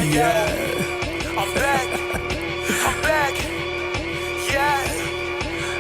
Yeah. I'm back. Yeah.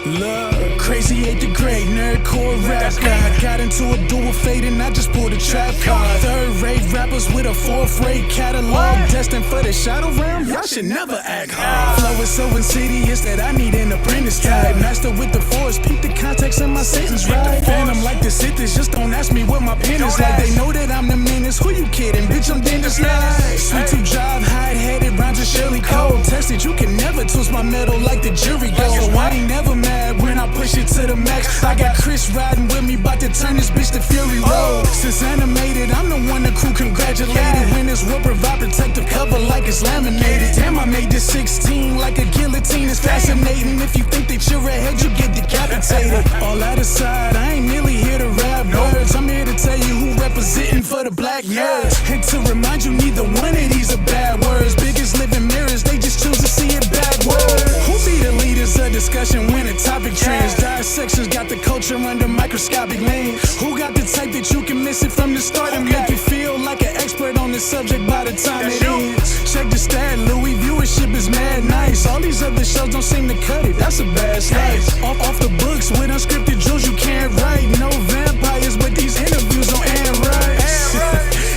Look, crazy 8th degree, nerdcore rap guy. Got into a dual fate and I just pulled a trap card. Third-rate rappers with a fourth-rate catalog. Destined for the shadow realm, y'all should never act hard. Flow is so insidious that I need an apprentice type. Master with the force, peep the context in my sentence, right? Phantom like the Sithis, just don't ask me what my pen is like. They know that I'm the menace, who you kidding? Bitch, I'm dangerous like. Sweet tooth jive, hide-headed, rhymes are Shirley Cole. Tested, you can never twist my metal like the jury goes. So I ain't never mad when I push it to the max. I got Chris riding with me, bout to turn this bitch to Fury Road. Since animated, I'm the one the crew congratulated. When this will provide protective cover like it's laminated. Damn, I made this 16 like a guillotine. It's fascinating. If you think that you're ahead, you get decapitated. All that aside, I ain't merely here to rap words. I'm here to tell you who representing for the black nerds. And to remind you, neither one of these are bad words. Biggest living mirrors, they just choose to see it backward. Who be the leaders of discussion when a topic trends? Dissections got the culture under microscopic lens. Who got the type that you can miss it from the start and make you feel like an expert on the subject by the time it ends? Check the stat, Louis, viewership is mad nice. All these other shows don't seem to cut it, that's a bad slice. Off the books with unscripted jewels you can't write. No vampires, but these interviews don't end right.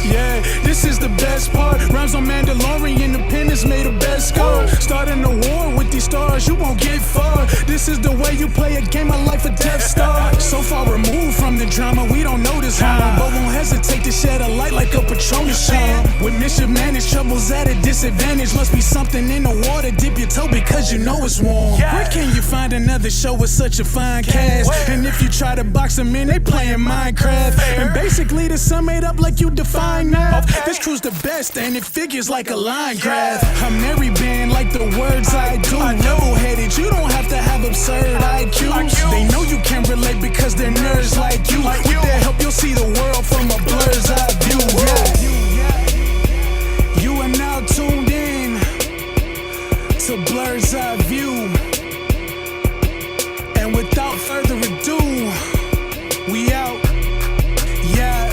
Yeah, this is the best part. Rhymes on Mandalorian, independence made the best score. Starting a war with these stars, you won't get far. This is the way you play a game of life or Death Star. So far removed from the drama, we don't notice harm, but won't hesitate to shed a light like a Patronus charm. With mischief managed, troubles at a disadvantage. Must be something in the water, dip your toe because you know it's warm. Where can you find another show with such a fine cast? And if you try to box them in, they playing Minecraft. And basically to sum it up like you define math, this crew's the best and it figures like a line graph. I'm Mary Band like the words I do. Level-headed, you don't have to have absurd IQs. They know you can relate because they're nerds like you. With their help, you'll see the world from a blur's eye view. Yeah. You are now tuned in to Blerd's Eye View. And without further ado, we out. Yeah.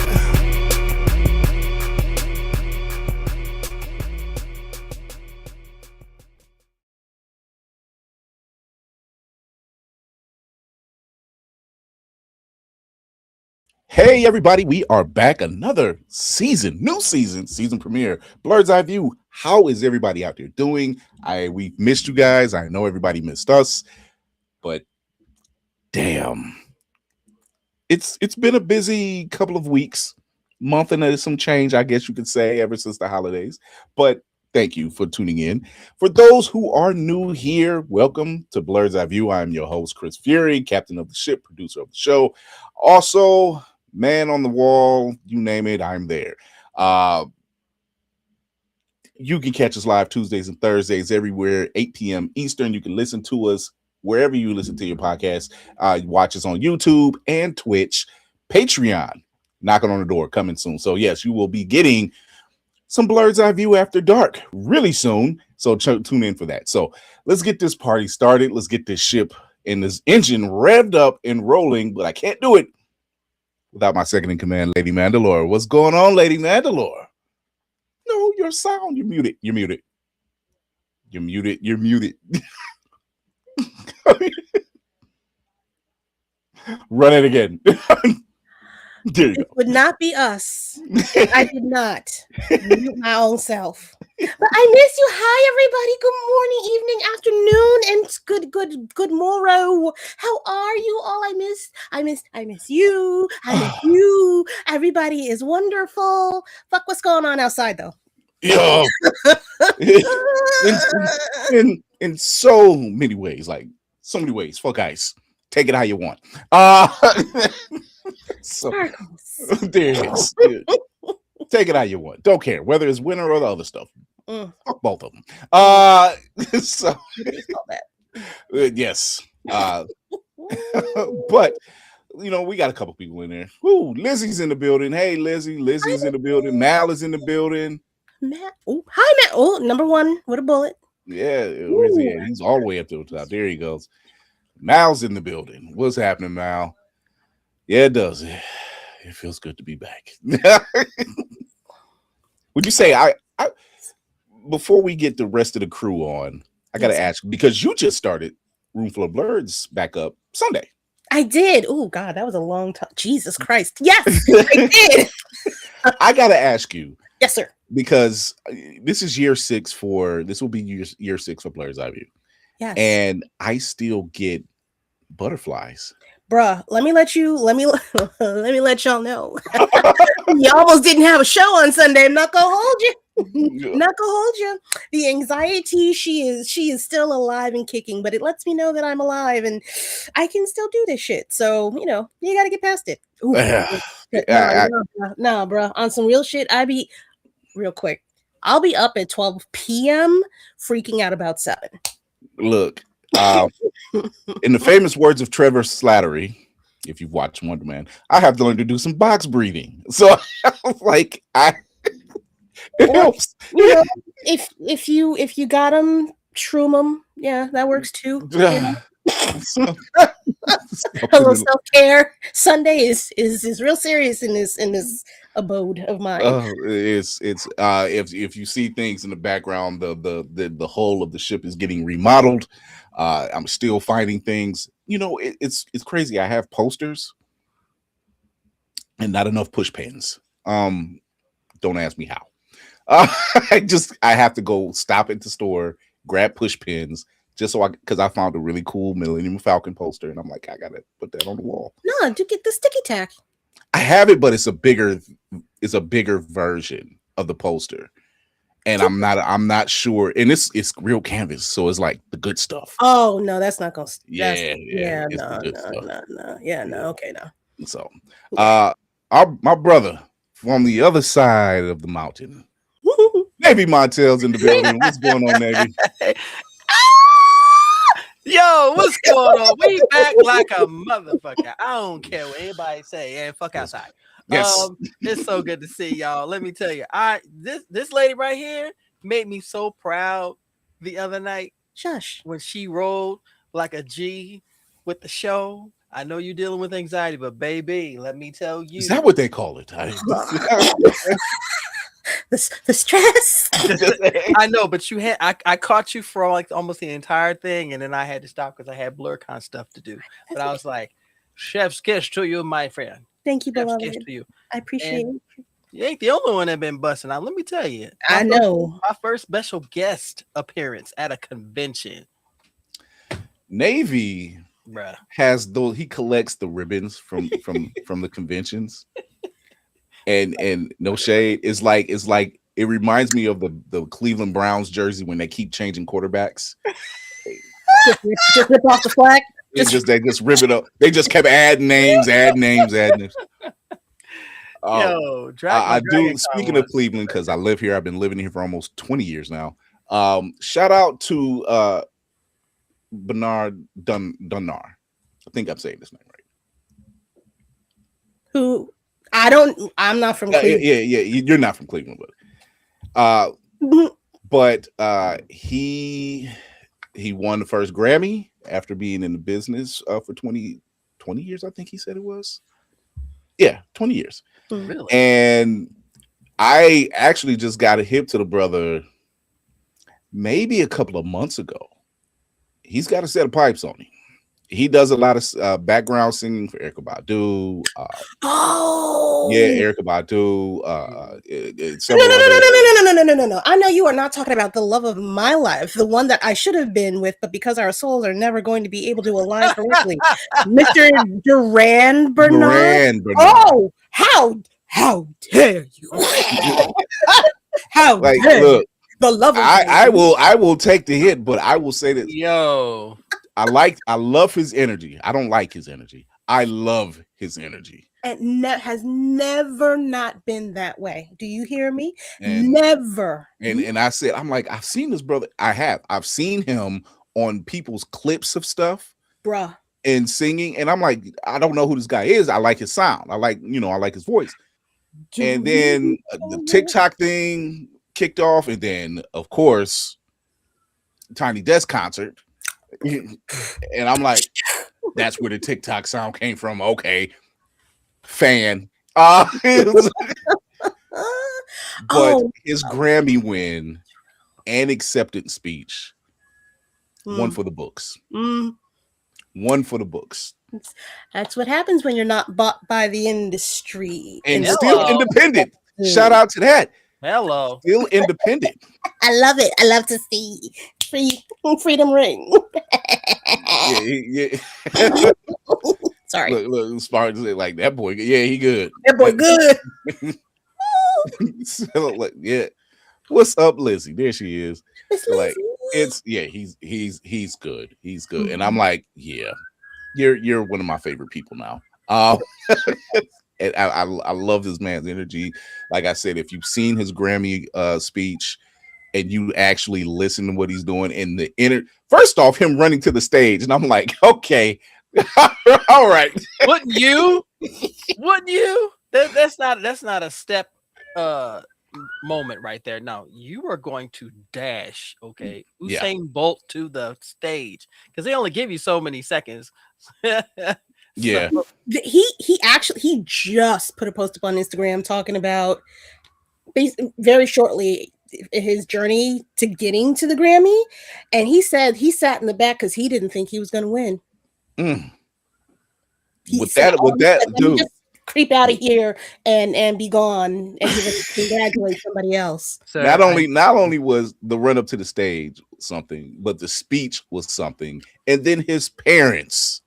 Hey everybody, we are back. Another season, new season premiere, Blerd's Eye View. How is everybody out there doing? We missed you guys. I know everybody missed us, but damn, it's been a busy couple of weeks, month and some change, I guess you could say, ever since the holidays. But thank you for tuning in. For those who are new here, welcome to Blerd's Eye View. I'm your host, Chris Fury, captain of the ship, producer of the show. Also, man on the wall, you name it, I'm there. You can catch us live Tuesdays and Thursdays everywhere, 8 p.m. Eastern. You can listen to us wherever you listen to your podcast. Watch us on YouTube and Twitch, Patreon. Knocking on the door, coming soon. So yes, you will be getting some Blerd's Eye View after dark really soon. So tune in for that. So let's get this party started. Let's get this ship and this engine revved up and rolling, but I can't do it without my second in command, Lady Mandalore. What's going on, Lady Mandalore? No, your sound. You're muted. You're muted. You're muted. You're muted. Run it again. There you go. It would not be us. I did not mute my own self. But I miss you. Hi, everybody. Good morning, evening, afternoon, and good morrow. How are you all? I miss you. I miss you. Everybody is wonderful. Fuck, what's going on outside though? Yeah. in so many ways, Fuck ice. Take it how you want. So there it is. Take it how you want. Don't care whether it's winter or the other stuff. Fuck both of them. So yes. But you know, we got a couple people in there. Woo, Lizzie's in the building. Hey, Lizzie. Lizzie's in the building. Mal is in the building. Matt. Oh, hi, Matt. Oh, number one with a bullet. Yeah, where's he at? He's all the way up to the top. There he goes. Mal's in the building. What's happening, Mal? Yeah, it does. It feels good to be back. Would you say before we get the rest of the crew on, I gotta Yes. ask, because you just started Roomful of Blerds back up Sunday. I did. Oh God, that was a long time. Jesus Christ. Yes, I did. I gotta ask you, Yes, sir. because this is year 6 for this will be year 6 for Blerd's Eyeview. Yes. And I still get butterflies. Bruh, let me let y'all know. You almost didn't have a show on Sunday. I'm not gonna hold you. Not gonna hold you. The anxiety, she is still alive and kicking, but it lets me know that I'm alive and I can still do this shit. So, you gotta get past it. Ooh, nah, bruh. On some real shit, real quick. I'll be up at 12 p.m. freaking out about 7. Look, in the famous words of Trevor Slattery, if you've watched Wonder Man, I have to learn to do some box breathing. So I was like, it helps. If you got them, shroom them. Yeah, that works too. Yeah. A little self-care. Sunday is real serious in this abode of mine. It's if you see things in the background, the hull of the ship is getting remodeled. I'm still finding things. It's crazy. I have posters and not enough push pins. Don't ask me how. I have to go stop at the store, grab push pins, just because I found a really cool Millennium Falcon poster, and I'm like, I gotta put that on the wall. No, to get the sticky tack. I have it, but it's a bigger version of the poster, and I'm not sure. And it's real canvas, so it's like the good stuff. Oh no, that's not gonna. No. Okay, no. So, my brother from the other side of the mountain, Navy Montel's in the building. What's going on, Navy? Yo, what's going on? We back like a motherfucker. I don't care what anybody say. And fuck outside. Yes. It's so good to see y'all. Let me tell you, this lady right here made me so proud the other night. Shush. When she rolled like a G with the show. I know you're dealing with anxiety, but baby, let me tell you. Is that what they call it? The stress. I know, but I caught you for like almost the entire thing, and then I had to stop because I had BlerdCon stuff to do. But I was like, chef's kiss to you, my friend. Thank you, chef's beloved. kiss to you. I appreciate it. You ain't the only one that been busting out. Let me tell you. I know. My first special guest appearance at a convention. Navy Bruh. he collects the ribbons from the conventions. And no shade, it's like it reminds me of the Cleveland Browns jersey when they keep changing quarterbacks. Just rip off the flag. They just rip it up. They just kept adding names. Yo, I do. Speaking of Cleveland, because I live here, I've been living here for almost 20 years now. Shout out to Bernard Dunnar. I think I'm saying this name right. Who? I'm not from Cleveland. Yeah. You're not from Cleveland, but he won the first Grammy after being in the business for 20 years. I think he said it was. Yeah, 20 years. Really? And I actually just got a hip to the brother maybe a couple of months ago. He's got a set of pipes on him. He does a lot of background singing for Erykah Badu. Erykah Badu. No. I know you are not talking about the love of my life, the one that I should have been with, but because our souls are never going to be able to align correctly. Mr. Duran Bernard. Oh, how dare you? How dare look, the love of I will take the hit, but I will say this. Yo. I love his energy. I don't like his energy. I love his energy. And has never not been that way. Do you hear me? Never. And I said, I'm like, I've seen this brother. I've seen him on people's clips of stuff, bruh, and singing. And I'm like, I don't know who this guy is. I like his sound. I like his voice. And then the TikTok thing kicked off, and then of course, Tiny Desk concert. And I'm like, that's where the TikTok sound came from. Okay, fan. But his Grammy win and acceptance speech. One for the books. One for the books. That's what happens when you're not bought by the industry. And still independent. Shout out to that. Hello. Still independent. I love it. I love to see freedom ring. Yeah. Sorry. Look, smart like that boy. Yeah, he good. That boy good. So, like, yeah. What's up, Lizzie? There she is. Like, he's good. He's good. And I'm like, yeah, you're one of my favorite people now. And I love this man's energy. Like I said, if you've seen his Grammy speech and you actually listen to what he's doing in the first off, him running to the stage, and I'm like, okay, all right. Wouldn't you? That's not a step moment right there. No, you are going to dash, okay, Usain Bolt to the stage because they only give you so many seconds. Yeah, he just put a post up on Instagram talking about very shortly his journey to getting to the Grammy, and he said he sat in the back because he didn't think he was going to win. With that, dude, creep out of here and be gone and congratulate somebody else. So not only was the run up to the stage something, but the speech was something, and then his parents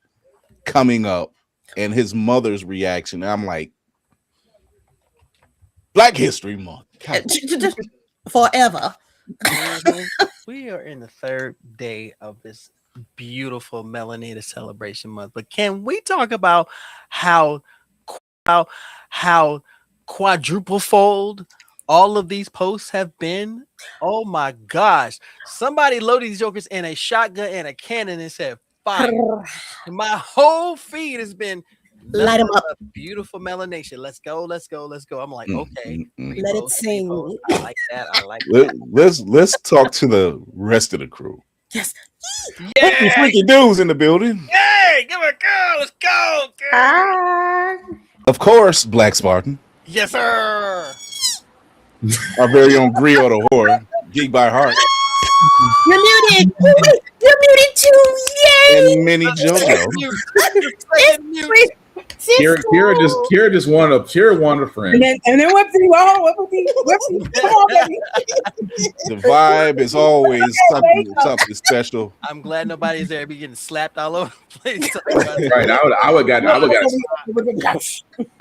coming up and his mother's reaction. I'm like, Black History Month forever. We are in the third day of this beautiful Melanated Celebration Month, but can we talk about how quadruple fold all of these posts have been? Oh my gosh, somebody loaded these jokers in a shotgun and a cannon and said fire. My whole feed has been light them up. Beautiful melanation. Let's go. I'm like, okay, let it sing. I like that. Let's talk to the rest of the crew. Yes. Freaky dudes in the building. Yay! Give it a go. Let's go. Of course, Black Spartan. Yes, sir. Our very own Griot the Horror, Geek by Heart. You're muted. Wait, you're muted too. Yay! And Minnie JoJo. Kira just wanted a friend. And then Whoopsie. Come on, baby. The vibe is always something special. I'm glad nobody's there be getting slapped all over the place. Right. I would got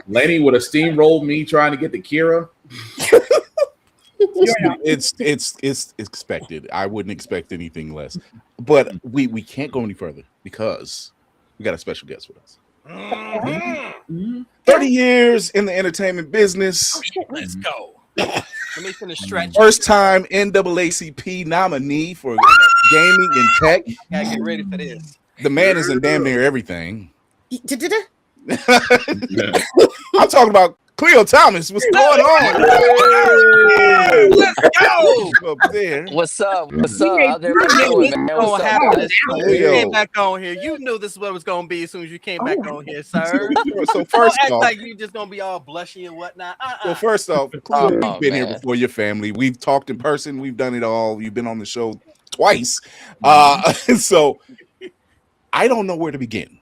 Lenny would have steamrolled me trying to get the Kira. It's expected. I wouldn't expect anything less. But we can't go any further because we got a special guest with us. 30 years in the entertainment business. Let's go. Let me finish stretching. First time NAACP nominee for gaming and tech. Gotta get ready for this. The man is in damn near everything. Yeah. I'm talking about Khleo Thomas. What's going on? Let's go. Up there. What's up? How's everybody doing, man? What's up? You came back on here. You knew this is what it was gonna be as soon as you came back on here, sir. So first Don't act off, like you just gonna be all blushy and whatnot. Well, first off, Khleo, Oh, we've been man. here before your family. We've talked in person. We've done it all. You've been on the show twice. So I don't know where to begin.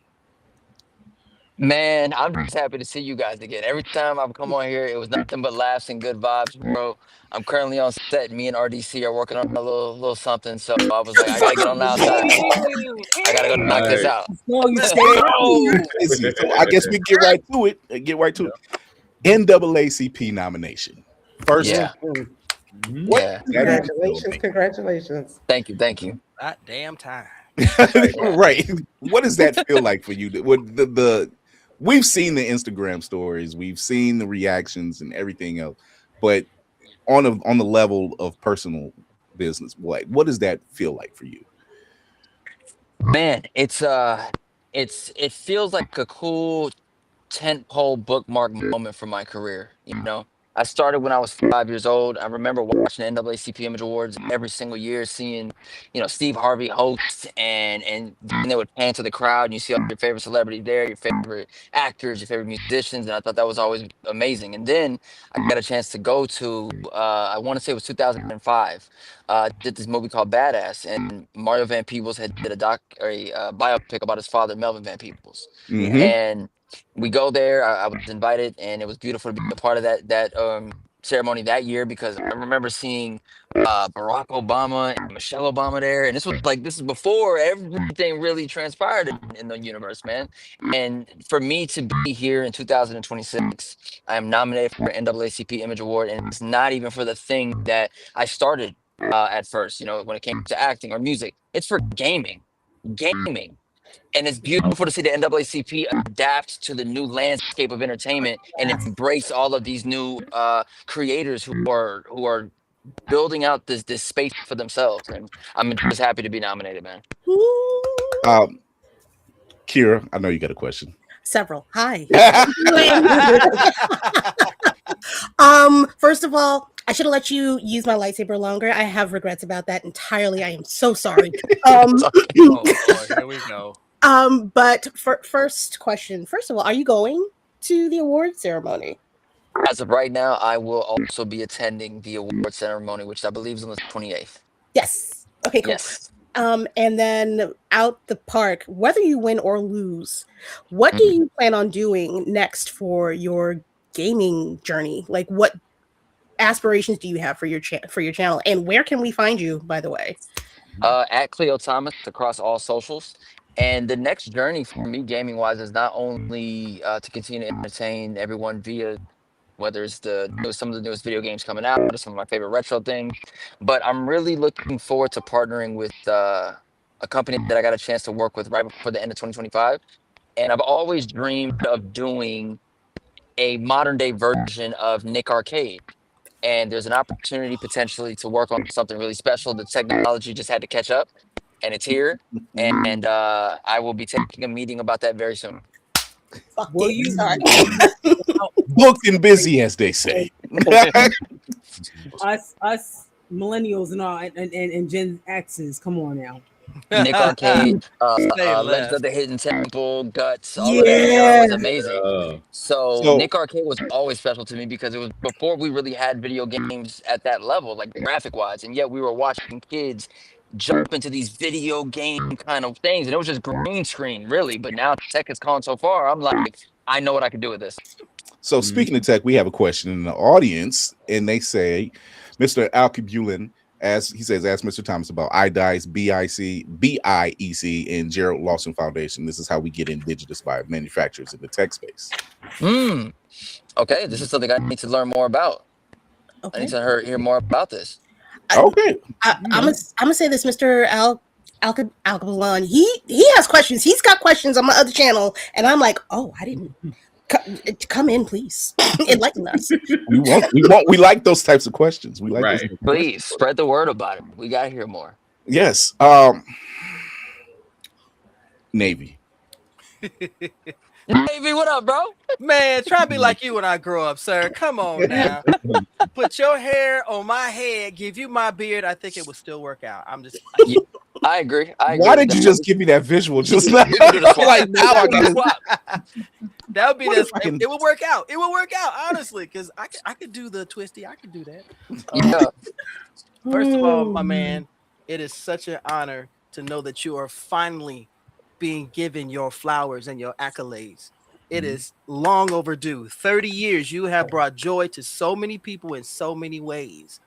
Man, I'm just happy to see you guys again. Every time I've come on here, it was nothing but laughs and good vibes, bro. I'm currently on set. Me and RDC are working on a little something. So I was like, I gotta get on the outside. I gotta go knock this out. No, you stay. So I guess we get right to it. NAACP nomination. First, Yeah. what? Yeah. Congratulations. Thank you. That damn time. Right. What does that feel like for you? We've seen the Instagram stories, we've seen the reactions and everything else, but on the level of personal business, what does that feel like for you? Man, it feels like a cool tentpole bookmark moment for my career. You know, I started when I was 5 years old. I remember watching the NAACP Image Awards every single year, seeing, Steve Harvey host, and then they would pan to the crowd, and you see all your favorite celebrities there, your favorite actors, your favorite musicians, and I thought that was always amazing. And then I got a chance to go to, I want to say it was 2005. Did this movie called Badass, and Mario Van Peebles had did a biopic about his father, Melvin Van Peebles, Mm-hmm. and we go there. I was invited, and it was beautiful to be a part of that ceremony that year, because I remember seeing Barack Obama and Michelle Obama there, and this is before everything really transpired in the universe, man. And for me to be here in 2026, I am nominated for an NAACP Image Award, and it's not even for the thing that I started at first. When it came to acting or music, it's for gaming. And it's beautiful to see the NAACP adapt to the new landscape of entertainment and embrace all of these new creators who are building out this space for themselves. And I'm just happy to be nominated, man. Um, Kira, I know you got a question. Several. Hi. First of all, I should have let you use my lightsaber longer. I have regrets about that entirely. I am so sorry. Oh, Lord, here we go. But first question. First of all, are you going to the award ceremony? As of right now, I will also be attending the award ceremony, which I believe is on the 28th. Yes. Okay, cool. Yes. And then out the park, whether you win or lose, what do you plan on doing next for your gaming journey? Like, what aspirations do you have for your channel, and where can we find you, by the way? At Khleo Thomas across all socials. And the next journey for me, gaming wise, is not only to continue to entertain everyone via whether it's some of the newest video games coming out, or some of my favorite retro things, but I'm really looking forward to partnering with a company that I got a chance to work with right before the end of 2025. And I've always dreamed of doing a modern day version of Nick Arcade. And there's an opportunity potentially to work on something really special. The technology just had to catch up, and it's here. And I will be taking a meeting about that very soon. Will you Booked and busy, as they say. us millennials and all and Gen X's? Come on now. Nick Arcade, Stay Legend left. of the Hidden Temple, Guts, all of that era was amazing. So Nick Arcade was always special to me because it was before we really had video games at that level, like graphic wise, and yet we were watching kids jump into these video game kind of things, and it was just green screen, really. But now tech has gone so far, I'm like, I know what I can do with this. So speaking of tech, we have a question in the audience, and they say, Mr. Alkebulin, ask Mr. Thomas about iDice, BIEC, and Gerald Lawson Foundation. This is how we get indigenous by manufacturers in the tech space. Okay, this is something I need to learn more about. Okay. I need to hear more about this. Okay. I'm gonna say this, Mr. Alkebulan. He has questions. He's got questions on my other channel, and I'm like, oh, I didn't. Come in, please. Enlighten us. We like those types of questions. We like those types of Please questions. spread the word about it. We gotta hear more. Yes. Navy. Navy, what up, bro? Man, try to be like you when I grow up, sir. Come on now. Put your hair on my head, give you my beard. I think it would still work out. I'm just I agree. Why did you just give me that visual just now? We can do the swap. Like now I We can do the got swap. that would be What this. if I can- It would work out. It would work out, honestly, because I could do the twisty. I could do that. Yeah. First of all, my man, it is such an honor to know that you are finally being given your flowers and your accolades. It is long overdue. 30 years, you have brought joy to so many people in so many ways.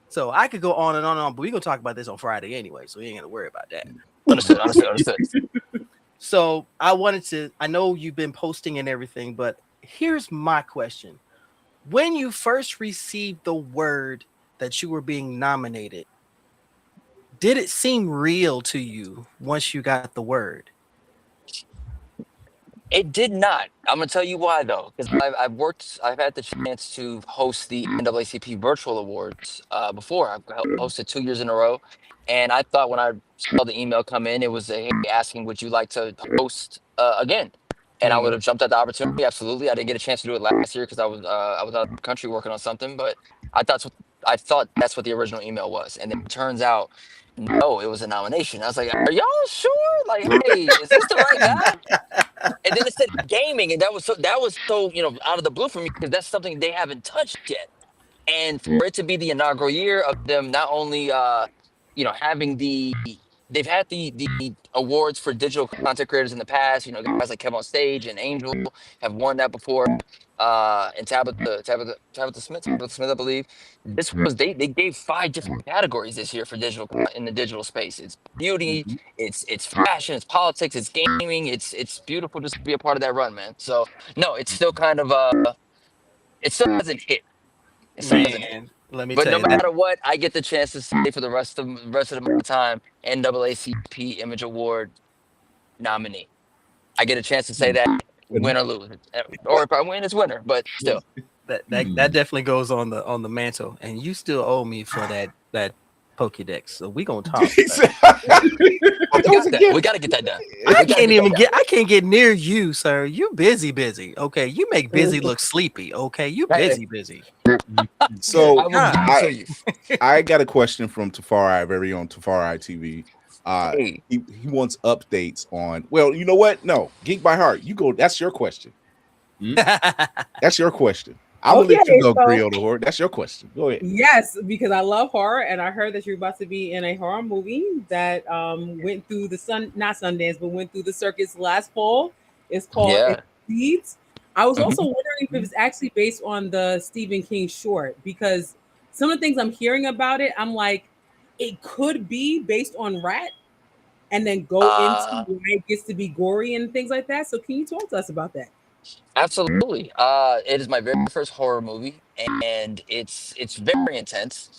So I could go on and on, but we're going to talk about this on Friday anyway, so we ain't going to worry about that. Understood. So I know you've been posting and everything, but here's my question. When you first received the word that you were being nominated, did it seem real to you once you got the word? It did not. I'm gonna tell you why though, because I've had the chance to host the NAACP Virtual Awards before. I've hosted 2 years in a row, and I thought when I saw the email come in, it was asking, would you like to host again? and I would have jumped at the opportunity. Absolutely, I didn't get a chance to do it last year because I was out of the country working on something. But I thought that's what the original email was, and it turns out no, it was a nomination. I was like, "Are y'all sure? Like, hey, is this the right guy?" And then it said gaming, and that was so out of the blue for me because that's something they haven't touched yet. And for it to be the inaugural year of them not only having they've had the awards for digital content creators in the past, guys like Kevin on Stage and Angel have won that before, and Tabitha Smith, I believe. This was they gave 5 different categories this year for in the digital space. It's beauty, Mhm. it's fashion, it's politics, it's gaming. It's beautiful just to be a part of that run, man. So no, it's still kind of it still hasn't hit. It still hasn't hit. Man, let me But tell no you that matter what, I get the chance to say for the rest of my time, NAACP Image Award nominee. I get a chance to say that, win or lose. Or if I win, it's winner. But still, that definitely goes on the mantle, and you still owe me for that Pokédex. So we gonna talk. Oh, that we was got a that. gift. We got to get that done. I We got to can't get even that done. I can't get near you, sir. You busy. Okay, you make busy look sleepy. Okay, you Hey, busy. So I will give it I to you. I got a question from Tafari, very own Tafari TV. Hey, He wants updates on. Well, you know what? No, Geek by Heart. You go. That's your question. That's your question. I'm gonna Okay, let you go, so Khleo the Horde. That's your question. Go ahead. yes, because I love horror, and I heard that you're about to be in a horror movie that went through the not Sundance, but went through the circuits last fall. It's called yeah. Seeds. I was also Mhm. wondering if it was actually based on the Stephen King short, because some of the things I'm hearing about it, I'm like, it could be based on Rat, and then go into Uh, why it gets to be gory and things like that. So, can you talk to us about that? Absolutely. It is my very first horror movie, and it's very intense.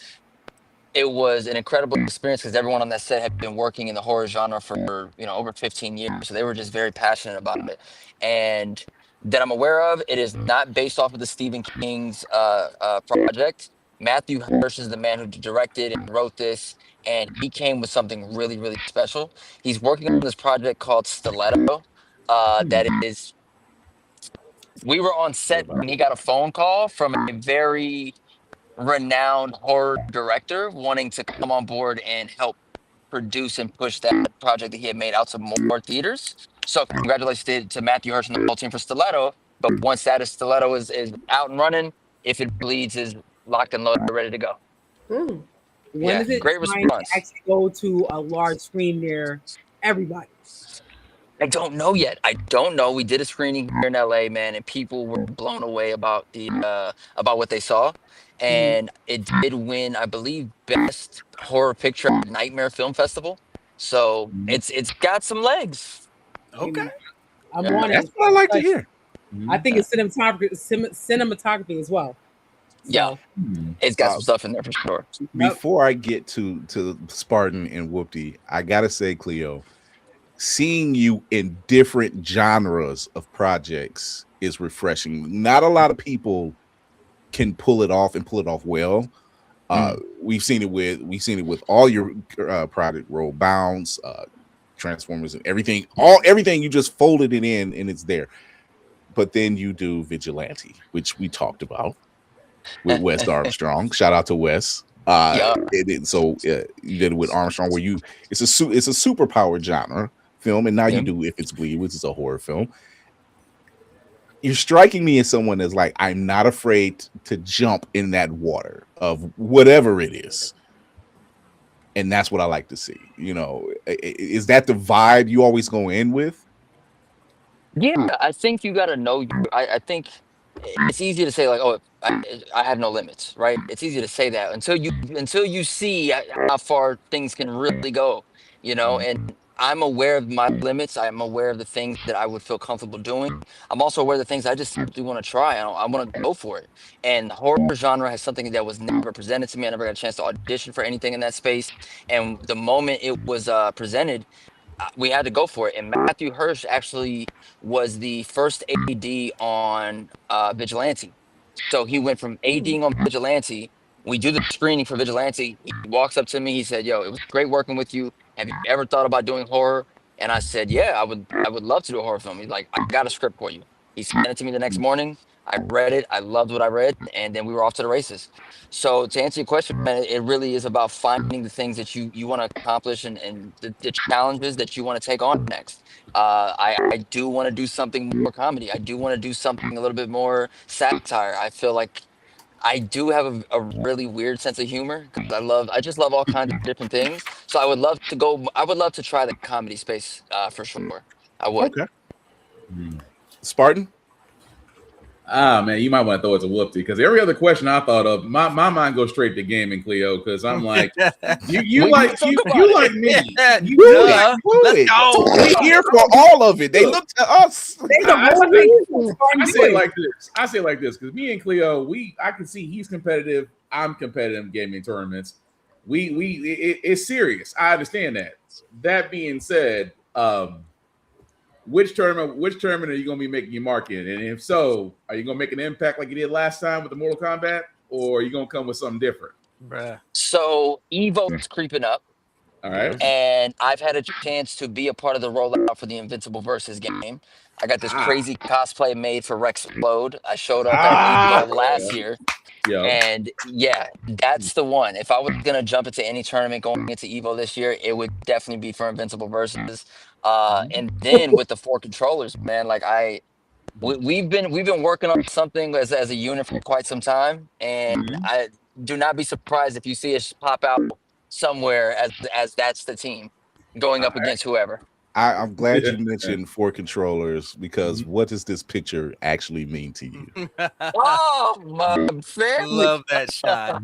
It was an incredible experience because everyone on that set had been working in the horror genre for over 15 years, so they were just very passionate about it. And that I'm aware of, it is not based off of the Stephen King's project. Matthew Hirsch is the man who directed and wrote this, and he came with something really, really special. He's working on this project called Stiletto. That is, we were on Heard set about when he it. got a phone call from a very renowned horror director wanting to come on board and help produce and push that project that he had made out to more theaters. So congratulations to Matthew Hirsch and the whole team for Stiletto. But once that is Stiletto is out and running, If It Bleeds is locked and loaded, ready to go. Hmm. When Yeah, is it great trying to response. actually go to a large screen near everybody? I don't know yet. I don't know. We did a screening here in LA, man, and people were blown away about what they saw. Mhm. And it did win, I believe, best horror picture at Nightmare Film Festival. So it's got some legs. Okay. Amen. I'm Yeah. on That's it. what I like to hear. I think Yeah. it's cinematography as well. Yeah. So, It's got some stuff in there for sure. yep. Before I get to Spartan and Whoopty, I gotta say, Khleo, seeing you in different genres of projects is refreshing. Not a lot of people can pull it off and pull it off well. We've seen it with all your product role bounds, Transformers, and everything. Everything you just folded it in and it's there. But then you do Vigilante, which we talked about with Wes Armstrong. Shout out to Wes. Yeah. You did it with Armstrong, where it's a superpower genre film, and now you Yeah. do If It's Bleed, which is a horror film. You're striking me as someone that's like, I'm not afraid to jump in that water of whatever it is. And that's what I like to see. Is that the vibe you always go in with? Yeah, I think you got to know. I think it's easy to say like, oh, I have no limits, right? It's easy to say that until you see how far things can really go, And I'm aware of my limits. I'm aware of the things that I would feel comfortable doing. I'm also aware of the things I just simply want to try. I want to go for it. And the horror genre has something that was never presented to me. I never got a chance to audition for anything in that space. And the moment it was presented, we had to go for it. And Matthew Hirsch actually was the first AD on Vigilante. So he went from ADing on Vigilante. We do the screening for Vigilante. He walks up to me. He said, "Yo, it was great working with you. Have you ever thought about doing horror?" And I said, yeah, I would love to do a horror film. He's like, I got a script for you. He sent it to me the next morning. I read it. I loved what I read, and then we were off to the races. So to answer your question, man, it really is about finding the things that you want to accomplish, and the challenges that you want to take on next. I do want to do something more comedy. I do want to do something a little bit more satire. I feel like I do have a really weird sense of humor because I just love all kinds of different things. So I would love to try the comedy space for sure. I would. Okay. Spartan. Ah, man, you might want to throw it to Whoopty because every other question I thought of, my mind goes straight to gaming, Khleo, because I'm like, you like me. You Do like it. Do it. go. We're here for all of it. They look to us. I say it like this because me and Khleo, I can see he's competitive. I'm competitive in gaming tournaments. It's serious. I understand that. That being said, which tournament are you going to be making your mark in? And if so, are you going to make an impact like you did last time with the Mortal Kombat, or are you going to come with something different? Bruh. So Evo's creeping up. All right. And I've had a chance to be a part of the rollout for the Invincible Versus game. I got this crazy cosplay made for Rex Explode. I showed up at Evo last year. Yeah. And yeah, that's the one. If I was gonna jump into any tournament going into Evo this year, it would definitely be for Invincible Versus. And then with the 4 controllers, man, like we've been working on something as a unit for quite some time, and I do not be surprised if you see us pop out somewhere as that's the team going up against whoever. I'm glad you mentioned 4 controllers because what does this picture actually mean to you? Oh, my family! Love that shot.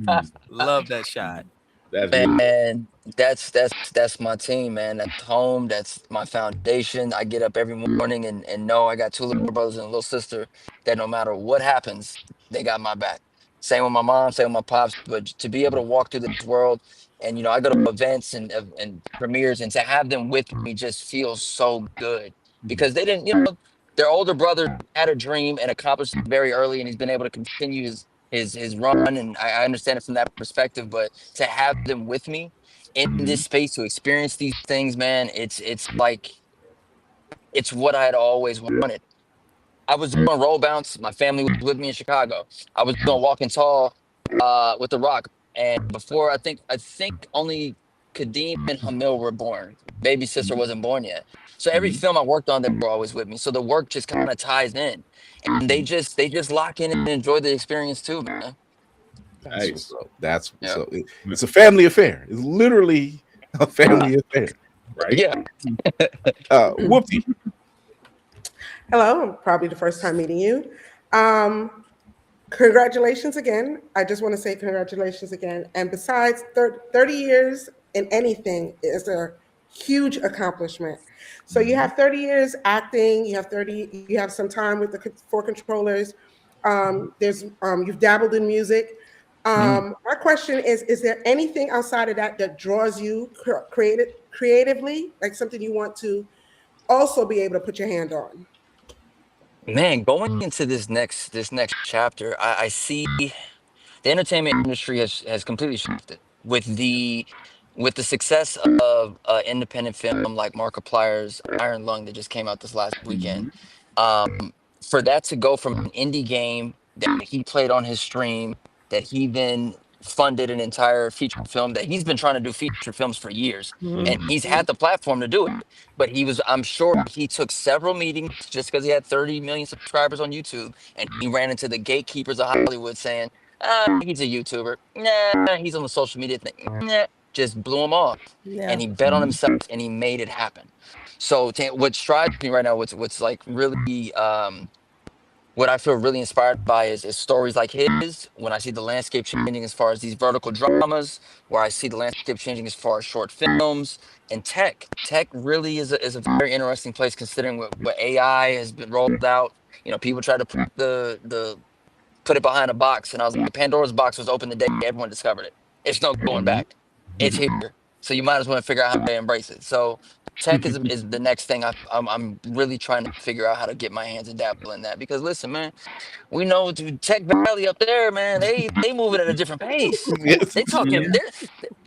Love that shot. Man, that's my team, man. That's home. That's my foundation. I get up every morning and know I got 2 little brothers and a little sister that no matter what happens, they got my back. Same with my mom, same with my pops. But to be able to walk through this world and I go to events and premieres and to have them with me just feels so good because they didn't, their older brother had a dream and accomplished it very early, and he's been able to continue his run, and I understand it from that perspective. But to have them with me in this space to experience these things, man, it's like it's what I had always wanted. I was doing roll bounce. My family was with me in Chicago. I was doing walking tall with The Rock, and before I think only Kadeem and Hamil were born. Baby sister wasn't born yet. So every film I worked on, they were always with me. So the work just kind of ties in, and they just lock in and enjoy the experience too, man. That's it's a family affair. It's literally a family affair. Right. Yeah. Whoopty. Hello, probably the first time meeting you. Congratulations again. I just want to say congratulations again. And besides, 30 years in anything is a huge accomplishment. So you have 30 years acting. You have some time with the 4 controllers. You've dabbled in music. My question is there anything outside of that draws you creatively, like something you want to also be able to put your hand on? Man, going into this next chapter, I see the entertainment industry has completely shifted with the success of independent film like Markiplier's Iron Lung that just came out this last weekend. For that to go from an indie game that he played on his stream, that he then funded an entire feature film that he's been trying to do feature films for years, and he's had the platform to do it. But I'm sure he took several meetings just because he had 30 million subscribers on YouTube, and he ran into the gatekeepers of Hollywood saying, he's a YouTuber. Nah, he's on the social media thing. Nah, just blew him off. Yeah. And he bet on himself and he made it happen. So what strides me right now, what's like really what I feel really inspired by is stories like his, when I see the landscape changing as far as these vertical dramas, where I see the landscape changing as far as short films, and tech. Tech really is a very interesting place considering what AI has been rolled out. People try to put it behind a box, and I was like, Pandora's box was open the day everyone discovered it. It's no going back. It's here. So you might as well figure out how to embrace it. So tech is the next thing I'm really trying to figure out how to get my hands and dabble in that, because listen, man, we know Tech Valley up there, man, they moving at a different pace. Yes. They talking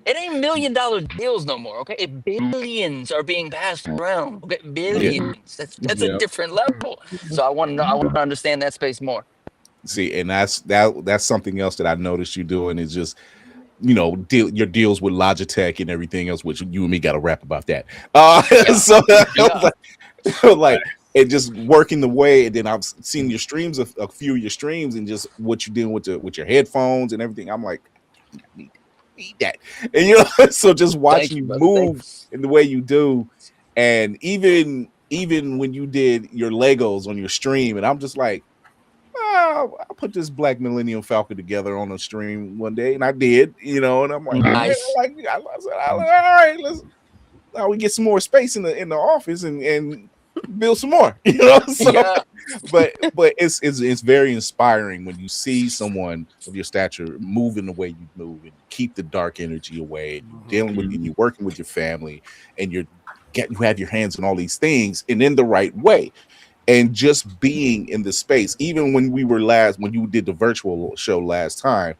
It ain't $1 million deals no more. Okay, billions are being passed around. Okay, billions. That's a different level. So I want to know. I want to understand that space more. See, and that's something else that I noticed you doing is just, you know, your deals with Logitech and everything else, which you and me got to rap about that. So like and just working the way, and then I've seen your streams, a few of your streams, and just what you doing with your headphones and everything. I'm like, I need that, and you know, so just watching you move in the way you do, and even when you did your Legos on your stream, and I'm just like, oh, I'll put this Black Millennium Falcon together on a stream one day, and I did, you know, and I'm like, nice. I said, all right, let's now we get some more space in the office and build some more, you know. So, but it's very inspiring when you see someone of your stature moving the way you move and keep the dark energy away, and you're dealing with, and you're working with your family, and you have your hands on all these things and in the right way. And just being in the space, even when you did the virtual show last time,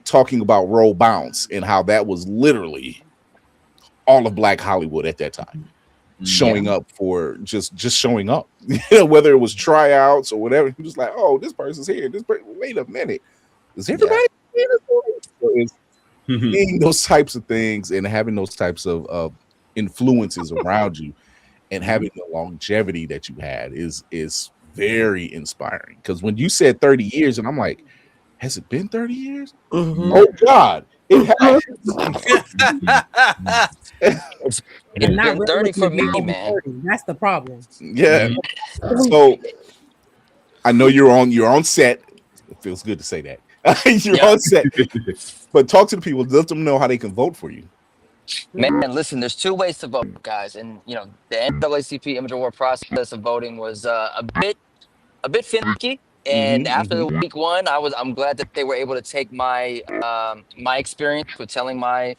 talking about Roll Bounce and how that was literally all of Black Hollywood at that time, showing up for just showing up, you know, whether it was tryouts or whatever. He was like, "Oh, this person's here. Wait a minute, is everybody here?" So it's seeing those types of things and having those types of influences around you, and having the longevity that you had is very inspiring. Because when you said 30 years, and I'm like, has it been 30 years? Oh God, it has. It's been 30 for me, man. 30. That's the problem. Yeah. So I know you're on set. It feels good to say that. You're on set. But talk to the people, let them know how they can vote for you. Man, listen, there's 2 ways to vote, guys. And you know, the NAACP Image Award process of voting was a bit finicky. And after the week 1, I'm glad that they were able to take my my experience with telling my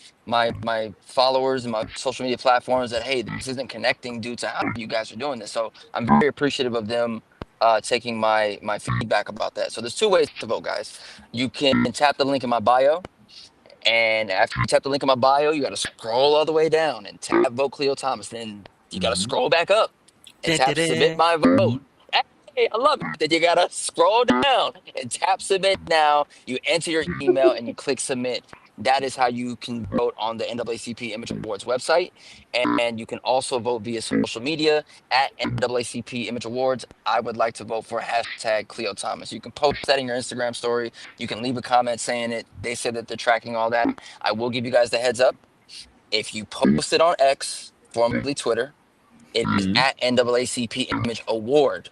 followers and my social media platforms that, hey, this isn't connecting due to how you guys are doing this. So I'm very appreciative of them taking my feedback about that. So there's 2 ways to vote, guys. You can tap the link in my bio. And after you tap the link in my bio, you got to scroll all the way down and tap vote Khleo Thomas. Then you got to scroll back up and tap submit my vote. Hey, I love it that you got to scroll down and tap submit now. You enter your email and you click submit. That is how you can vote on the NAACP Image Awards website. And you can also vote via social media at NAACP Image Awards. I would like to vote for hashtag Khleo Thomas. You can post that in your Instagram story. You can leave a comment saying it. They said that they're tracking all that. I will give you guys the heads up. If you post it on X, formerly Twitter, it is at NAACP Image Award.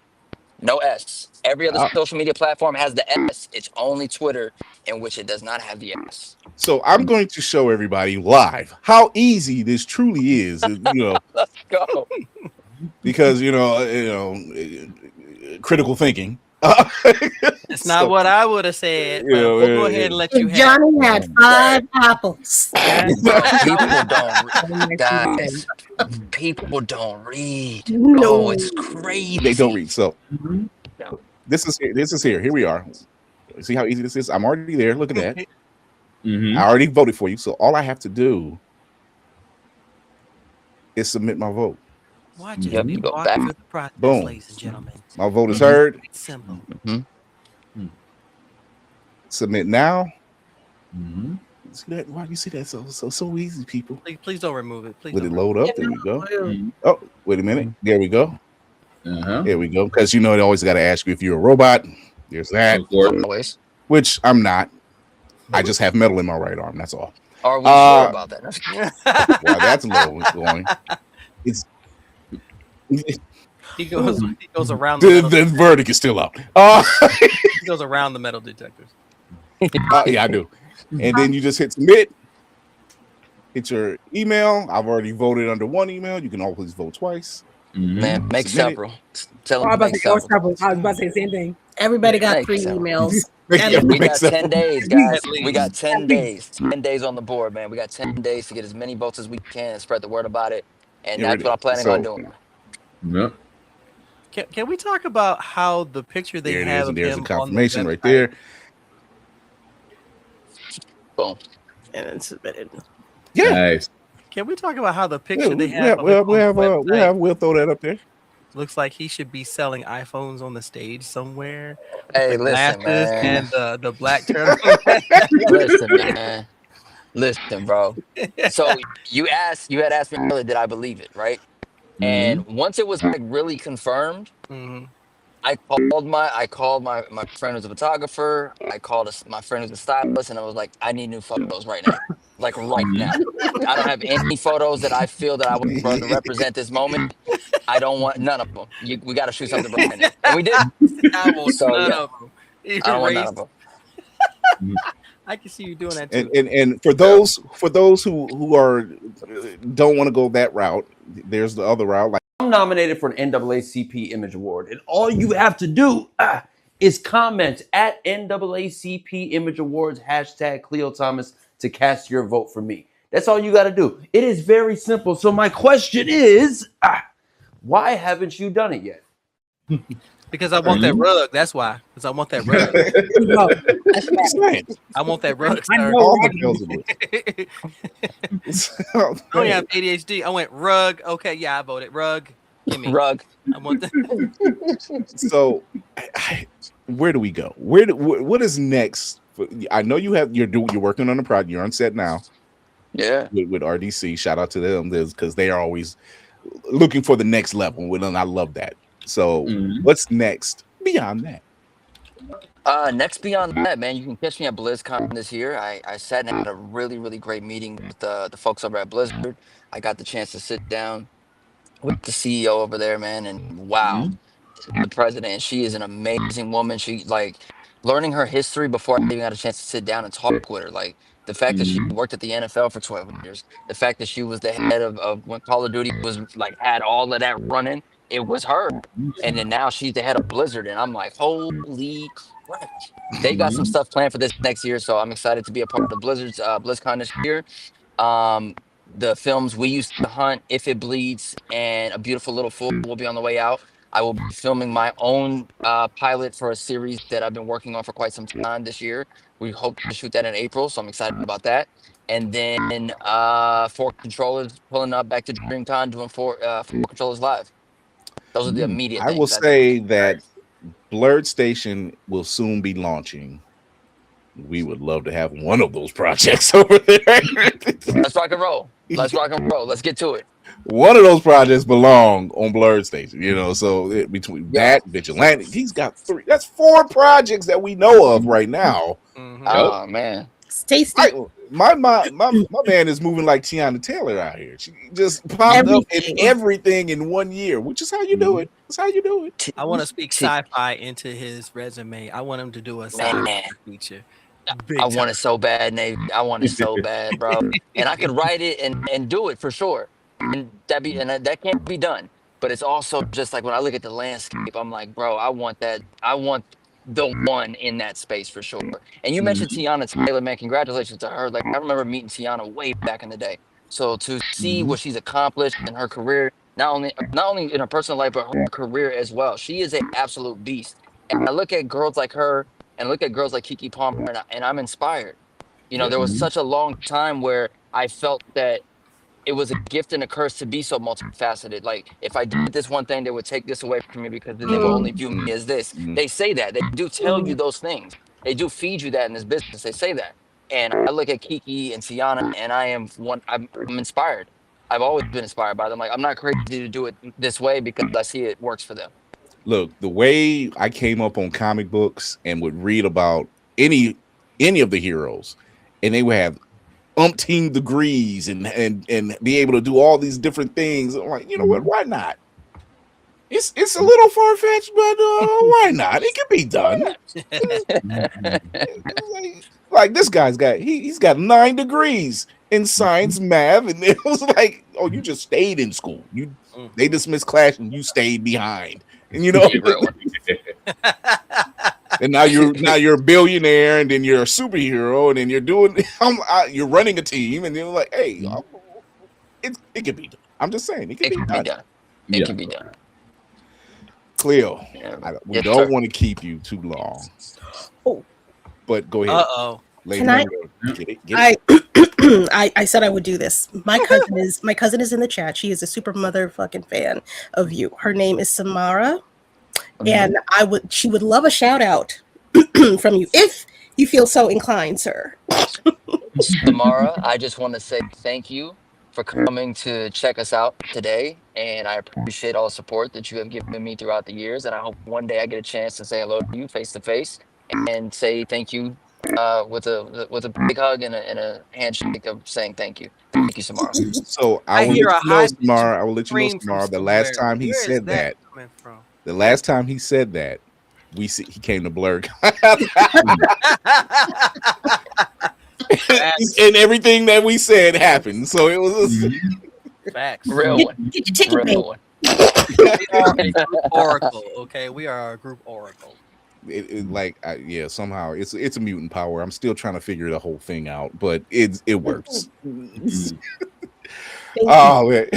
No S. Every other social media platform has the S. It's only Twitter in which it does not have the S. So I'm going to show everybody live how easy this truly is. You know, let's go. Because you know, critical thinking. It's not what I would have said. But we'll go ahead and let you have. Johnny had 5 apples. People don't read. No. Oh, it's crazy. They don't read. So this is here. Here we are. See how easy this is? I'm already there. Look at that. I already voted for you. So all I have to do is submit my vote. Watch it. You go back through the process, boom, ladies and gentlemen. My vote is heard. It's simple. Submit now. See that? Why do you see that? So easy, people. Please don't remove it. Please. Let it load up. There we go. Oh, wait a minute. There we go. There we go. Because you know they always got to ask you if you're a robot. There's that. Always. Which I'm not. I just have metal in my right arm. That's all. Are we sure about that? Well, that's a little going. It's. He goes around. The verdict is still out. He goes around the metal detectors. Yeah, I do. And then you just hit submit. Hit your email. I've already voted under 1 email. You can always vote twice. Man, make several. I was about to say the same thing. Everybody got 3 emails. We got 10 days, guys. We got 10 days. 10 days on the board, man. We got 10 days to get as many votes as we can and spread the word about it. And that's what I'm planning on doing. Yep. Can we talk about how the picture they have of there's him a confirmation on the right there. Boom. And then submitted. Yeah. Nice. Can we talk about how the Yeah, picture they we have? have, we'll throw that up there. Looks like he should be selling iPhones on the stage somewhere. Hey, The listen, glasses man. and the black turtleneck. Listen, man. Listen, bro. So you had asked me earlier, did I believe it, right? And once it was like really confirmed, Mhm. I called my friend who's a photographer. I called my friend who's a stylist, and I was like, I need new photos right now, like right now. I don't have any photos that I feel that I would run to represent this moment. I don't want none of them. We got to shoot something brand new, and we did. I want So none yeah, of them. I don't want none of them. I can see you doing that too. And for those who are don't want to go that route, there's the other route. Like, I'm nominated for an NAACP Image Award, and all you have to do is comment at NAACP Image Awards hashtag Khleo Thomas to cast your vote for me. That's all you got to do. It is very simple. So my question is, why haven't you done it yet? Because I want that rug. That's why. Because I want that rug. I want that rug. Sir. All the girls are I don't have ADHD. I went rug. Okay, yeah, I voted rug. Give me Rug. I want that. So, where do we go? What is next? I know you're working on a project. You're on set now. Yeah. With RDC. Shout out to them because they are always looking for the next level. And I love that. So, what's next beyond that? Next beyond that, man, you can catch me at BlizzCon this year. I sat and had a really, really great meeting with the folks over at Blizzard. I got the chance to sit down with the CEO over there, man, and wow, the president. She is an amazing woman. She like learning her history before I even got a chance to sit down and talk with her. Like the fact that she worked at the NFL for 12 years, the fact that she was the head of when Call of Duty was like had all of that running, it was her. And then now she's the head of Blizzard, and I'm like, holy crap. They got some stuff planned for this next year, so I'm excited to be a part of Blizzard's BlizzCon this year. The films We Used to Hunt, If It Bleeds, and A Beautiful Little Fool will be on the way out. I will be filming my own pilot for a series that I've been working on for quite some time this year. We hope to shoot that in April, so I'm excited about that. And then for Kontrollers, pulling up back to DreamCon, doing for Kontrollers Live. Those are the immediate I things. will say that Blerd Station will soon be launching. We would love to have one of those projects over there. Let's rock and roll. Let's rock and roll. Let's get to it. One of those projects belong on Blerd Station, so between that, Vigilante, he's got 3. That's 4 projects that we know of right now. Oh, man. It's tasty. My man is moving like Tiana Taylor out here. She just popped up in everything in 1 year, which is how you do it. That's how you do it. I want to speak sci-fi into his resume. I want him to do a sci-fi feature. I want it so bad, Nate. I want it so bad, bro. And I could write it and do it for sure. And that can't be done. But it's also just like when I look at the landscape, I'm like, bro, I want that. I want the one in that space for sure. And you mentioned Tiana Taylor, man. Congratulations to her. Like I remember meeting Tiana way back in the day. So to see what she's accomplished in her career, not only in her personal life, but her career as well. She is an absolute beast. And I look at girls like her and look at girls like Keke Palmer, and I'm inspired. There was such a long time where I felt that it was a gift and a curse to be so multifaceted. Like if I did this one thing, they would take this away from me because then they would only view me as this. They say that. They do tell you those things. They do feed you that in this business. They say that. And I look at Keke and Tiana, and I'm inspired. I've always been inspired by them. Like I'm not crazy to do it this way because I see it works for them. Look, the way I came up on comic books and would read about any of the heroes, and they would have umpteen degrees and be able to do all these different things. I'm like, you know what? Why not? It's a little far-fetched, but why not? It can be done. like this guy's got he's got 9 degrees in science, math, and it was like, oh, you just stayed in school. They dismissed class and you stayed behind. And and now you're a billionaire, and then you're a superhero, and then you're running a team, and you're like, hey, it can be done. I'm just saying, it can be done. It can be done. Khleo, we don't want to keep you too long. But go ahead. Lady Can I- Monroe, get it? I said I would do this. My cousin is in the chat. She is a super motherfucking fan of you. Her name is Samara, and she would love a shout out from you if you feel so inclined, sir. Samara, I just want to say thank you for coming to check us out today. And I appreciate all the support that you have given me throughout the years. And I hope one day I get a chance to say hello to you face to face and say thank you with a big hug and a handshake of saying thank you. Thank you, Samara. So I I will hear let a you know, high-pitched Samara. I will let you know, scream from Samara. The last somewhere. time he Where is said that, coming from? the last time he said that, he came to Blerd. And everything that we said happened. So it was Facts. Real one. Get your ticket, baby. Real one. We are a group oracle, okay? We are a group oracle. yeah, somehow it's a mutant power. I'm still trying to figure the whole thing out, but it works. Oh man.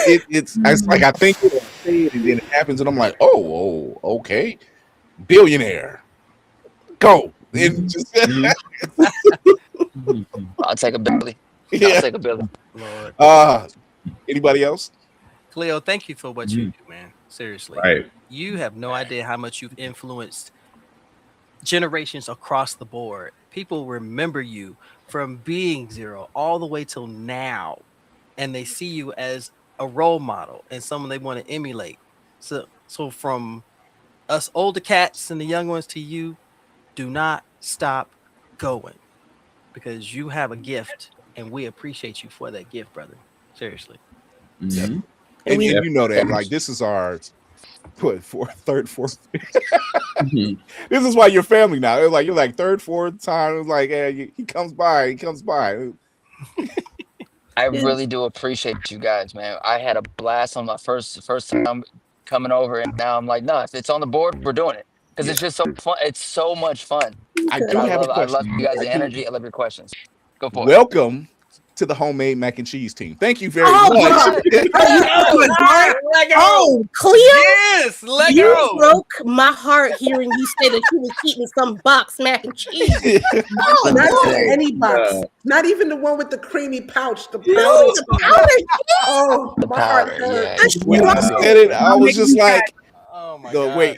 It's like I think it'll say it and then it happens and I'm like, oh, okay. Billionaire. Go. It just I'll take a Billy. yeah. I'll take a Billy. Lord. Anybody else? Khleo, thank you for what you do, man. Seriously. Right. You have no idea how much you've influenced generations across the board. People remember you from being zero all the way till now, and they see you as a role model and someone they want to emulate. So from us older cats and the young ones to you, do not stop going, because you have a gift and we appreciate you for that gift, brother. Seriously. And you know that, like, this is our third, fourth. This is why you're family now. It's like you're like third, fourth time. It's like, hey, he comes by. I really do appreciate you guys, man. I had a blast on my first time coming over, and now I'm like, no, if it's on the board, we're doing it because it's just so fun. It's so much fun. I do have a question. I love you guys' energy. I love your questions. Go for it. Welcome to the homemade mac and cheese team. Thank you very much. Oh, Khleo, Yes, let you go. broke my heart hearing you say that you was eating some box mac and cheese. Oh, Not no. even any box. Not even the one with the creamy pouch. The powder. No, the powder. Oh, The my heart powder, hurts. yeah. When he said it, I was just like, Oh my God.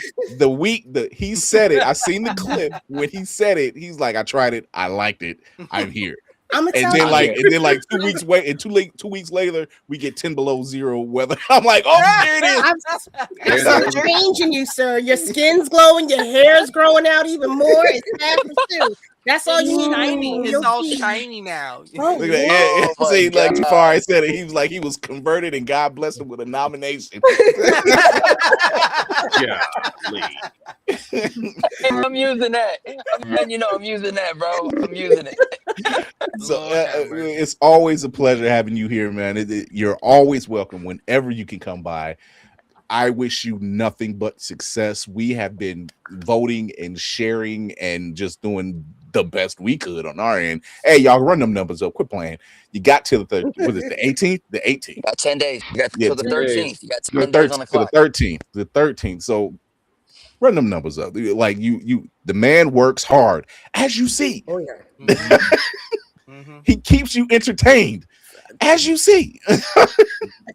he said it. I seen the clip when he said it. He's like, I tried it, I liked it, I'm here. I'm gonna And tell then like 2 weeks and 2 weeks later, we get 10 below zero weather. I'm like, oh, there it is. I've seen a change in you, sir. Your skin's glowing, your hair's growing out even more. It's fast too. That's all you need. Shiny. It's You'll all see. shiny now. Oh, Look at that. Yeah, Oh, see, my like God. Jafari said it. He was like, he was converted and God blessed him with a nomination. Hey, I'm using that. I'm using that, bro. I'm using it. So it's always a pleasure having you here, man. You're always welcome whenever you can come by. I wish you nothing but success. We have been voting and sharing and just doing the best we could on our end. Hey, y'all, run them numbers up. Quit playing. You got till the 18th? The 18th. You got 10 days. You got Yeah, till the 13th. You got 10 The days on the clock. 13th. The 13th. So run them numbers up. Like the man works hard, as you see. Oh, yeah. He keeps you entertained, as you see.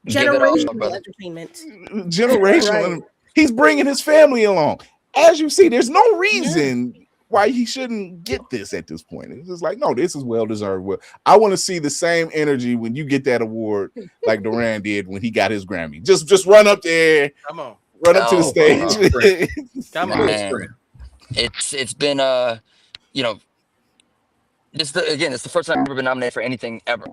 generational entertainment. Generational. Right. He's bringing his family along, as you see. There's no reason why he shouldn't get this at this point. It's just like, no, this is well deserved. Well, I want to see the same energy when you get that award, like Duran did when he got his Grammy. Just run up there. Come on. Run up to the stage. Come on. Man, it's been it's the first time I've ever been nominated for anything ever.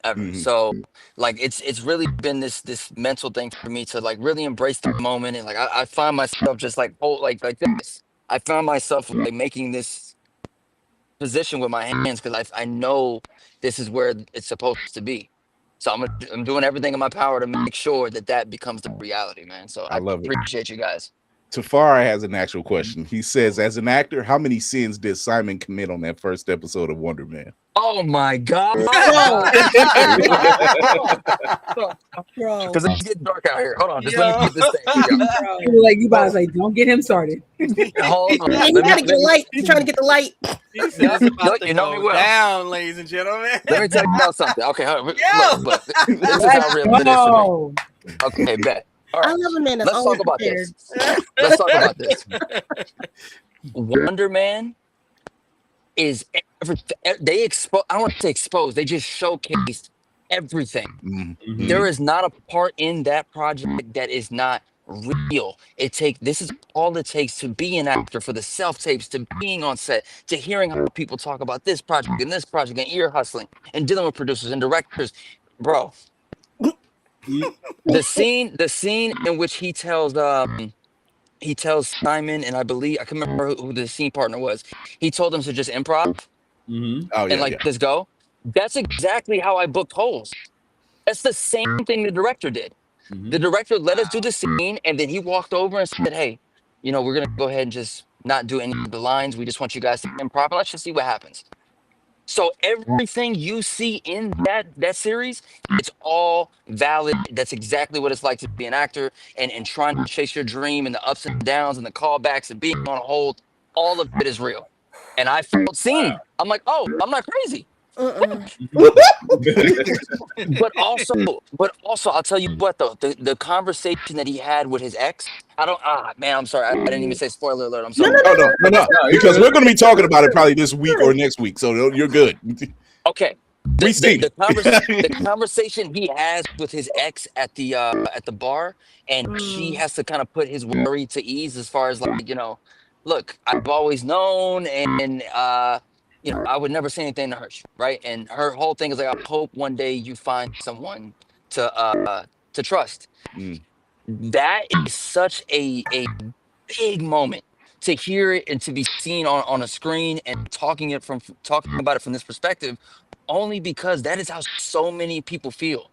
Mm-hmm. So like it's really been this mental thing for me to like really embrace the moment, and like I find myself just like like this. I found myself like making this position with my hands because I know this is where it's supposed to be. So I'm doing everything in my power to make sure that becomes the reality, man. So I appreciate you guys. Tafari has an actual question. He says, as an actor, how many sins did Simon commit on that first episode of Wonder Man? Oh my god! Bro. Because it's getting dark out here. Hold on, just let me get this thing. Here we go. You were like, you guys like, don't get him started. Hold on. Yeah, you Let gotta me, get light. You're trying to get the light. This is about to you know me go well. down, ladies and gentlemen. let me tell you about something. Okay, hold on. Yo. Look, this is how real it is for Oh, me. Okay, bet. All I right, love a man that's let's always talk about prepared. this. Let's talk about this. Wonder Man is they expose. I don't want to say expose. They just showcased everything. Mhm. There is not a part in that project that is not real. This is all it takes to be an actor, for the self tapes, to being on set, to hearing how people talk about this project and ear hustling and dealing with producers and directors. Bro, the scene in which he tells Simon, and I believe I can remember who the scene partner was. He told them to just improv Oh, and yeah. just go. That's exactly how I booked holes. That's the same thing the director did. The director let us do the scene, and then he walked over and said, "Hey, we're gonna go ahead and just not do any of the lines. We just want you guys to improv, and let's just see what happens." So everything you see in that series, it's all valid. That's exactly what it's like to be an actor and trying to chase your dream, and the ups and downs and the callbacks and being on hold. All of it is real. And I felt seen. I'm like, oh, I'm not crazy. But also, I'll tell you what though, the conversation that he had with his ex, I'm sorry, I didn't even say spoiler alert. I'm sorry. No, because we're going to be talking about it probably this week or next week, so you're good. Okay. We seen it. The conversation he has with his ex at the bar, and she has to kind of put his worry to ease as far as like, look, I've always known, and I would never say anything to hurt you, right? And her whole thing is like, I hope one day you find someone to trust. Mm. That is such a big moment to hear it and to be seen on a screen and talking about it from this perspective, only because that is how so many people feel.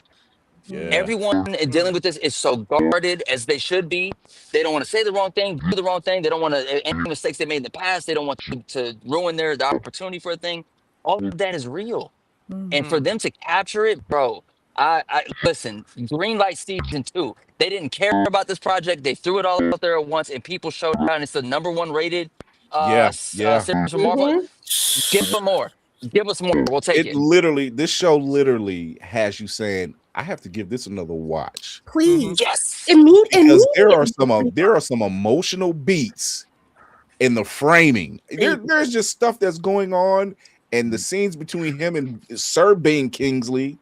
Yeah. Everyone dealing with this is so guarded, as they should be. They don't want to say the wrong thing, do the wrong thing. They don't want to any mistakes they made in the past. They don't want to ruin the opportunity for a thing. All of that is real, and for them to capture it, bro. I listen. Greenlight season 2. They didn't care about this project. They threw it all out there at once, and people showed down. It's the #1 rated series from Marvel. Give them more. Give us more. We'll take it. This show literally has you saying, I have to give this another watch. Please. Yes. Because there are some emotional beats in the framing. There's just stuff that's going on, and the scenes between him and Sir Bane Kingsley.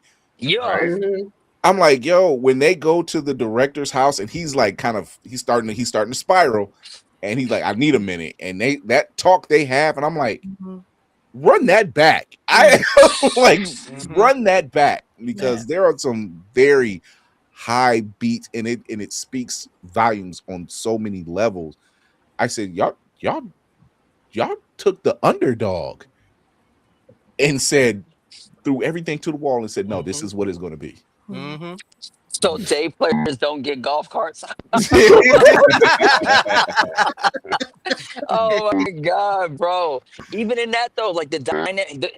I'm like, yo, when they go to the director's house and he's like he's starting to spiral, and he's like, I need a minute. And that talk they have, and I'm like, run that back. I run that back, because there are some very high beats in it, and it speaks volumes on so many levels. I said, y'all took the underdog and threw everything to the wall and said, no, this is what it's going to be. So day players don't get golf carts. Oh my god, bro! Even in that though, like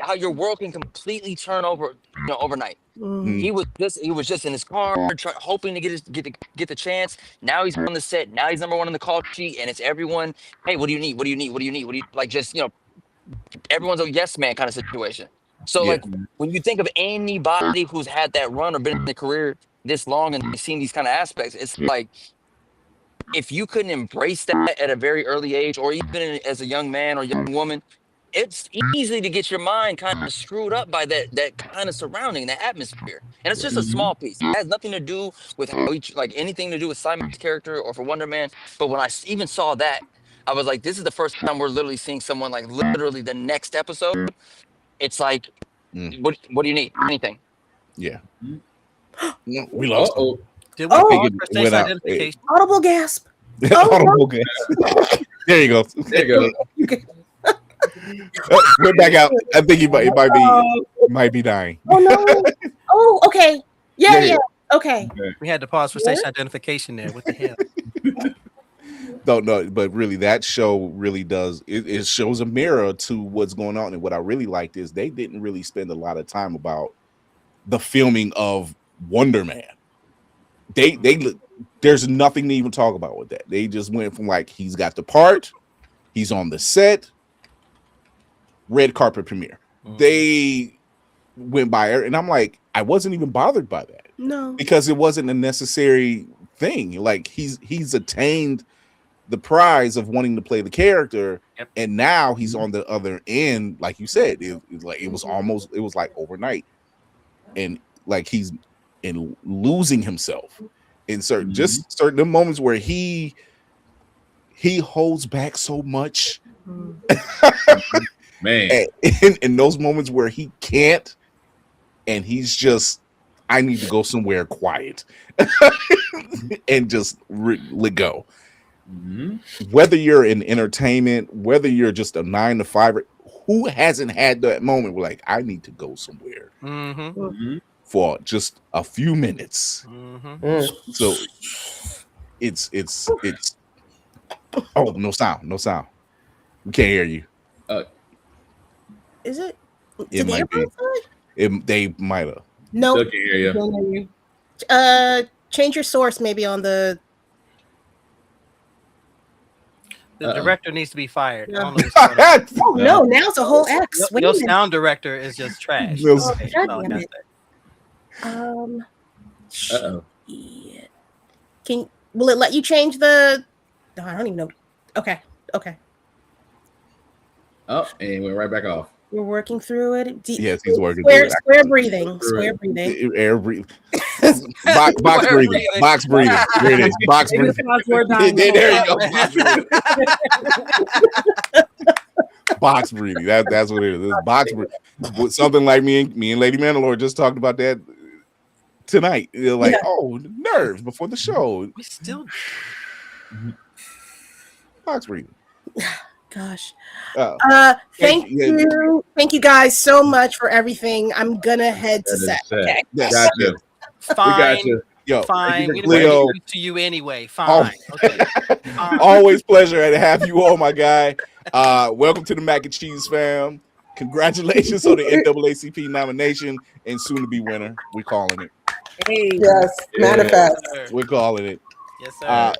how your world can completely turn over, overnight. He was just in his car, hoping to get the chance. Now he's on the set. Now he's #1 on the call sheet, and it's everyone. Hey, what do you need? What do you need? What do you need? What do you like? Just everyone's a yes man kind of situation. So like when you think of anybody who's had that run or been in the career this long and seen these kind of aspects, it's like, if you couldn't embrace that at a very early age, or even as a young man or young woman, it's easy to get your mind kind of screwed up by that kind of surrounding, that atmosphere. And it's just a small piece. It has nothing to do with anything to do with Simon's character or for Wonder Man. But when I even saw that, I was like, this is the first time we're literally seeing someone like literally the next episode. It's like, what do you need? Anything. Yeah. We lost him. Did we pause for station identification? Audible gasp. Audible gasp. There you go. There you go. We're back out. I think he might be dying. Oh no. Oh, okay. Yeah. Okay. We had to pause for station identification there. What the hell? don't know, but really, that show really does. It shows a mirror to what's going on. And what I really liked is they didn't really spend a lot of time about the filming of Wonder Man. There's nothing to even talk about with that. They just went from like he's got the part, he's on the set, red carpet premiere. They went by it, and I'm like, I wasn't even bothered by that. No, because it wasn't a necessary thing. Like he's attained the prize of wanting to play the character, and now he's on the other end. Like you said, it was like overnight, and like he's in losing himself in certain moments where he holds back so much. Man, in those moments where he can't, and he's just, I need to go somewhere quiet and just let go. Whether you're in entertainment, whether you're just a 9 to 5, who hasn't had that moment where like, I need to go somewhere for just a few minutes. So it's oh, no sound. We can't hear you. Is it? It might be. They might have. No. Still can't hear you. Change your source maybe on the. The director needs to be fired. Yeah. I don't know what's going on. Oh no! Now it's a whole X. Wait a Your minute. sound director is just trash. Oh, Okay, God no, damn that's it. Uh-oh. Yeah. Will it let you change the? No, I don't even know. Okay. Oh, and it went right back off. We're working through it. Yes, he's working Square, through it. square breathing. Square breathing. Air breathing. Box breathing. Box breathing. There it is. Box breathing. There you go. Box breathing. That's what it is. It's box breathing. Something like me and Lady Mandalore just talked about that tonight. They're like, oh, nerves before the show. We still box breathing. Gosh. Thank Thank you guys so much for everything. I'm gonna head to set. Okay. Yes. Gotcha. fine. We got you. Yo, Fine. We Khleo. don't to you anyway. Fine. Okay. Always pleasure to have you all, my guy. Welcome to the Mac and Cheese fam. Congratulations on the NAACP nomination and soon to be winner. We're calling it. Hey. Yes, manifest. We're calling it. Yes, sir.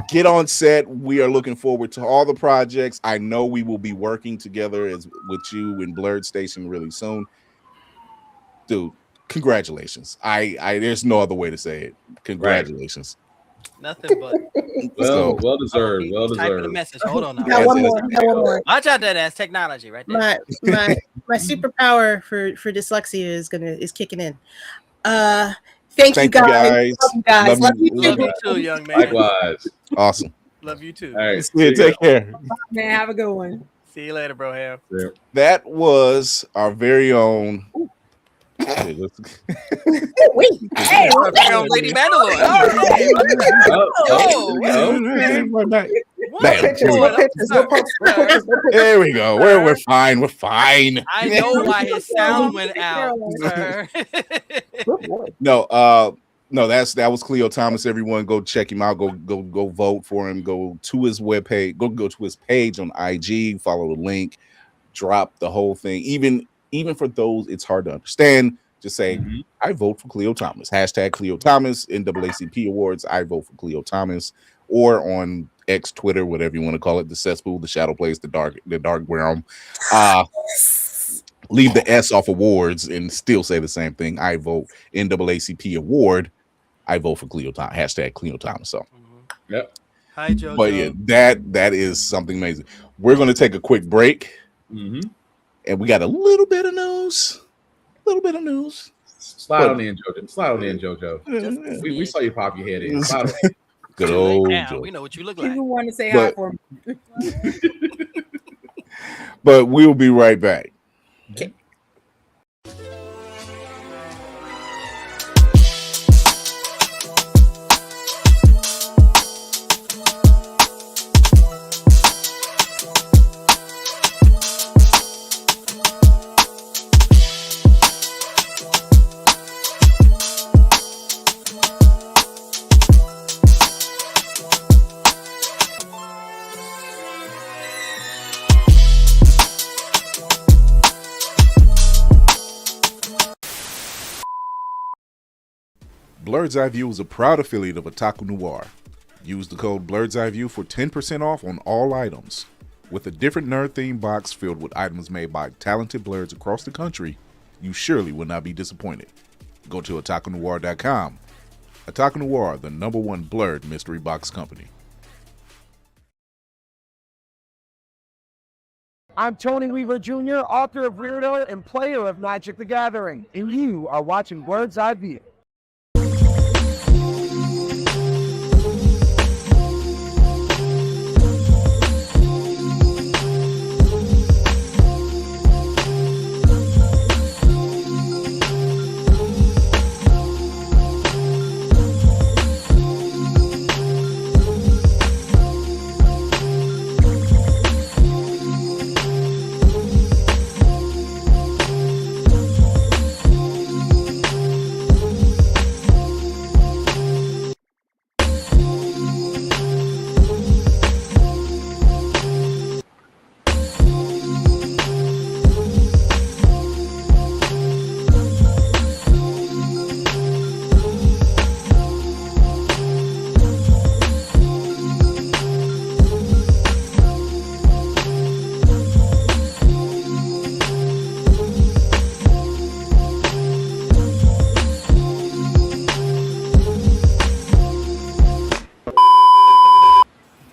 Get on set. We are looking forward to all the projects. I know we will be working together with you in Blerd Station really soon. Dude, congratulations. I there's no other way to say it. Congratulations. Nothing but Well deserved. Well type of the deserved. message. Hold on now. Got one more. Watch out, that ass technology right there. My superpower for dyslexia is kicking in. Thank you guys. Love you guys. Love you Love you too, young man. Likewise. Awesome. Love you too. All right. Yeah, take care. Man, have a good one. See you later, bro. Ham. Yeah. That was our very own. Wait. Hey. Lady Mandalore. There we go. We're fine. We're fine. I know why his sound went out, sir. No, that was Khleo Thomas. Everyone go check him out. Go vote for him. Go to his webpage. Go to his page on IG. Follow the link. Drop the whole thing. Even for those it's hard to understand, just say I vote for Khleo Thomas. Hashtag Khleo Thomas. NAACP Awards. I vote for Khleo Thomas. Or on X, Twitter, whatever you want to call it, the cesspool, the shadow place, the dark realm. Leave the S off awards and still say the same thing. I vote NAACP award. I vote for Khleo Thomas. Hashtag Khleo Thomas. So, Yep. Hi, Jojo. but yeah, that is something amazing. We're going to take a quick break, and we got a little bit of news. Slide on in, JoJo. We saw you pop your head in. Slide on in. Good old now, Joe. we know what you look like. People want to say hi for me. But we'll be right back. Okay. Blerd's Eyeview is a proud affiliate of Otaku Noir. Use the code Blerd's Eyeview for 10% off on all items. With a different nerd-themed box filled with items made by talented blerds across the country, you surely will not be disappointed. Go to otakunoir.com. Otaku Noir, the #1 Blerd mystery box company. I'm Tony Weaver Jr., author of Weirdo and player of Magic the Gathering, and you are watching Blerd's Eyeview.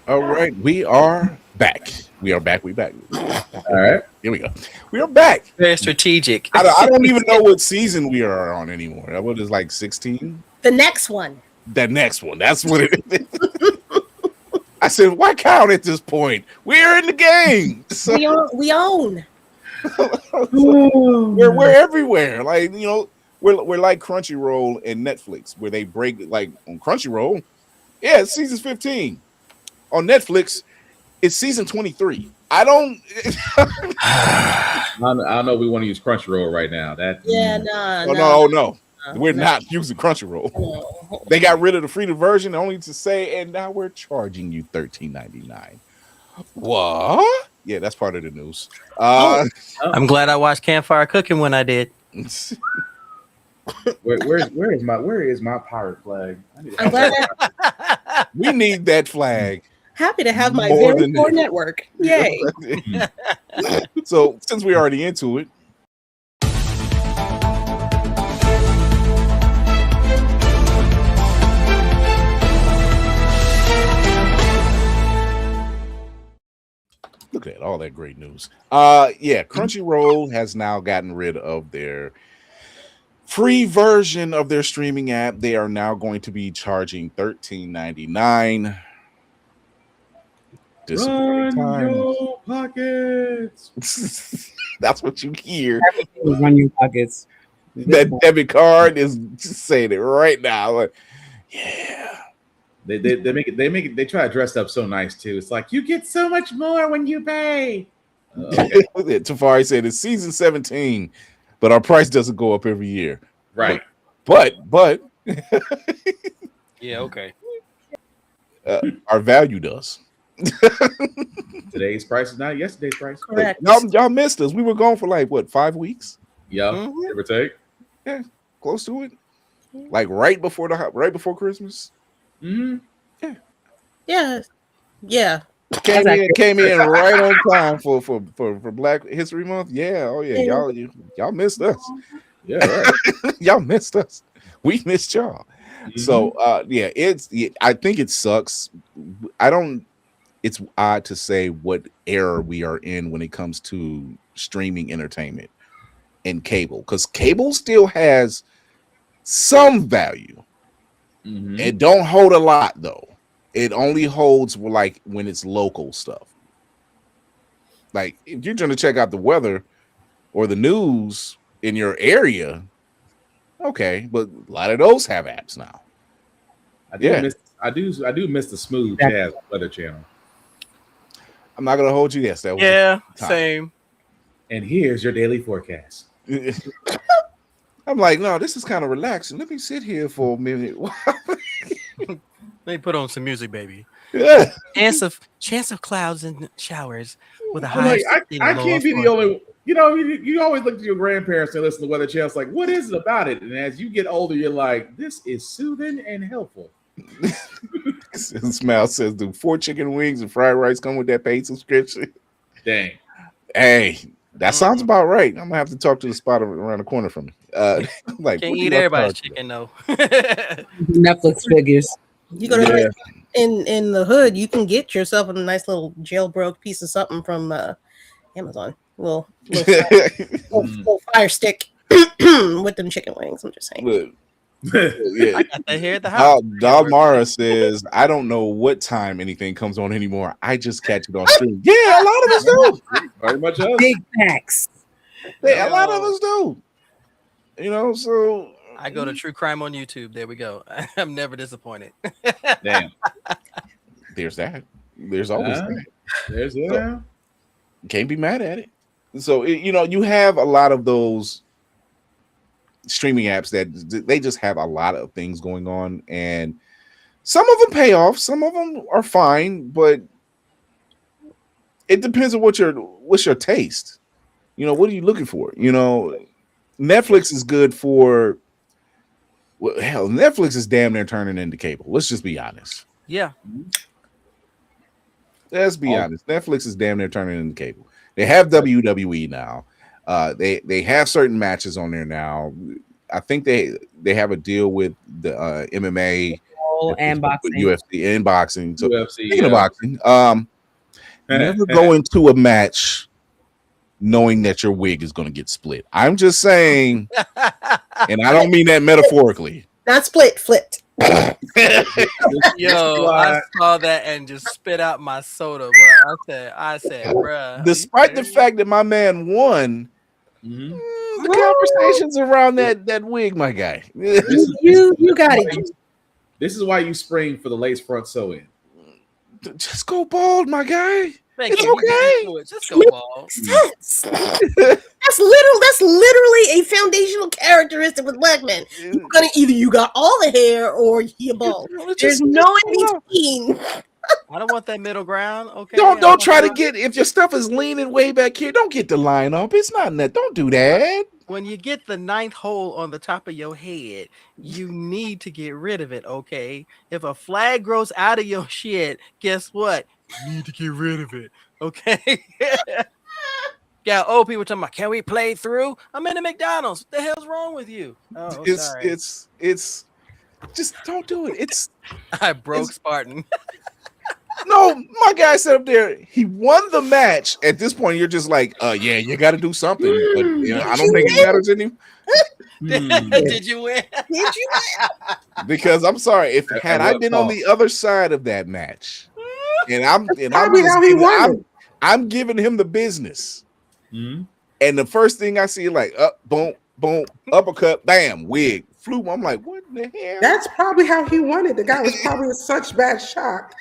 All right, we are back. We back. All right. Here we go. We are back. Very strategic. I don't even know what season we are on anymore. What is like 16? The next one. The next one. That's what it is. I said, why count at this point? We're in the game. So We own. we're everywhere. Like, you know, we're like Crunchyroll and Netflix, where they break, like on Crunchyroll, yeah, it's season 15. On Netflix, it's season 23. I don't know if we want to use Crunchyroll right now. No. We're not using Crunchyroll. No. They got rid of the free version only to say, and now we're charging you $13.99. What? Yeah, that's part of the news. I'm glad I watched Campfire Cooking when I did. Where is my pirate flag? I'm glad We need that flag. happy to have my More very than core that. network. Yay. So since we're already into it, look at all that great news. Yeah, Crunchyroll has now gotten rid of their free version of their streaming app. They are now going to be charging $13.99. Disappointing times. Your pockets. That's what you hear. Everything was run your pockets. That debit card is just saying it right now. Like, yeah. They try to dress up so nice too. It's like you get so much more when you pay. Tafari said it's season 17, but our price doesn't go up every year. Right. But Yeah, okay. our value does. Today's price is not yesterday's price. Correct. Y'all missed us. We were gone for like what, 5 weeks? Yeah, give or take. Yeah, close to it. Like right before Christmas. Mm-hmm. Yeah. Came in right on time for Black History Month. Yeah, oh yeah, y'all missed us. Yeah, right. Y'all missed us. We missed y'all. Mm-hmm. So I think it sucks. It's odd to say what era we are in when it comes to streaming entertainment and cable, because cable still has some value. Mm-hmm. It don't hold a lot though. It only holds like when it's local stuff. Like if you're trying to check out the weather or the news in your area, okay, but a lot of those have apps now. I do miss the smooth jazz weather channel. I'm not gonna hold you. Yes, that was same. And here's your daily forecast. I'm like, no, this is kind of relaxing. Let me sit here for a minute. Let me put on some music, baby. Yeah. Chance of clouds and showers with a I'm high. like, I can't be the only. You know, you always look to your grandparents and listen to Weather Channel. It's like, what is it about it? And as you get older, you're like, this is soothing and helpful. Smile says, do 4 chicken wings and fried rice come with that paid subscription? Dang. Hey, that sounds about right. I'm gonna have to talk to the spot around the corner from me. Like, Can't eat everybody's chicken though. Netflix figures. You go to in the hood, you can get yourself a nice little jailbroke piece of something from Amazon. Little fire stick with them chicken wings. I'm just saying. Look, I got that here at the house. Dalmara says, I don't know what time anything comes on anymore. I just catch it on stream. Yeah, a lot of us do. Very much us. Big facts. Yeah, a lot of us do. You know, so I go to True Crime on YouTube. There we go. I'm never disappointed. Damn. There's that. There's always that. There's that. So, can't be mad at it. So, you know, you have a lot of those streaming apps that they just have a lot of things going on, and some of them pay off, some of them are fine, but it depends on what's your taste. You know, what are you looking for? You know, Netflix is good for, well, hell, Netflix is damn near turning into cable. Let's just be honest. Yeah. Let's be honest. Netflix is damn near turning into cable. They have WWE now. They have certain matches on there now. I think they have a deal with the MMA and boxing, UFC and boxing. So UFC, speaking of boxing, never go into a match knowing that your wig is going to get split. I'm just saying, and I don't mean that metaphorically. Not split, flipped. Yo, I saw that and just spit out my soda. Bro. I said, bruh. Despite the fact that my man won, the conversations around that wig, my guy. you got it. This is why you spring for the lace front sew in. Just go bald, my guy. Thank It's you. okay. Just go bald. Yes. That's literally a foundational characteristic with black men. You're gonna either you got all the hair or you're bald. There's no in between. I don't want that middle ground. Okay. Don't try to get, if your stuff is leaning way back here, don't get the line up. It's not that. Don't do that. When you get the 9th hole on the top of your head, you need to get rid of it. Okay. If a flag grows out of your shit, guess what? You need to get rid of it. Okay. Yeah, old people talking about, can we play through? I'm in the McDonald's. What the hell's wrong with you? Oh, sorry. It's just don't do it. I broke Spartan. No, my guy said up there, he won the match. At this point, you're just like, yeah, you got to do something. But you know, I don't think it matters anymore. Did you win? Did you win? Because I'm sorry, if had I been on the other side of that match, I'm giving him the business. Mm-hmm. And the first thing I see, like, up, boom, boom, uppercut, bam, wig, flew. I'm like, what in the hell? That's probably how he won it. The guy was probably in such bad shock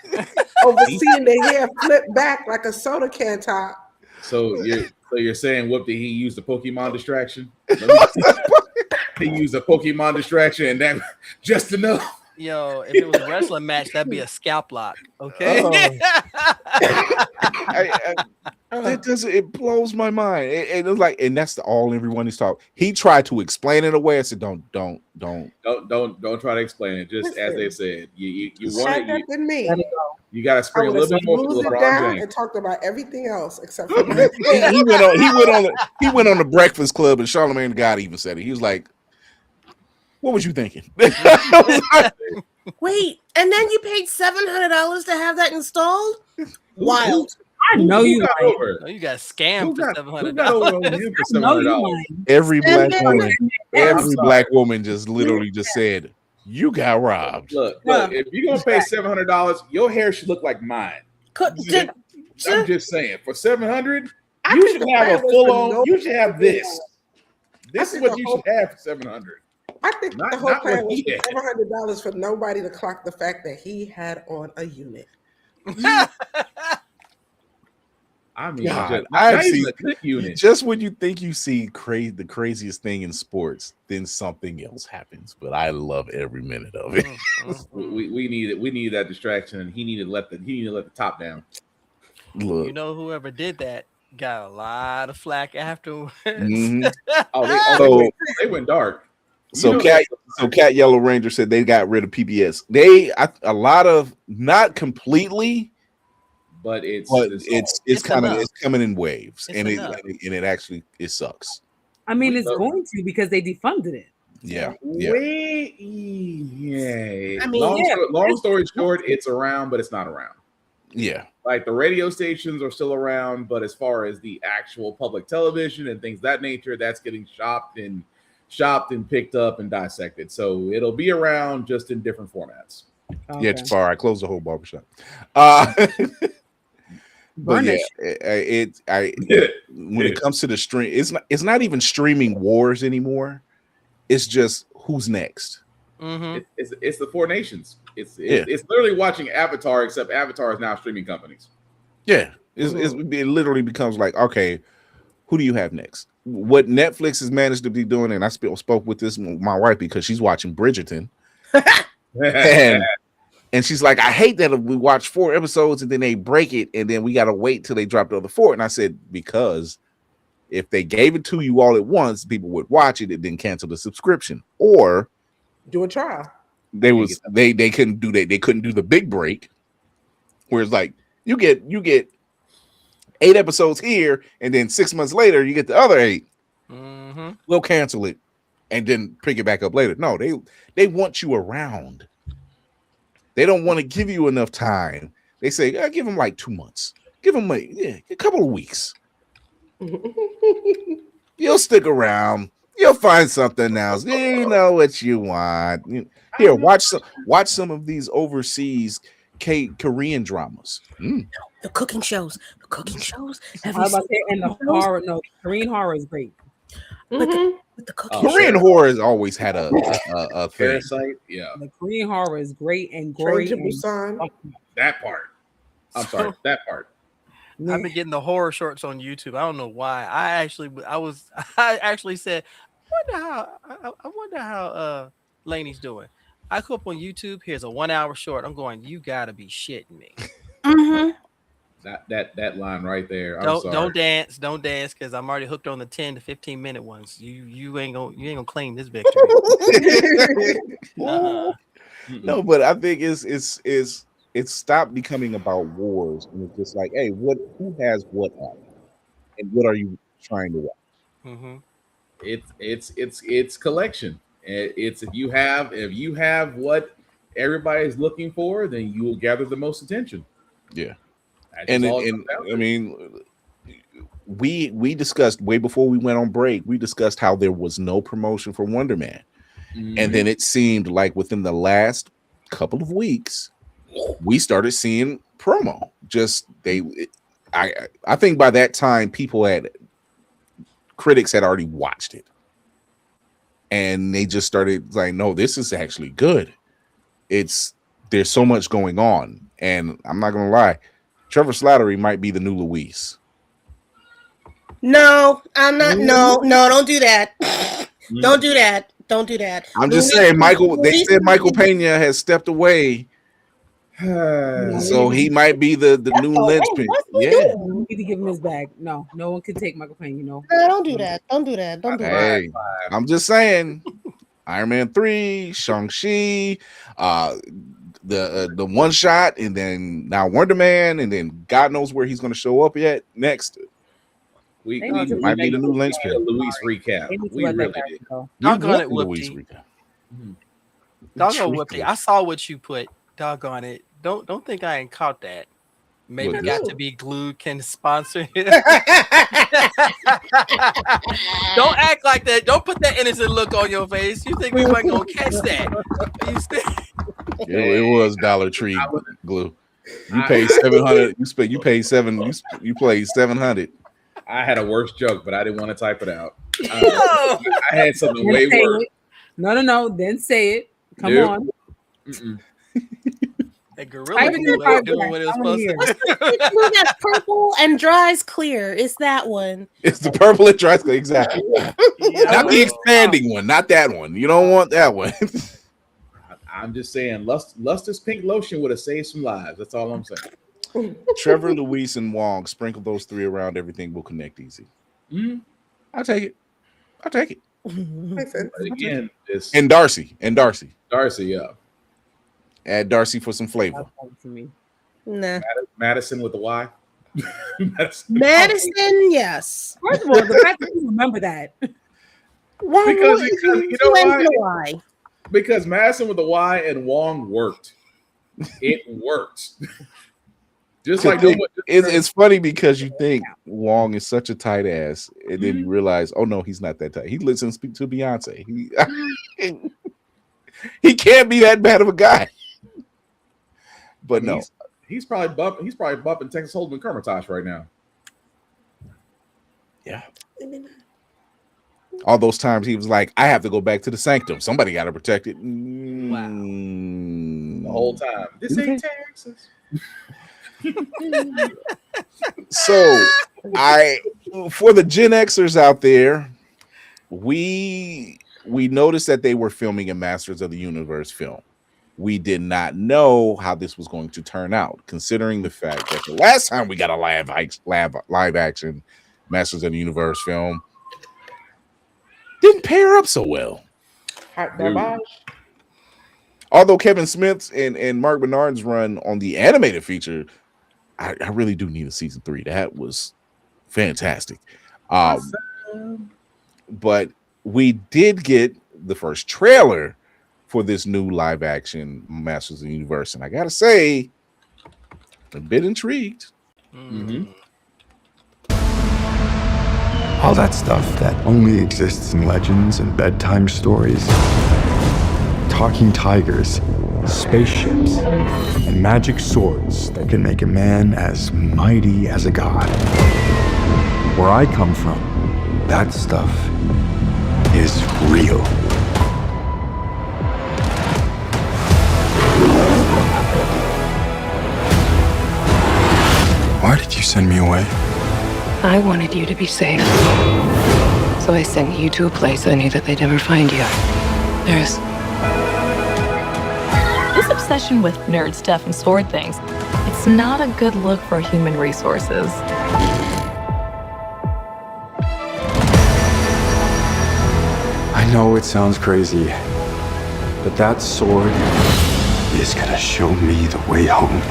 over seeing the hair flip back like a soda can top. So you're saying, whoop, did he use the Pokemon distraction? He used a Pokemon distraction, and that just enough. Yo, if it was a wrestling match, that'd be a scalp lock. Okay. That doesn't. It blows my mind. It's like, and that's all everyone is talking. He tried to explain it away. I said, don't try to explain it. Just as they said, you want it. Than me. You got to spring a little bit more to LeBron James. And talked about everything else except for he went on the Breakfast Club, and Charlamagne the God even said it. He was like, "What was you thinking?" Wait, and then you paid $700 to have that installed? Wild. I know you got lying. over. Oh, you got scammed for $700. Every black woman just literally just said, "You got robbed." Look, if you're gonna pay $700, your hair should look like mine. I'm just saying, for $700, you should have a full on. You should have this. This is what you should have for $700. I think the whole plan was $700 for nobody to clock the fact that he had on a unit. I mean, God, I've seen a click unit. Just when you think you see the craziest thing in sports, then something else happens. But I love every minute of it. we need that distraction, and he needed to let the top down. Look, you know, whoever did that got a lot of flack afterwards. Mhm. They went dark. So Cat Yellow Ranger said they got rid of PBS. A lot of, not completely, but it's kind of, enough. it's coming in waves, It's and enough. it actually sucks. I mean, it's going to, because they defunded it. Yeah. I mean, long story short, it's around, but it's not around. Yeah. Like the radio stations are still around, but as far as the actual public television and things of that nature, that's getting shopped and picked up and dissected. So it'll be around, just in different formats. Okay. Yeah, Jafar, I closed the whole barbershop. But yeah, when it comes to the stream, it's not even streaming wars anymore. It's just who's next. Mm-hmm. It's the four nations. It's literally watching Avatar, except Avatar is now streaming companies. Yeah, it literally becomes like, okay, who do you have next? What Netflix has managed to be doing, and I spoke with my wife because she's watching Bridgerton, and she's like, I hate that we watch 4 episodes and then they break it, and then we got to wait till they drop the other 4. And I said, because if they gave it to you all at once, people would watch it and then cancel the subscription, or do a trial. They couldn't do that. They couldn't do the big break, where it's like you get 8 episodes here, and then 6 months later you get the other 8. Mm-hmm. We'll cancel it and then pick it back up later. No, they want you around. They don't want to give you enough time. They say, give them like 2 months. Give them a couple of weeks. You'll stick around. You'll find something else. You know what you want. Here, watch some of these overseas Korean dramas. The cooking shows. And the horror. No, Korean horror is great. But the cooking Korean horror has always had a thing. Parasite, yeah. The Korean horror is great and gory. That part. I'm sorry, that part. I've been getting the horror shorts on YouTube. I don't know why. I actually said, I wonder how Laney's doing. I go up on YouTube. Here's a 1 hour short. I'm going, you gotta be shitting me. Mm-hmm. That line right there. Don't dance, because I'm already hooked on the 10 to 15 minute ones. You ain't gonna claim this victory. No, but I think it's stopped becoming about wars, and it's just like, hey, who has what on, and what are you trying to watch? Mm-hmm. It's collection. It's if you have what everybody's looking for, then you will gather the most attention. Yeah, and I mean, we discussed way before we went on break. We discussed how there was no promotion for Wonder Man, and then it seemed like within the last couple of weeks, we started seeing promo. I think by that time, critics had already watched it, and they just started like, no, this is actually good. There's so much going on, and I'm not gonna lie, Trevor Slattery might be the new Luis. No, I'm not. No, don't do that. Don't do that. Don't do that. I'm just saying, they said Michael Pena has stepped away. So he might be the new linchpin. Yeah, we need to give him his bag. No one can take Michael Pena. No, don't do that. Don't do that. Don't do that. I'm just saying, Iron Man 3, Shang-Chi, the one shot, and then now Wonder Man, and then God knows where he's going to show up yet next. We might be the new linchpin. Luis recap. We really did. Doggone it, Whoopty. Doggone Whoopty. I saw what you put. Doggone it. Don't think I ain't caught that. Maybe Got to Be Glued can sponsor it. Don't act like that. Don't put that innocent look on your face. You think we weren't gonna catch that? It was Dollar Tree glue. You paid $700. You paid $700. You played $700. I had a worse joke, but I didn't want to type it out. I had something way worse. No. Then say it. Come on. That gorilla doing what it was supposed to. That's purple and dries clear. It's that one. It's the purple and dries clear. Exactly. Not the expanding one. Not that one. You don't want that one. I'm just saying, lustrous pink lotion would have saved some lives. That's all I'm saying. Trevor, Luis, and Wong. Sprinkle those three around. Everything will connect easy. I'll take it. I'll take it. Makes sense. But again, it's And Darcy. Darcy, yeah. Add Darcy for some flavor. To me. Nah. Madison with the Y. Madison, yes. First of all, the fact that you remember that. Because you know why? Why? Because Madison with the Y and Wong worked. It worked. Just like it's funny because you think Wong is such a tight ass, and then you realize, oh no, he's not that tight. He listens to Beyonce. He can't be that bad of a guy. But no, he's probably bumping Texas Hold'em and Kermitosh right now. Yeah. All those times he was like, I have to go back to the sanctum. Somebody got to protect it. Wow. The whole time. This ain't Texas. So for the Gen Xers out there, we noticed that they were filming a Masters of the Universe film. We did not know how this was going to turn out, considering the fact that the last time we got a live action Masters of the Universe film didn't pair up so well. Hot garbage. Although Kevin Smith's and Mark Bernard's run on the animated feature, I really do need a season 3. That was fantastic. But we did get the first trailer for this new live action Masters of the Universe, and I gotta say, I'm a bit intrigued. All that stuff that only exists in legends and bedtime stories. Talking tigers, spaceships, and magic swords that can make a man as mighty as a god. Where I come from, that stuff is real. Why did you send me away? I wanted you to be safe. So I sent you to a place I knew that they'd never find you. There's this obsession with nerd stuff and sword things, it's not a good look for human resources. I know it sounds crazy, but that sword is gonna show me the way home.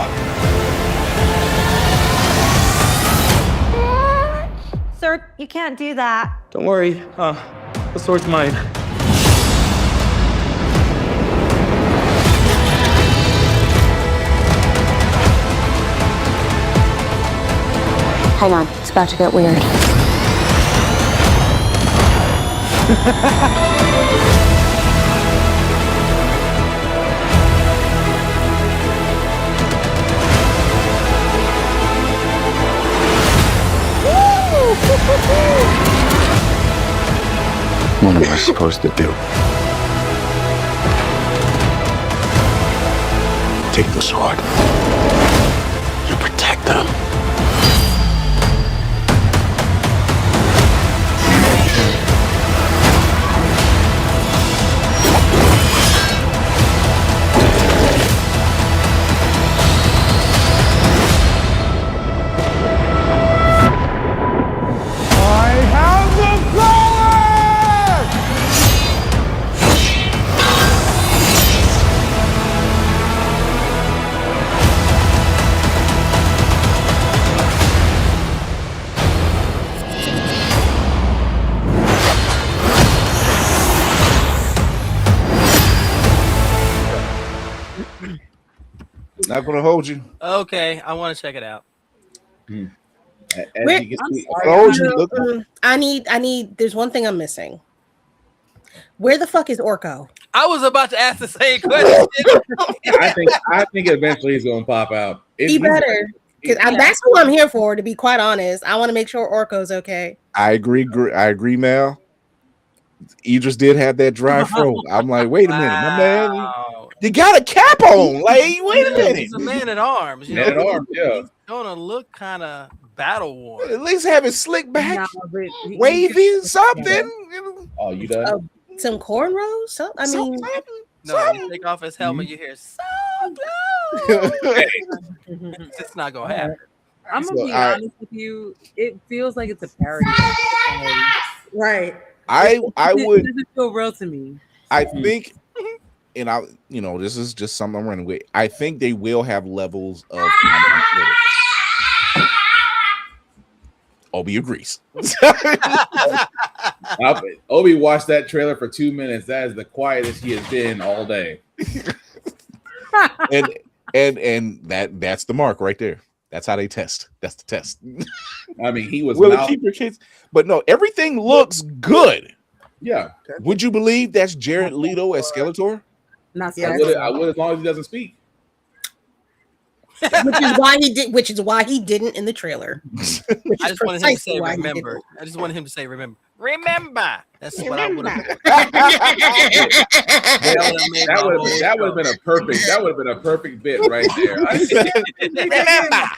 Sir, you can't do that. Don't worry, the sword's mine. hang on, it's about to get weird. What am I supposed to do? Take the sword. You protect them. Not gonna hold you. Okay, I want to check it out. I need. There's one thing I'm missing. Where the fuck is Orko? I was about to ask the same question. I think eventually he's gonna pop out. He better, because that's who I'm here for. To be quite honest, I want to make sure Orko's okay. I agree. I agree, Mal. Idris did have that dry throat. I'm like, wait a minute, my man. You got a cap on. Like, wait a minute. He's a man at arms. You know, he's gonna look kind of battle worn. At least have it slick back, wavy, something. Oh, you done? Some cornrows? I mean, no. You take off his helmet, you hear so close. It's not gonna happen. I'm gonna be honest with you. It feels like it's a parody. Right. I would. It doesn't feel real to me. I think, and this is just something I'm running with. I think they will have levels of. Obi agrees. Obi watched that trailer for 2 minutes. That is the quietest he has been all day. and that's the mark right there. That's how they test. That's the test. I mean, he was. Will it keep your kids? But no, everything looks good. Yeah. Would you believe that's Jared Leto as Skeletor? Not I would as long as he doesn't speak. Which is why he didn't in the trailer. I just wanted him to say remember. I just wanted him to say remember. Remember. That's what I would have. That would have been a perfect. That would have been a perfect bit right there. Remember.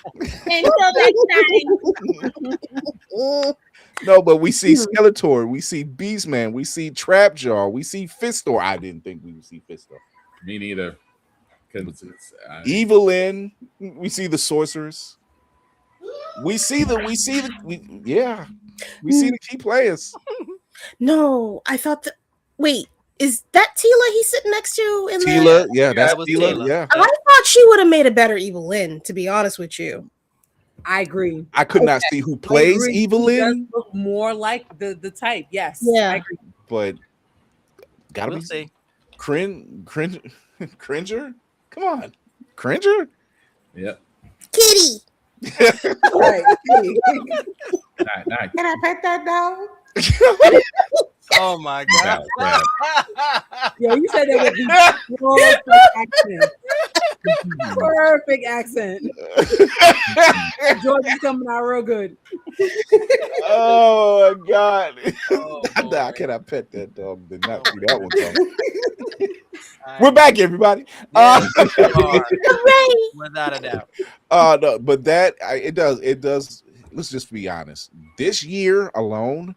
No, but we see Skeletor, we see Beastman, we see Trapjaw, we see Fistor. I didn't think we would see Fistor. Me neither. Evelyn, we see the sorcerers. We see the key players. No, I thought that. Wait, is that Tila he's sitting next to? In Tila, the... that's Tila. Yeah, I thought she would have made a better Evelyn. To be honest with you, I agree. I could not see who plays Evelyn. Look more like the type. Yes, yeah, I agree. But gotta be see. Cringer. Come on, Cringer. Yep. Kitty. Right. Kitty. Nice. Can I pet that dog? Oh my god! Yo, you said that with perfect accent. George is coming out real good. Oh my god! I cannot pet that dog. Did not see that one coming. We're back, everybody. Without a doubt. No, but it does. Let's just be honest. This year alone,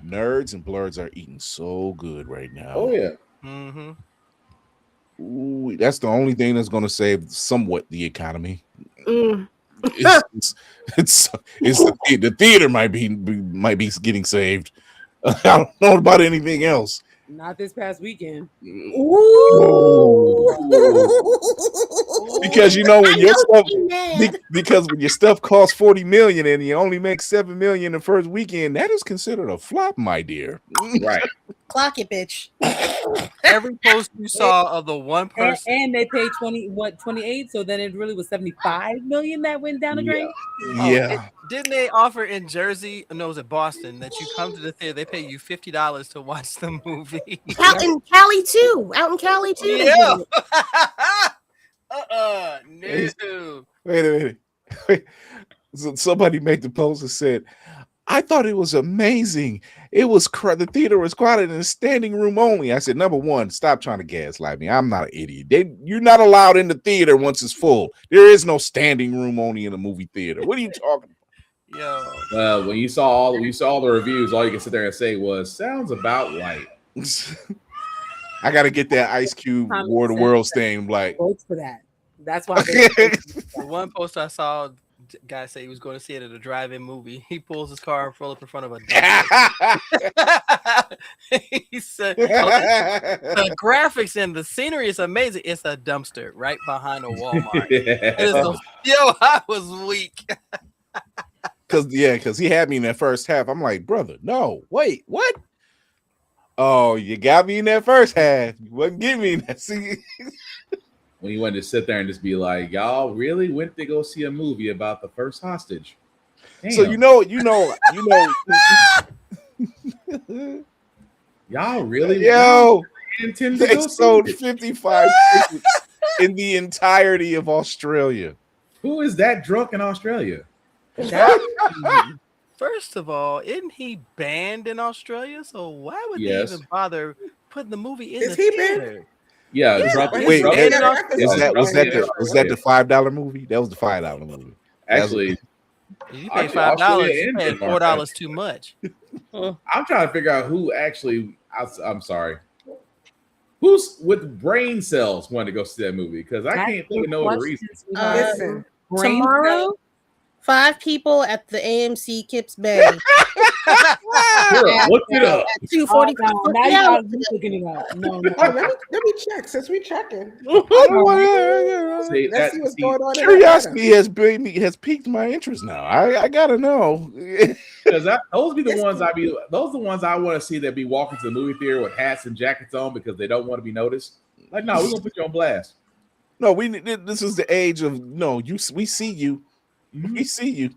nerds and blurs are eating so good right now. Oh yeah. Mm-hmm. Ooh, that's the only thing that's going to save somewhat the economy. It's the theater might be getting saved. I don't know about anything else. Not this past weekend. Because when your stuff when your stuff costs $40 million and you only make $7 million the first weekend, that is considered a flop, my dear. Right. Clock it, bitch. Every post you saw of the one person, and they paid 28, so then it really was 75 million that went down the drain. Yeah. Didn't they offer in Jersey? No, it was at Boston that you come to the theater, they pay you $50 to watch the movie. Out in Cali too. Yeah. No. Wait a minute. So somebody made the post and said, I thought it was amazing. It was the theater was crowded and standing room only. I said, number one, stop trying to gaslight me. I'm not an idiot. You're not allowed in the theater once it's full. There is no standing room only in a movie theater. What are you talking about? Yo. When you saw all the reviews, all you can sit there and say was, sounds about right. I got to get that Ice Cube War of the Worlds thing. Like, votes for that. That's why. One post I saw, guy say he was going to see it at a drive-in movie. He pulls his car and pull up in front of a dumpster. He said, the graphics and the scenery is amazing. It's a dumpster right behind a Walmart. Yo, I was weak. Because he had me in that first half. I'm like, brother, no, wait, what? Oh, you got me in that first half. You wouldn't give me that. See? When you wanted to sit there and just be like, y'all really went to go see a movie about the first hostage. Damn. So you know, y'all really intend to go sold 55 tickets in the entirety of Australia. Who is that drunk in Australia? First of all, isn't he banned in Australia? So why would they even bother putting the movie in the theater? Yeah. Wait, was that the $5 movie? That was the $5 movie. Actually, you paid $5. You paid $4 too much. I'm trying to figure out who actually. I'm sorry. Who's with brain cells wanting to go see that movie? Because I can't think of no other reason. Listen, Tomorrow, 5 people at the AMC Kips Bay. Look it up. At 2:45. Now you guys be looking it up. No. Oh, let me check since we checking. See, Let's see what's going on. Curiosity has piqued my interest now. I gotta know. Because those be the ones those are the ones I want to see that be walking to the movie theater with hats and jackets on because they don't want to be noticed. Like, no, we're gonna put you on blast. No, this is the age of we see you. We see you.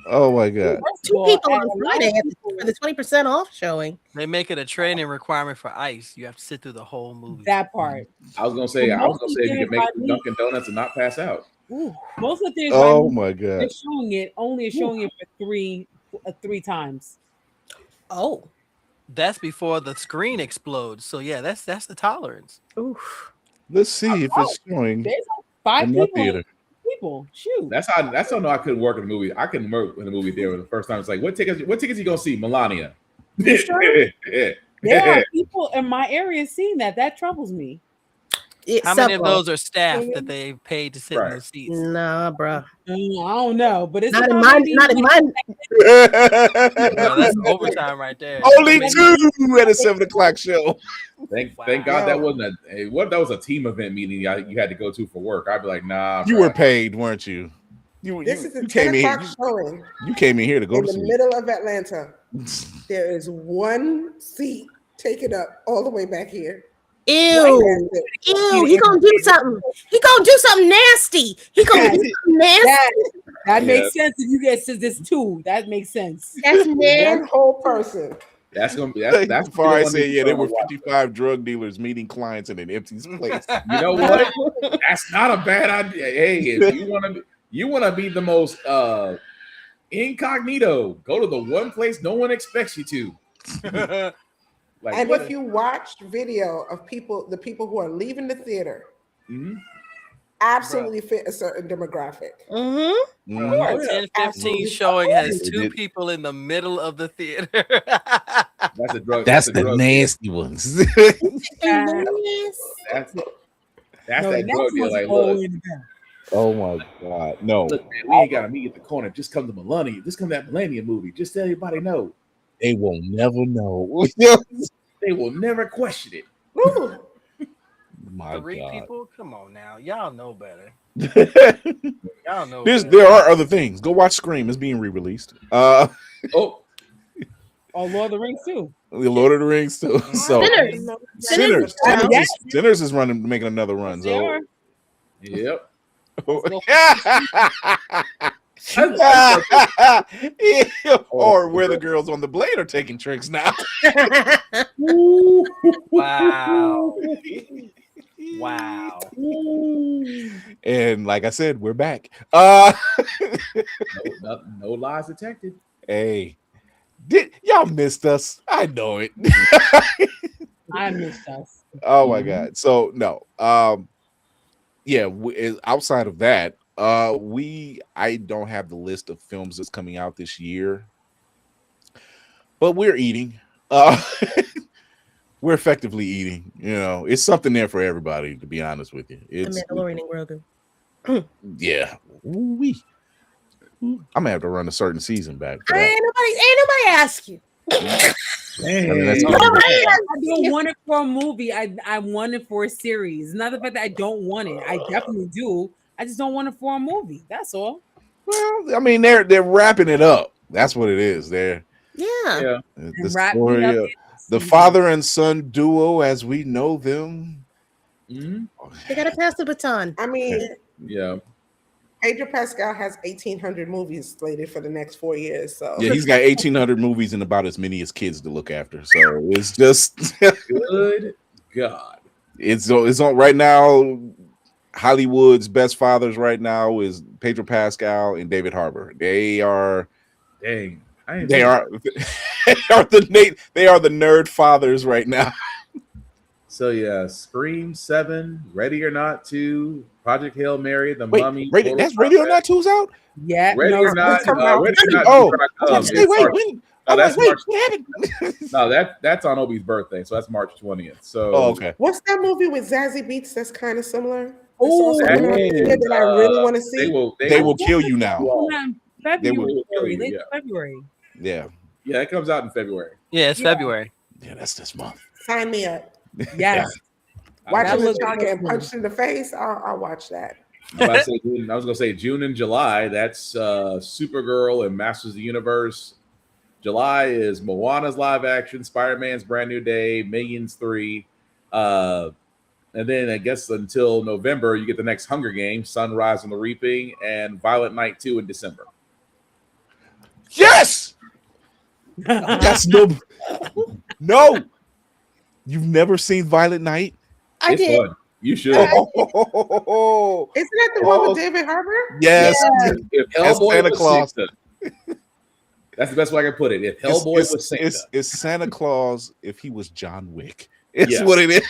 Oh my god. 2 people on Friday for the 20% off showing. They make it a training requirement for ICE. You have to sit through the whole movie. That part. I was gonna say if you can make Dunkin' Donuts and not pass out. Ooh, most of the things. Oh my god. They're showing it for three times. Oh. That's before the screen explodes. So yeah, that's the tolerance. Oof. Let's see if it's showing. There's 5 in my people. theater. Shoot. That's how I know I couldn't work in the movie. I couldn't work in the movie theater the first time. It's like, what tickets you gonna see? Melania. Sure? There are people in my area seeing that. That troubles me. How many of those are staff that they paid to sit in those seats? Nah, bro. I don't know, but it's not in mine. Not in mine. No, that's overtime right there. Only 2 at a 7:00 show. Thank God that wasn't that was a team event meeting you had to go to for work. I'd be like, nah. You were paid, weren't you? This is a came 10 in o'clock showing. You came in here to go in to the sleep. middle of Atlanta. There is 1 seat taken up all the way back here. Ew. He gonna do something. He gonna do something nasty. He gonna do something nasty. That makes sense if you get this too. That makes sense. That's nasty. 1 whole person. That's gonna be that's before I said there were 55 drug dealers meeting clients in an empty place. You know what? That's not a bad idea. Hey, if you want to be the most incognito, go to the one place no one expects you to. And if you watched video of the people who are leaving the theater, absolutely fit a certain demographic. The 10-15 showing has 2 people in the middle of the theater. That's a drug. That's the nasty ones. That's that drug deal. Like, look. Oh my god, no! Look, man, we ain't got to meet at the corner. Just come to Millennium. Just come to that Millennium movie. Just let everybody know. They will never know. They will never question it. My 3 god. people? Come on now. Y'all know better. Y'all know There are other things. Go watch Scream. It's being re-released. Oh, Lord of the Rings too. The Lord of the Rings too. So Sinners is making another run. So yep. Or where the girls on the Blade are taking tricks now. Wow. And like I said, we're back. No lies detected. Hey, y'all missed us? I know it. I missed us. Oh my god. So no. Yeah, outside of that, I don't have the list of films that's coming out this year, but we're eating. We're effectively eating. You know, it's something there for everybody. To be honest with you, it's Mandalorian and Grogu. Yeah, I'm gonna have to run a certain season back. Ain't nobody ask you. I don't want it for a movie. I want it for a series. Not the fact that I don't want it. I definitely do. I just don't want it for a movie. That's all. Well, I mean, they're wrapping it up. That's what it is. The story of the father and son duo as we know them. They gotta pass the baton. I mean, yeah. Pedro Pascal has 1,800 movies slated for the next 4 years. So yeah, he's got 1,800 movies and about as many as kids to look after. So it's just good God. It's on right now. Hollywood's best fathers right now is Pedro Pascal and David Harbour. They are the nerd fathers right now. So yeah, Scream 7, Ready or Not 2, Project Hail Mary, The Wait, Mummy. That's Ready or Not 2's out? Yeah, Ready or Not. Wait, No, that's like, March. wait, No, that's on Obi's birthday, so that's March 20th. So, okay. What's that movie with Zazie Beetz that's kind of similar? Oh, that I really want to see. They will kill you now. February. They will kill you, Late yeah. February. Yeah. Yeah, it comes out in February. Yeah, it's February. Yeah, that's this month. Sign me up. Yes. Watching That the child looks getting punched in the face, I'll watch that. I was gonna say June and July. That's Supergirl and Masters of the Universe. July is Moana's live action, Spider-Man's Brand New Day, Minions 3. And then I guess until November, you get the next Hunger Games, Sunrise and the Reaping, and Violent Night 2 in December. Yes! That's no. You've never seen Violent Night? I did. Fun. You should. Isn't that the one with David Harbour? Yes. If As Hellboy Santa was Claus. Santa. That's the best way I can put it. If Hellboy was Santa. It's Santa Claus if he was John Wick. It's Yes. what it is.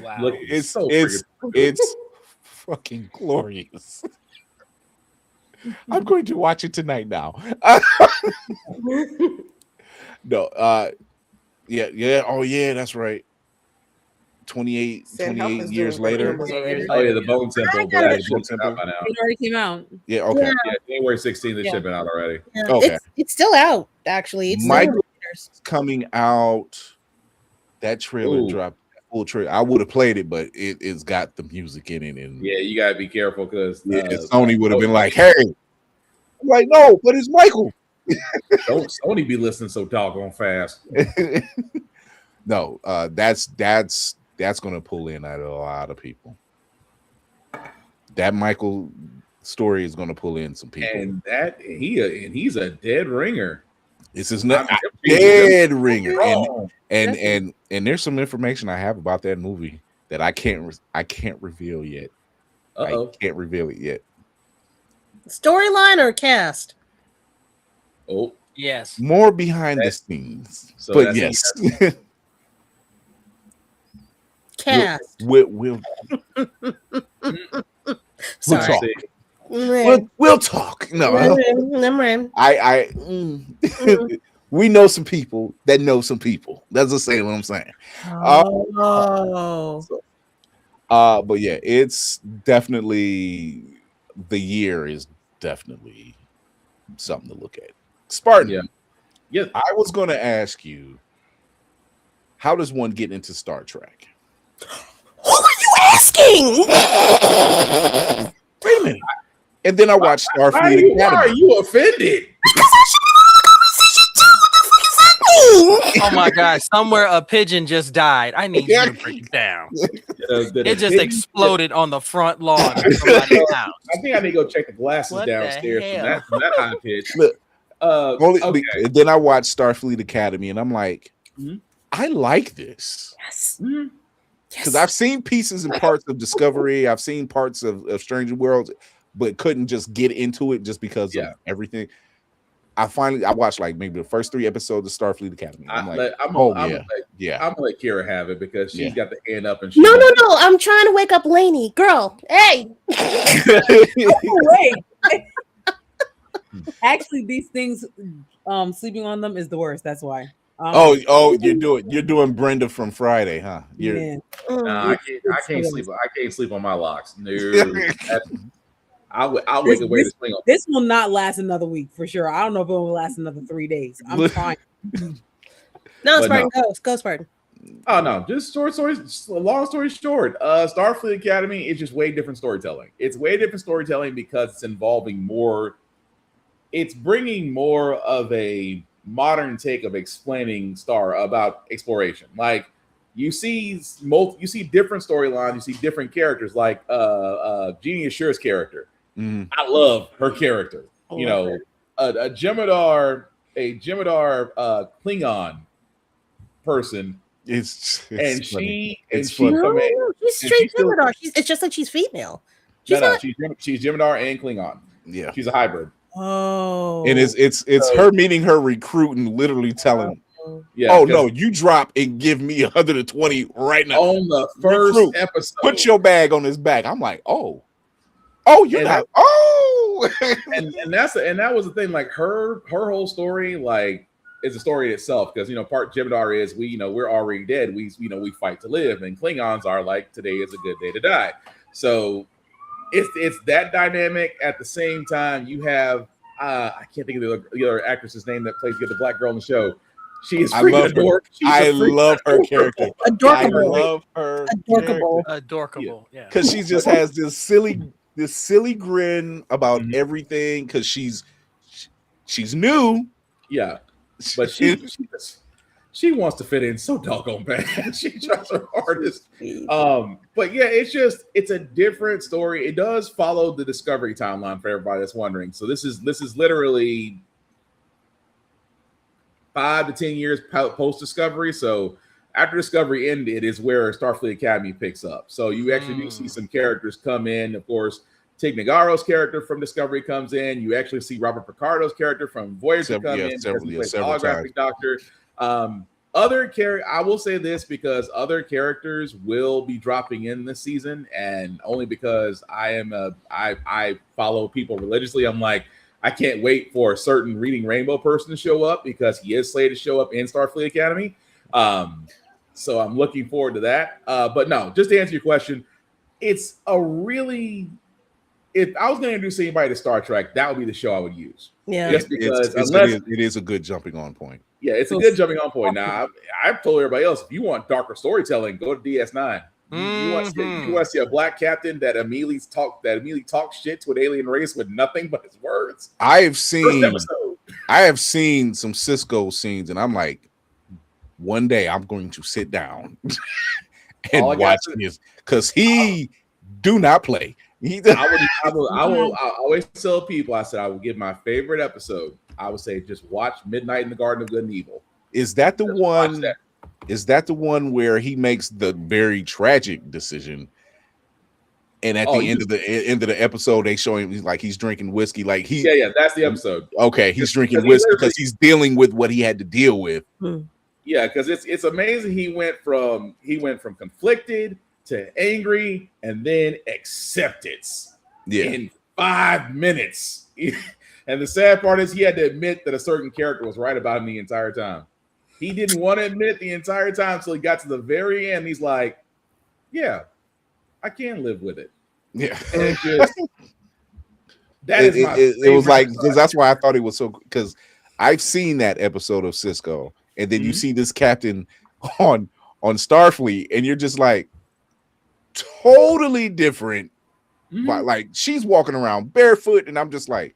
Wow. Look, it's fucking glorious. I'm going to watch it tonight now. No, yeah. Oh yeah, that's right. 28 years later. Oh yeah, the Bone Temple. got It already came out. Yeah, okay. Yeah, January 16th, it should have been out already. Yeah. Okay. It's still out, actually. It's Michael's coming out. That trailer dropped. Full trailer. I would have played it, but it's got the music in it, and Yeah, you gotta be careful because Sony would have been like, "Hey," I'm like, "No, but it's Michael." Don't Sony be listening so doggone fast. No, that's going to pull in a lot of people. That Michael story is going to pull in some people, And he's a dead ringer. This is not dead ringer, and there's some information I have about that movie that I can't reveal yet. Uh-oh. I can't reveal it yet. Storyline or cast? Oh, yes. More behind the scenes, so but that's- yes. Cast. We'll Sorry. talk. We'll talk. No, we know some people that know some people. That's just saying what I'm saying. But yeah, it's definitely the year is definitely something to look at. Spartan. Yeah. I was going to ask you, how does one get into Star Trek? Who are you asking? Wait a minute. And then I watched Starfleet Academy. Why are you offended? Oh my God! Somewhere a pigeon just died. I need you to break it down. It just exploded on the front lawn of somebody's house. I think I need to go check the glasses What the downstairs from that high pitch. Look, Okay. Then I watched Starfleet Academy, and I'm like, I like this. Yes. Because I've seen pieces and parts of Discovery. I've seen parts of Stranger Worlds, but couldn't just get into it just because of everything. I watched like maybe the first 3 episodes of Starfleet Academy. I'm like, I'm gonna let Kira have it because she's got the hand up and No. I'm trying to wake up Lainey. Girl, hey. Wait. Actually, these things, sleeping on them is the worst. That's why. You're doing Brenda from Friday, huh? I can't sleep. I can't sleep on my locks. No, I'll wake away to swing on. This will not last another week for sure. I don't know if it will last another 3 days. I'm fine. No, Spartan, go Spartan. Oh no, just long story short. Starfleet Academy is just way different storytelling. It's way different storytelling because it's involving more. It's bringing more of a modern take of explaining about exploration. Like you see different storylines, you see different characters. Like Jeannie Assure's character. I love her character. You know, a Jem'Hadar Klingon person. She's straight Jem'Hadar. It's just like she's female. She's Jem'Hadar and Klingon. Yeah, she's a hybrid. Oh, and it's her meeting her recruit and literally telling, no, you drop and give me 120 right now on the first episode. Put your bag on his back. I'm like, you're not. and that was the thing. Like her whole story, like, is a story in itself, because part Jem'Hadar is we're already dead. We fight to live, and Klingons are like, today is a good day to die. So it's that dynamic. At the same time, you have I can't think of the other actress's name that plays the black girl in the show. She is freaking adorable. I love her character. Adorable. I love her. Adorable. Yeah. Because she just has this silly grin about everything. Because she's new. Yeah, but she wants to fit in so doggone bad. She tries her hardest. But yeah, it's a different story. It does follow the Discovery timeline for everybody that's wondering. So this is literally 5 to 10 years post Discovery. So after Discovery ended is where Starfleet Academy picks up. So you actually do see some characters come in. Of course, Tig Nogaro's character from Discovery comes in. You actually see Robert Picardo's character from Voyager come in. Several holographic Doctor. I will say this, because other characters will be dropping in this season, and only because I follow people religiously. I'm like, I can't wait for a certain Reading Rainbow person to show up, because he is slated to show up in Starfleet Academy. So I'm looking forward to that. But no, just to answer your question, it's if I was going to introduce anybody to Star Trek, that would be the show I would use. Yeah, just because it is a good jumping on point. Yeah, it's a good jumping on point. Now, I've told everybody else, if you want darker storytelling, go to DS9. You want to see a black captain that immediately talks shit to an alien race with nothing but his words. I have seen some Cisco scenes, and I'm like, one day I'm going to sit down and watch this, because he do not play. I always tell people, I said I will give my favorite episode. I would say just watch Midnight in the Garden of Good and Evil. Is that the one? Is that the one where he makes the very tragic decision? And at the end of the episode, they show him he's drinking whiskey. That's the episode. Okay, he's drinking whiskey because he's dealing with what he had to deal with. Yeah, because it's amazing. He went from conflicted to angry and then acceptance in 5 minutes. And the sad part is he had to admit that a certain character was right about him the entire time. He didn't want to admit the entire time until he got to the very end. He's like, yeah, I can live with it. Yeah. And it was like, because that's why I thought it was so, because I've seen that episode of Cisco, and then you see this captain on Starfleet, and you're just like, totally different. But like, she's walking around barefoot, and I'm just like,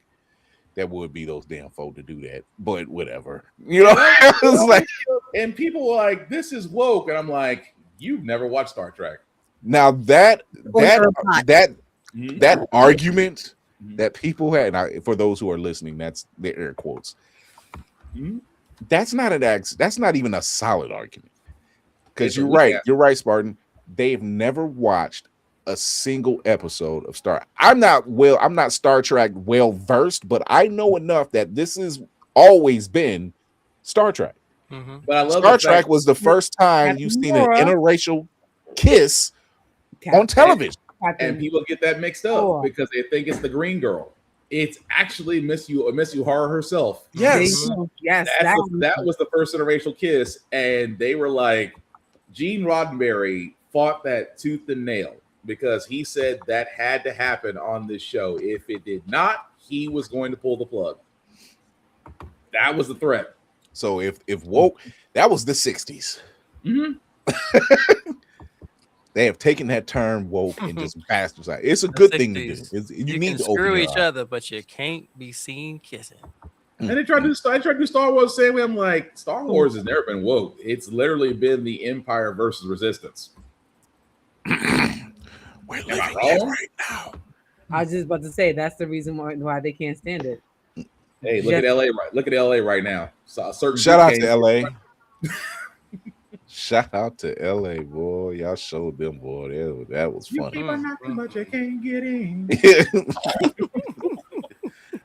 that would be those damn folk to do that, but whatever, It's like, and people were like, "This is woke," and I'm like, "You've never watched Star Trek." Now that argument that people had, and for those who are listening, that's the air quotes. That's not even a solid argument, because you're right, Spartan. They've never watched a single episode of I'm not Star Trek well versed, but I know enough that this has always been Star Trek. But I love Star Trek was the first time you've seen an interracial kiss on television, and people get that mixed up because they think it's the green girl. It's actually Miss Uhura herself. Yes, that was the first interracial kiss, and they were like, Gene Roddenberry fought that tooth and nail, because he said that had to happen on this show. If it did not, he was going to pull the plug. That was the threat. So if woke, that was the 60s. They have taken that term woke and just bastardized. It's a good thing to do. You need to screw each other, but you can't be seen kissing. And they tried to do Star Wars the same way. I'm like, Star Wars has never been woke. It's literally been the Empire versus Resistance. We're living it right now. I was just about to say that's the reason why they can't stand it. Hey, look at LA! Look at LA right now. So shout out to LA. Shout out to LA, boy. Y'all showed them, boy. That was funny. You keep on knocking, but you can't get in.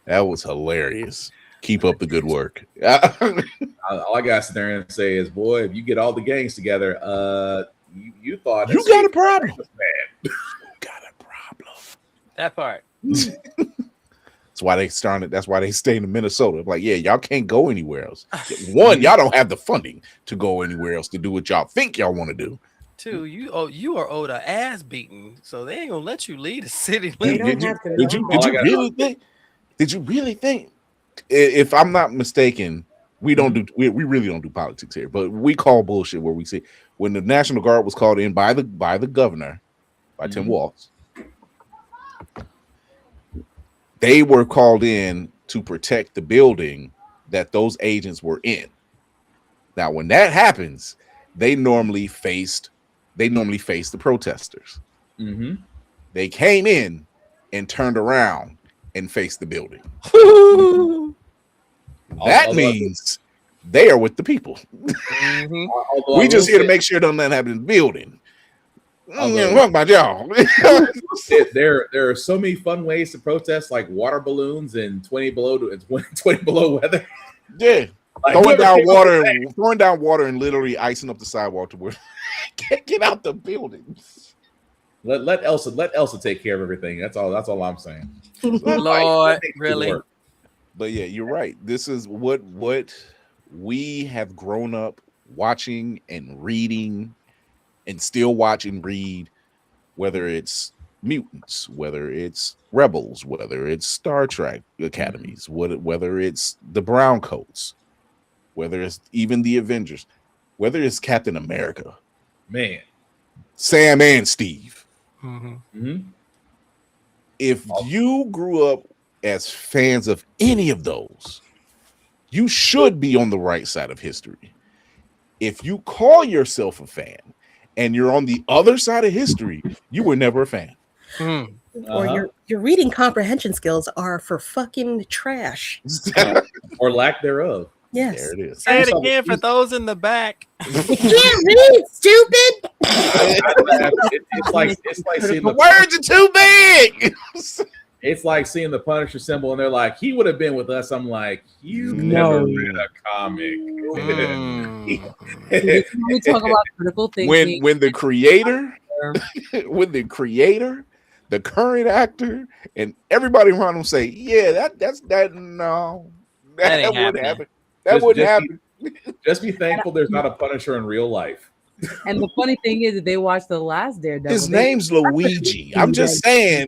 That was hilarious. Keep up the good work. All I got to sit there and say is, boy, if you get all the gangs together, you thought you got a problem. Man. Got a problem. That part. That's why they started. That's why they stay in Minnesota. Like, yeah, y'all can't go anywhere else. One, y'all don't have the funding to go anywhere else to do what y'all think y'all want to do. Two, you are owed a ass beating, so they ain't gonna let you leave the city. Did you really think? If I'm not mistaken, we don't do. We really don't do politics here, but we call bullshit where we see when the National Guard was called in by the governor, by Tim Walz. They were called in to protect the building that those agents were in. Now, when that happens, they normally faced the protesters. They came in and turned around and faced the building. That means they are with the people. We just here to make sure nothing happen in the building. What about y'all? There are so many fun ways to protest, like water balloons and 20 below weather. Yeah, like, throwing down water and literally icing up the sidewalk to where can't get out the building. Let Elsa take care of everything. That's all I'm saying. Lord, really? But yeah, you're right. This is what we have grown up watching and reading. And still watch and read, whether it's mutants, whether it's rebels, whether it's Star Trek academies, whether it's the brown coats, whether it's even the Avengers, whether it's Captain America, man, Sam and Steve. If you grew up as fans of any of those, you should be on the right side of history. If you call yourself a fan and you're on the other side of history, you were never a fan. Or your reading comprehension skills are for fucking trash. Or lack therereof. Yes. There it is. Say it again for those in the back. You can't read, stupid. It's like seeing the words are too big. It's like seeing the Punisher symbol, and they're like, "He would have been with us." I'm like, "You've never read a comic." We talk about critical thinking. When the creator, the current actor, and everybody around him say, "Yeah, that wouldn't happen. That wouldn't happen." Just be thankful there's not a Punisher in real life. And the funny thing is that they watched the last Daredevil. His name's Luigi. I'm just saying.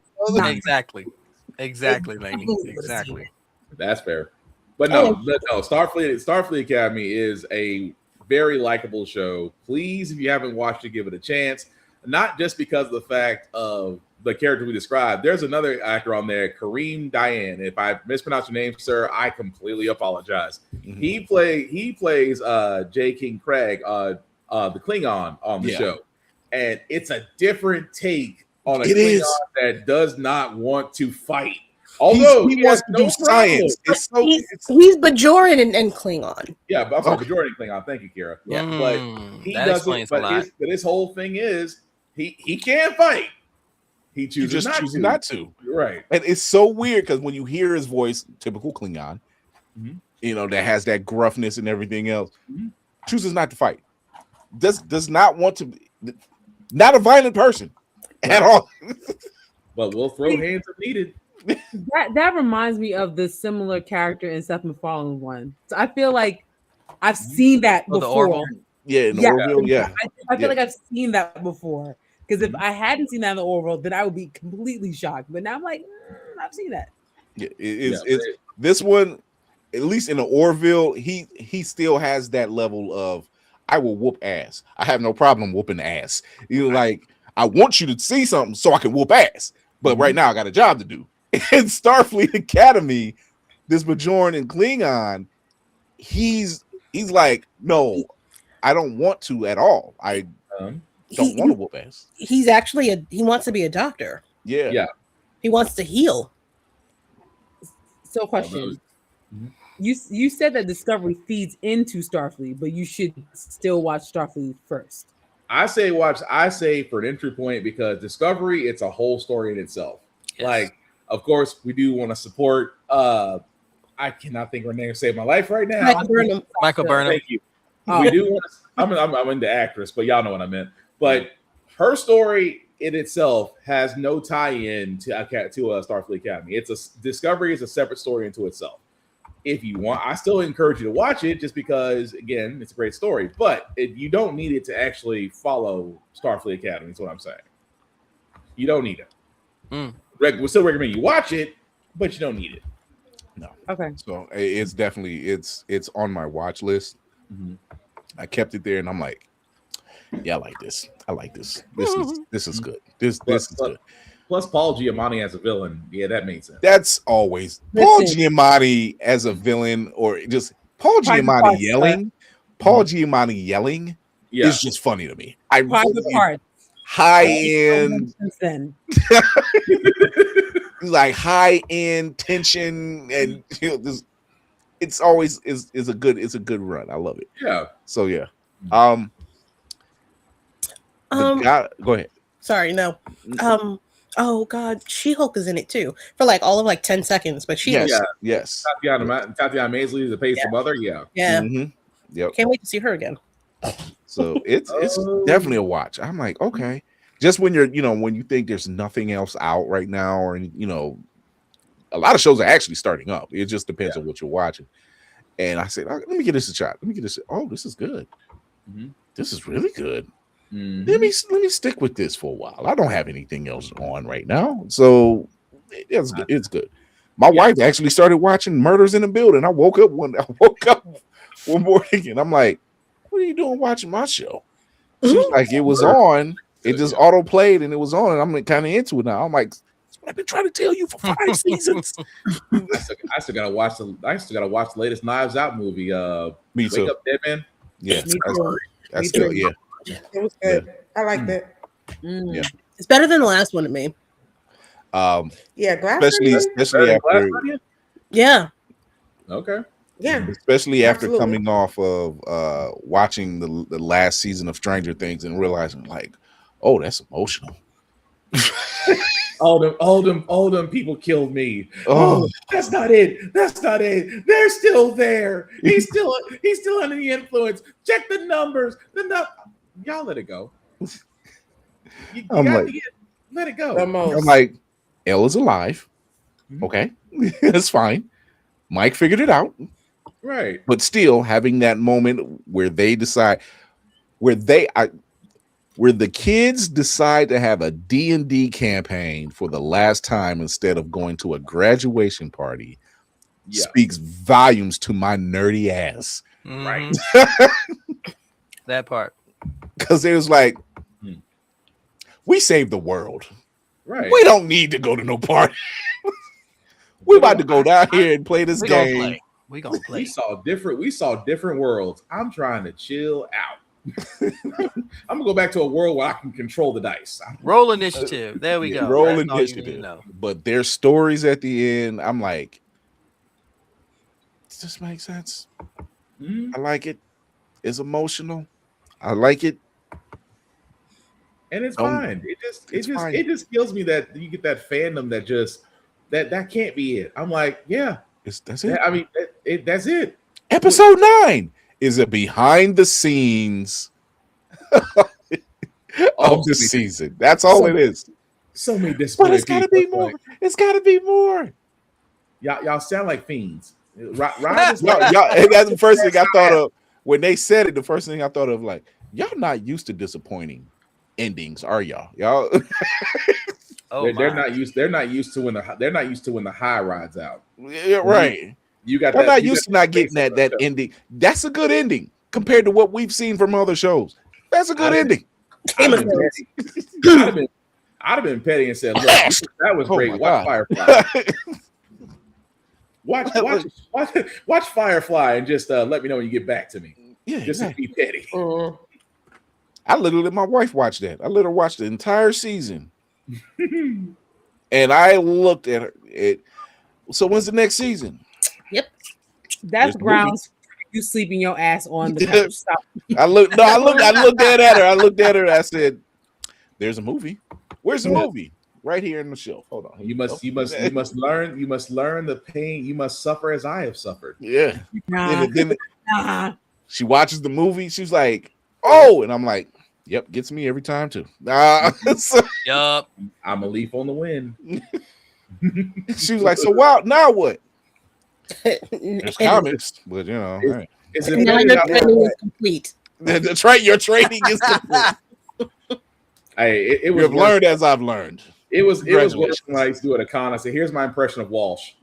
Exactly, lady. Exactly. That's fair. But no, Starfleet Academy is a very likable show. Please, if you haven't watched it, give it a chance. Not just because of the fact of the character we described. There's another actor on there, Kareem Diane. If I mispronounce your name, sir, I completely apologize. He plays J. King Craig, the Klingon on the show. And it's a different take on a Klingon that does not want to fight. Although he wants to do science. He's Bajoran and Klingon. Yeah, but I'm sorry, Bajoran and Klingon. Thank you, Kira. Yeah, but he doesn't. But his whole thing is he can't fight. He chooses not to. Right. And it's so weird because when you hear his voice, typical Klingon, that has that gruffness and everything else, chooses not to fight. Does not want to be, not a violent person at all. But we'll throw hands if needed. That reminds me of the similar character in Seth MacFarlane one. So I feel like I've seen that before. The Orville? Yeah, in the Orville, yeah. I feel like I've seen that before. Because if I hadn't seen that in the Orville, then I would be completely shocked. But now I'm like, I've seen that. Yeah, it's this one, at least in the Orville, he still has that level of I will whoop ass. I have no problem whooping ass. Like I want you to see something so I can whoop ass. But right now I got a job to do. In Starfleet Academy, this Bajoran and Klingon, he's like, no, I don't want to at all. I don't want to whoop ass. He's actually he wants to be a doctor. Yeah. He wants to heal. So question. You said that Discovery feeds into Starfleet, but you should still watch Starfleet first. I say for an entry point because Discovery, it's a whole story in itself. Yes. Like, of course, we do want to support. I cannot think of her name to save my life right now. Michael Burnham. Thank you. We do want to. I'm into actress, but y'all know what I meant. But her story in itself has no tie-in to Starfleet Academy. Discovery is a separate story into itself. If you want, I still encourage you to watch it just because, again, it's a great story. But you don't need it to actually follow Starfleet Academy. Is what I'm saying. You don't need it. We still recommend you watch it, but you don't need it. No. Okay. So it's definitely it's on my watch list. I kept it there, and I'm like, yeah, I like this. I like this. This is good. This is good. Plus, Paul Giamatti as a villain. Yeah, that makes sense. That's always Paul Giamatti as a villain, or just Paul Giamatti yelling. Paul Giamatti yelling is just funny to me. High end, like high end tension, and it's always is a good run. I love it. Yeah. So yeah. Go ahead. Sorry, no. Oh God, She-Hulk is in it too for like all of like 10 seconds, but yes. Tatiana Masley is the Pacey mother. Yeah. Yep. Can't wait to see her again. So it's definitely a watch. I'm like, okay. Just when you're, when you think there's nothing else out right now, or a lot of shows are actually starting up. It just depends on what you're watching. And I said, let me get this a shot. Let me get this. Oh, this is good. This is really good. Let me stick with this for a while. I don't have anything else on right now, so it's good. My wife actually started watching Murders in the Building. I woke up one morning and I'm like, "What are you doing watching my show?" She's like, "It was on. It just auto played and it was on, and I'm kind of into it now." I'm like, "I've been trying to tell you for 5 seasons." I still gotta watch the latest Knives Out movie. Me too. Wake Up Dead Man. Yeah, It was good. I liked it. Yeah, it's better than the last one to me. Especially after. Yeah. Okay. Yeah. Especially after coming off of watching the last season of Stranger Things and realizing, like, oh, that's emotional. all them people killed me. Oh, that's not it. They're still there. He's still under the influence. Check the numbers. Y'all let it go. Let it go. I'm like, Ella's alive. Okay, that's fine. Mike figured it out. Right. But still having that moment where they decide, where the kids decide to have a D&D campaign for the last time instead of going to a graduation party speaks volumes to my nerdy ass. Right. That part. Because it was like, we saved the world. Right. We don't need to go to no party. We're about to go down here and play this game. We gonna play. We saw different worlds. I'm trying to chill out. I'm gonna go back to a world where I can control the dice. Roll initiative. There we go. Roll initiative. But their stories at the end, I'm like, does this make sense? I like it. It's emotional. I like it. And it's fine. It just kills me that you get that fandom that just that can't be it. I'm like, yeah, that's it. I mean, that's it. Episode 9 is a behind the scenes of the season. That's all it is. So many disappointed. But it's gotta be more. It's gotta be more. Y'all sound like fiends. Y'all, that's the first thing I thought of when they said it. The first thing I thought of, like, y'all not used to disappointing endings, are y'all? Y'all. They're not used to when the high rides out. Yeah, right. They're not used to not getting that ending. That's a good ending compared to what we've seen from other shows. That's a good ending. I'd have been petty and said, "Look, that was great. Watch Firefly. watch Firefly, and just let me know when you get back to me." Yeah, just to be petty. I literally let my wife watch that. I let her watch the entire season. And I looked at her. So when's the next season? Yep. That's grounds for you sleeping your ass on the couch. Stop. I looked at her. I looked at her. I said, "There's a movie. Where's the movie? Right here in the shelf. Hold on. You must learn the pain. You must suffer as I have suffered." Yeah. Then she watches the movie. She's like, "Oh," and I'm like, Yep, gets me every time too. Yup. I'm a leaf on the wind. She was like, "So wow, now what?" There's And comics, but you know, hey. Is it now better your now? training is complete. That's right. Your training is complete. Hey, it was You've worse. learned as I've learned. It was worse Congratulations. when I used to do it at a con. I said, "Here's my impression of Walsh."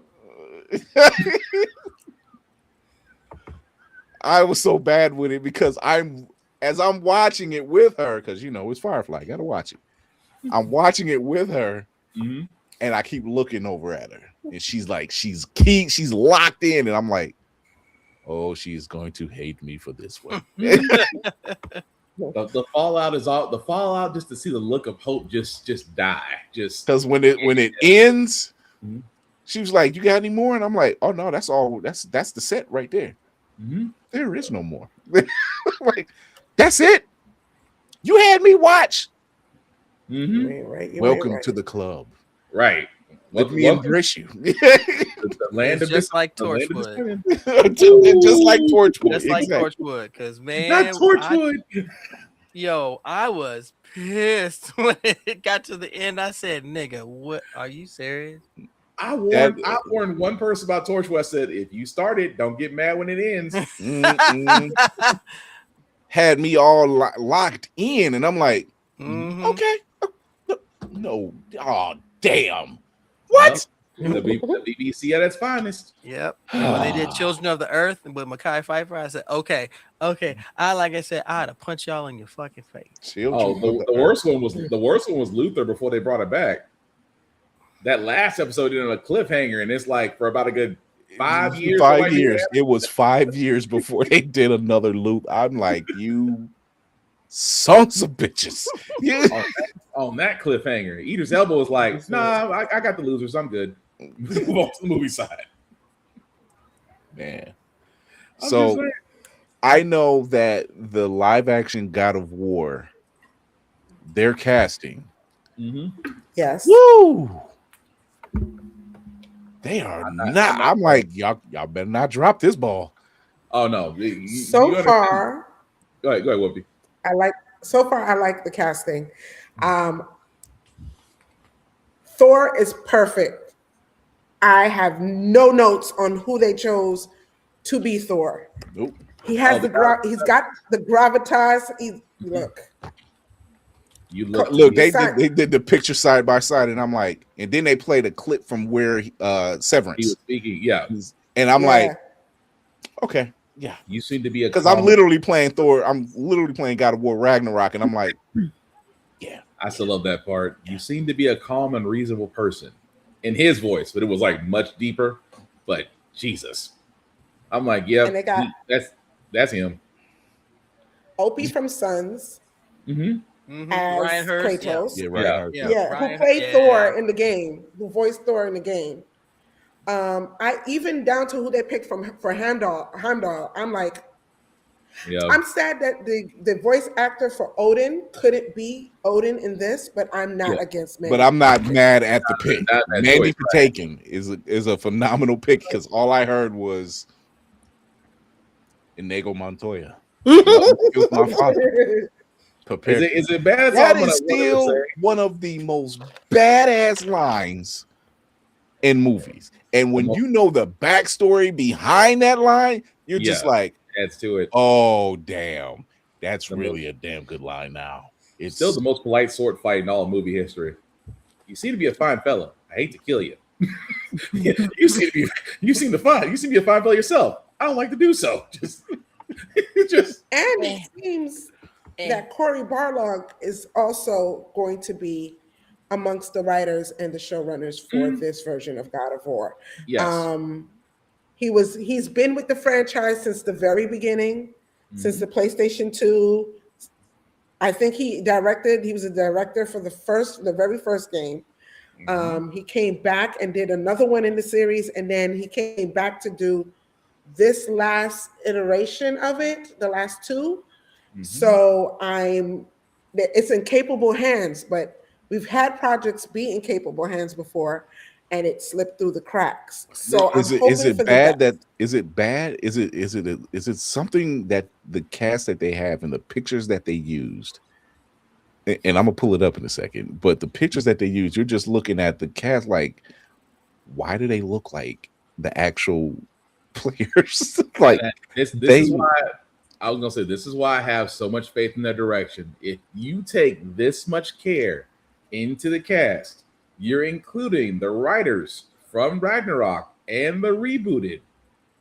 I was so bad with it because as I'm watching it with her, because you know it's Firefly, gotta watch it. I'm watching it with her, Mhm. and I keep looking over at her, and she's like, she's locked in, and I'm like, oh, she's going to hate me for this one. The fallout is all the fallout. Just to see the look of Hope just die. Just Because when it ends, Mhm. she was like, "You got any more?" And I'm like, "Oh no, that's all. That's the set right there. Mhm. There is no more." Like, that's it. You had me watch. Mhm. Right, you're Welcome right. to the club. Right. Let me Welcome embrace you. the land It's of just like the land of Torchwood. discipline. Just like Torchwood. Just like Exactly. Torchwood. Because man, Not Torchwood. I was pissed when it got to the end. I said, "Nigga, what? Are you serious?" I warned one person about Torchwood. I said, if you start it, don't get mad when it ends. Had me all locked in, and I'm like, Mhm. okay, no, oh damn, what? The BBC at its finest. Yep. And when they did Children of the Earth with Mekhi Phifer, I said, okay. Like I said, I had to punch y'all in your fucking face. The worst one was Luther before they brought it back. That last episode did a cliffhanger, and it's like for about a good 5 years. 5 years. It was 5 years before they did another loop. I'm like, you sons of bitches. on that cliffhanger, Idris Elba was like, "Nah, I got the losers. I'm good." Move on to the movie side. Man. So I know that the live action God of War, their casting. Yes. Woo! They are not. I'm like, y'all better not drop this ball. Oh no. So far, go ahead, Whoopi. I like the casting. Thor is perfect. I have no notes on who they chose to be Thor. Nope. He has he's got the gravitas. Look. Look, they did the picture side by side, and I'm like, and then they played a clip from where Severance he was speaking. Yeah, and I'm like, okay, yeah, you seem to be because I'm literally playing Thor. I'm literally playing God of War Ragnarok, and I'm like, yeah, I still love that part. You seem to be a calm and reasonable person in his voice, but it was like much deeper. But Jesus, I'm like, yeah, and they got that's him. Opie from Sons. As Ryan Hurst, Kratos, Ryan who played Thor in the game, who voiced Thor in the game. I even down to who they picked for Heimdall. I'm like, I'm sad that the voice actor for Odin couldn't be Odin in this, but I'm not against Mandy. But I'm not mad at the pick. Mandy choice, Patinkin is a phenomenal pick because all I heard was Inigo Montoya. It was my father. Is it bad? That is still one of the most badass lines in movies. And when you know the backstory behind that line, you're just like, adds to it. Oh, damn. That's really a damn good line now. It's still the most polite sword fight in all of movie history. You seem to be a fine fella. I hate to kill you. You seem to be a fine fella yourself. I don't like to do so. And it seems that Cory Barlog is also going to be amongst the writers and the showrunners for this version of God of War. Yes. He's been with the franchise since the very beginning, since the PlayStation 2. I think he was a director for the very first game. He came back and did another one in the series, and then he came back to do this last iteration of it, the last two. So it's in capable hands, but we've had projects be in capable hands before, and it slipped through the cracks. So is it something that the cast that they have and the pictures that they used and I'm gonna pull it up in a second, but the pictures that they use, you're just looking at the cast like, why do they look like the actual players? Like this is why I was gonna say this is why I have so much faith in their direction. If you take this much care into the cast, you're including the writers from Ragnarok and the rebooted.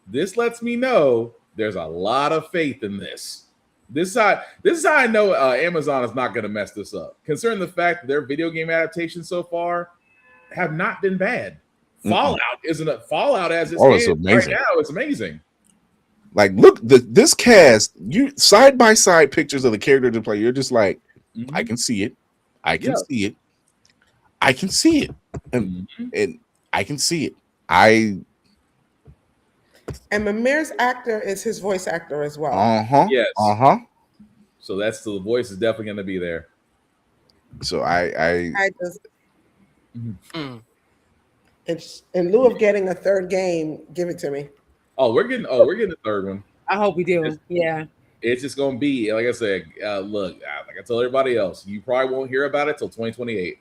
This lets me know there's a lot of faith in this. This is how I know Amazon is not going to mess this up. Concerning the fact that their video game adaptations so far have not been bad. Fallout isn't a Fallout as it stands right now. It's amazing. Like, look, this cast, you side by side pictures of the character to play. You're just like, I can see it, I can see it, I can see it, and I can see it. And Mimir's actor is his voice actor as well. Yes. So that's the voice is definitely going to be there. So I just in lieu of getting a third game, give it to me. We're getting the third one. I hope we do. Yeah. It's just going to be, like I said, look, like I told everybody else, you probably won't hear about it till 2028.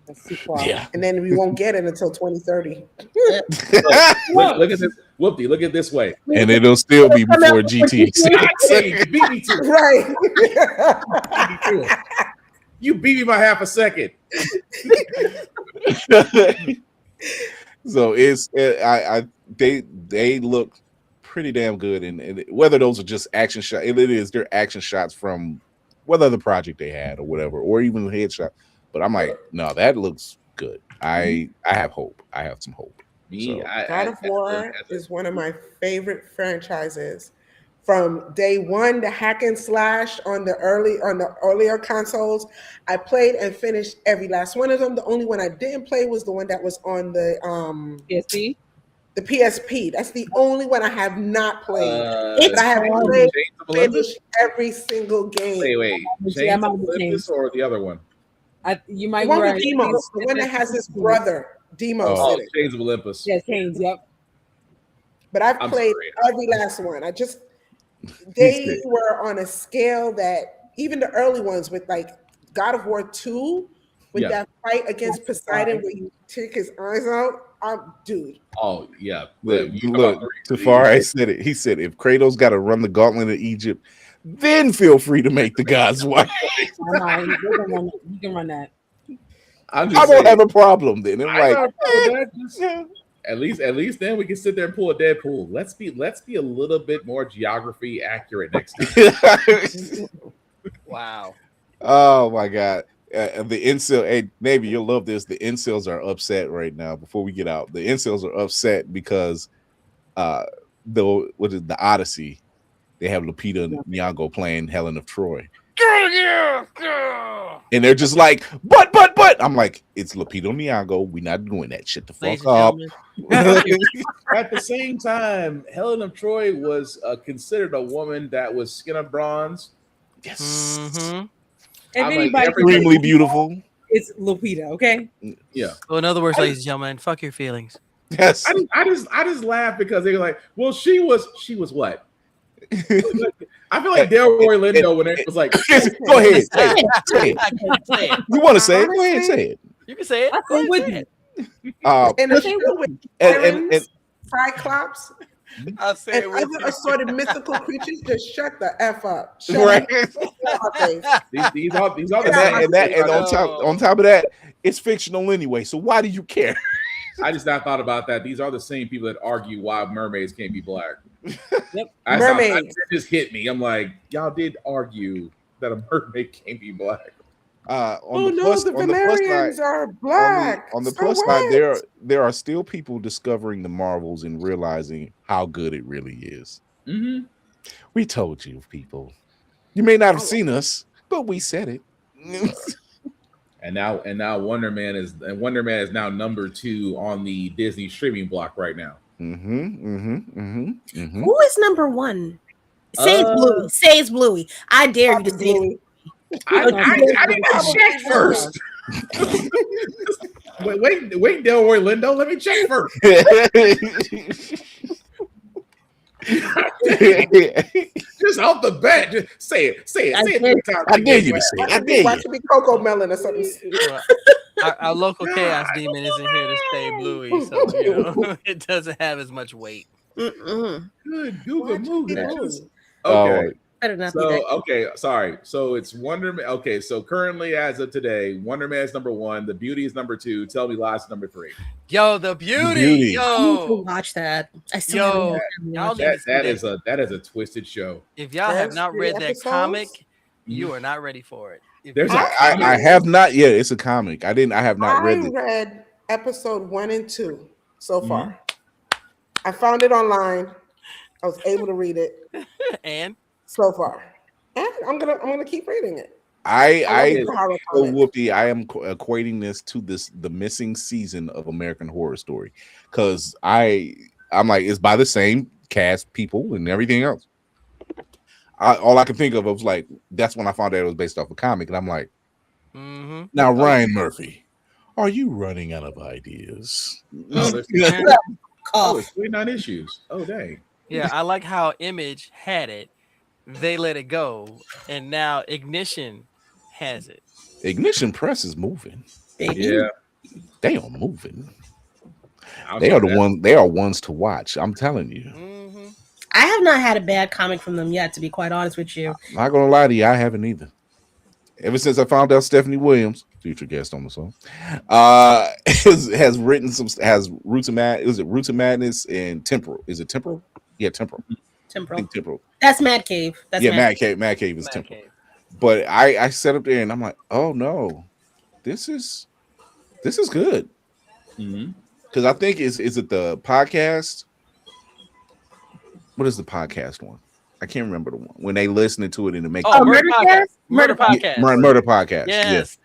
That's too far. Yeah. And then we won't get it until 2030. Look at this. Whoopty, look at it this way. And it'll still be before GT6. Beat me to Right. You beat me by half a second. So they look pretty damn good, and whether those are just action shots, they're action shots from whether the project they had or whatever, or even the headshot. But I'm like, no, that looks good. I have hope. I have some hope. God of War is one of my favorite franchises. From day one, the hack and slash on the earlier consoles, I played and finished every last one of them. The only one I didn't play was the one that was on the PSP. The PSP. That's the only one I have not played. But I have played, finished every single game. Wait. Chains of Olympus or the other one? You might the one with Demos, the one that has his brother, Demos. Oh, in it. Chains of Olympus. Yes, Chains. Yep. But I've played every last one. They were on a scale that even the early ones with like God of War 2, with that fight against Poseidon where you take his eyes out. Dude. Oh yeah. Look, Tafari said it. He said if Kratos got to run the gauntlet of Egypt, then feel free to make the gods white. You can run that. I don't have a problem then. At least then we can sit there and pull a Deadpool. Let's be a little bit more geography accurate next time. Wow. Oh my God. The incel, hey, maybe you'll love this. The incels are upset right now. Before we get out, the incels are upset because the Odyssey, they have Lupita Nyong'o playing Helen of Troy. And they're just like, but I'm like, it's Lupita Nyong'o. We're not doing that shit. The fuck up. At the same time, Helen of Troy was considered a woman that was skin of bronze. Yes. Mm-hmm. Extremely beautiful. It's Lupita, okay? Yeah. So in other words, ladies and gentlemen, fuck your feelings. Yes. I just laugh because they were like, well, she was what? I feel like Delroy Lindo when it was like, go ahead, say it. You want to say it? Go ahead and say it. You can say it. I'm with you. And the show with and Cyclops and other assorted mythical creatures, just shut the F up. Right. These are and on top of that, it's fictional anyway. So why do you care? I just not thought about that. These are the same people that argue why mermaids can't be black. Yep. Mermaids. It just hit me. I'm like, y'all did argue that a mermaid can't be black. The Valerians are black. On the plus side, there are still people discovering the Marvels and realizing how good it really is. Mm-hmm. We told you, people. You may not have seen us, but we said it. And now Wonder Man is now number 2 on the Disney streaming block right now. Who is number 1? Say it's Bluey. Say it's Bluey. I dare you to say it. I need to check first. wait, Delroy Lindo. Let me check first. Just off the bat, just say it. Say it 3 times. I dare you to say it. I dare Watch you. it be Coco Melon or something. Our local chaos demon isn't here to stay Bluey, so it doesn't have as much weight. Good Google movie. All Okay. right. Better not be So that. okay, sorry. So it's Wonder Man. Okay, so currently as of today, Wonder Man is number 1. The Beauty is number 2. Tell Me Lies is number 3. Yo, the beauty. I need to Yo, watch that. I still y'all need to see That is a twisted show. If y'all have not read that episodes? comic, you are not ready for it. There's I have not yet. It's a comic. I have not read I it. read episode 1 and 2 so far. I found it online. I was able to read it. And so far, and I'm gonna keep reading it. Whoopi, I am equating this to the missing season of American Horror Story, because I'm like, it's by the same cast, people, and everything else. All I can think of, I was like, that's when I found out it was based off a comic, and I'm like, now Ryan Murphy, are you running out of ideas? There's 29 issues. Oh dang. yeah, I like how Image had it. They let it go, and now Ignition has it. Ignition Press is moving. Yeah, they are moving. They are ones to watch. I'm telling you. I have not had a bad comic from them yet, to be quite honest with you. I'm not gonna lie to you, I haven't either. Ever since I found out Stephanie Williams, future guest on the song, has written has Roots of Madness and Temporal. Is it Temporal? Yeah, Temporal. Temporal. That's Mad Cave. Mad Cave is Temporal. But I sat up there and I'm like, oh no, this is good. Because I think is it the podcast? What is the podcast one? I can't remember the one when they listening to it and it makes Murder Podcast. Murder Podcast. Murder Podcast. Yes.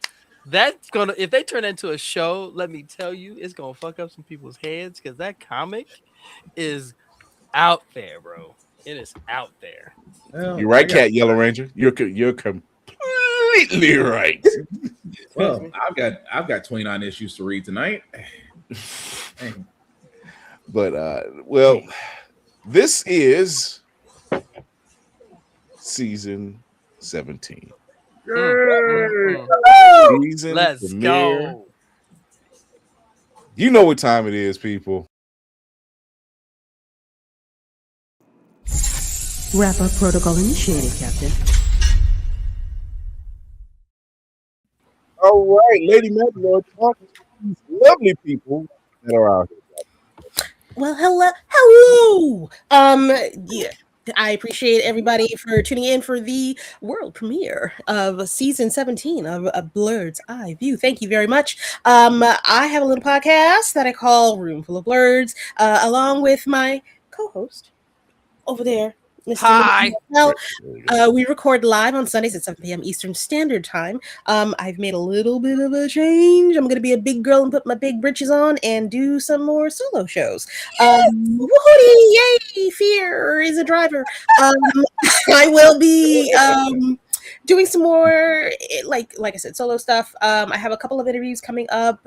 That's gonna, if they turn into a show, let me tell you, it's gonna fuck up some people's heads, because that comic is out there, bro. It is out there. You're right, Cat Yellow Ranger. You're completely right. Well, I've got 29 issues to read tonight. But this is season 17. Season Let's premiere. go. You know what time it is, people. Wrap up protocol initiated, Captain. All right, Lady Magnor, talking to these lovely people that are out here. Well, hello. Yeah, I appreciate everybody for tuning in for the world premiere of season 17 of Blerd's Eyeview. Thank you very much. I have a little podcast that I call Room Full of Blerds, along with my co-host over there. Hi. We record live on Sundays at 7 p.m. Eastern Standard Time. I've made a little bit of a change. I'm going to be a big girl and put my big britches on and do some more solo shows. Woohoo! Yay! Fear is a driver. I will be doing some more, like I said, solo stuff. I have a couple of interviews coming up.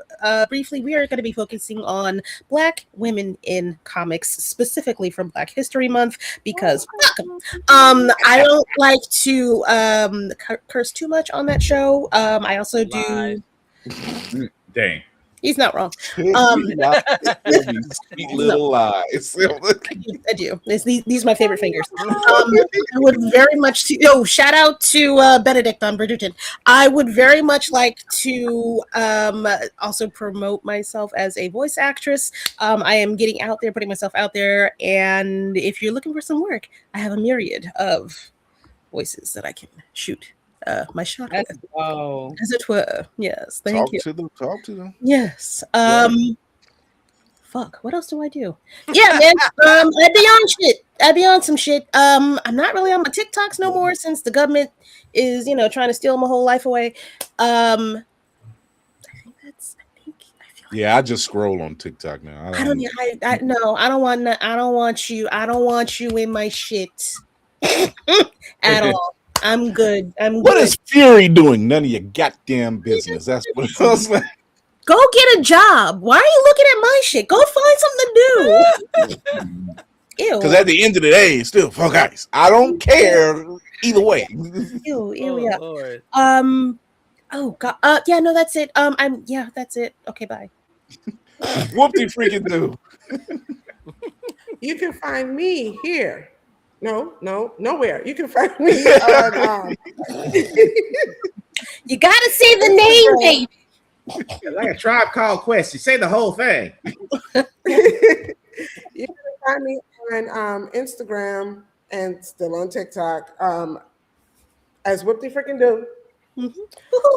Briefly, we are going to be focusing on Black women in comics, specifically from Black History Month, because fuck 'em. I don't like to curse too much on that show. I also do. Dang. He's not wrong. Sweet little lies. I do. These are my favorite fingers. I would very much shout out to Benedict on Bridgerton. I would very much like to also promote myself as a voice actress. I am getting out there, putting myself out there, and if you're looking for some work, I have a myriad of voices that I can shoot my shot with. Oh, as it were. Yes, thank you. Talk to them. Yes. Fuck. What else do I do? Yeah, man. I'd be on shit. I'd be on some shit. I'm not really on my TikToks no more since the government is, trying to steal my whole life away. I Yeah, I just scroll on TikTok now. don't want you in my shit at all. I'm good. What is Fury doing? None of your goddamn business. That's what I was like. Go get a job. Why are you looking at my shit? Go find something to do. Ew. Because at the end of the day, it's still Fall Guys. I don't care either way. Ew, Oh, yeah. Lord. Oh god. Yeah, no, that's it. That's it. Okay, bye. Whoop-de freaking do. You can find me here. No, nowhere. You can find me on. You gotta say the name, baby. Like a Tribe Called Quest. You say the whole thing. You can find me on Instagram and still on TikTok as Whoop-de freaking do.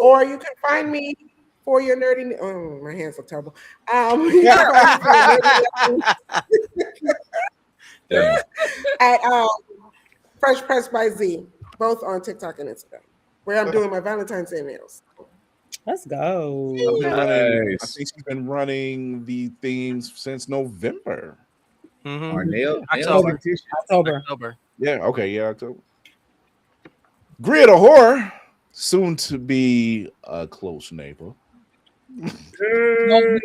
Or you can find me for your nerdy. Oh, my hands look terrible. You can find me at Fresh Press by Z, both on TikTok and Instagram, where I'm doing my Valentine's Day nails. Let's go. I think she's been running the themes since November. Mm-hmm. Our nail October. Yeah, okay, yeah, October. Grid of Horror, soon to be a close neighbor. They're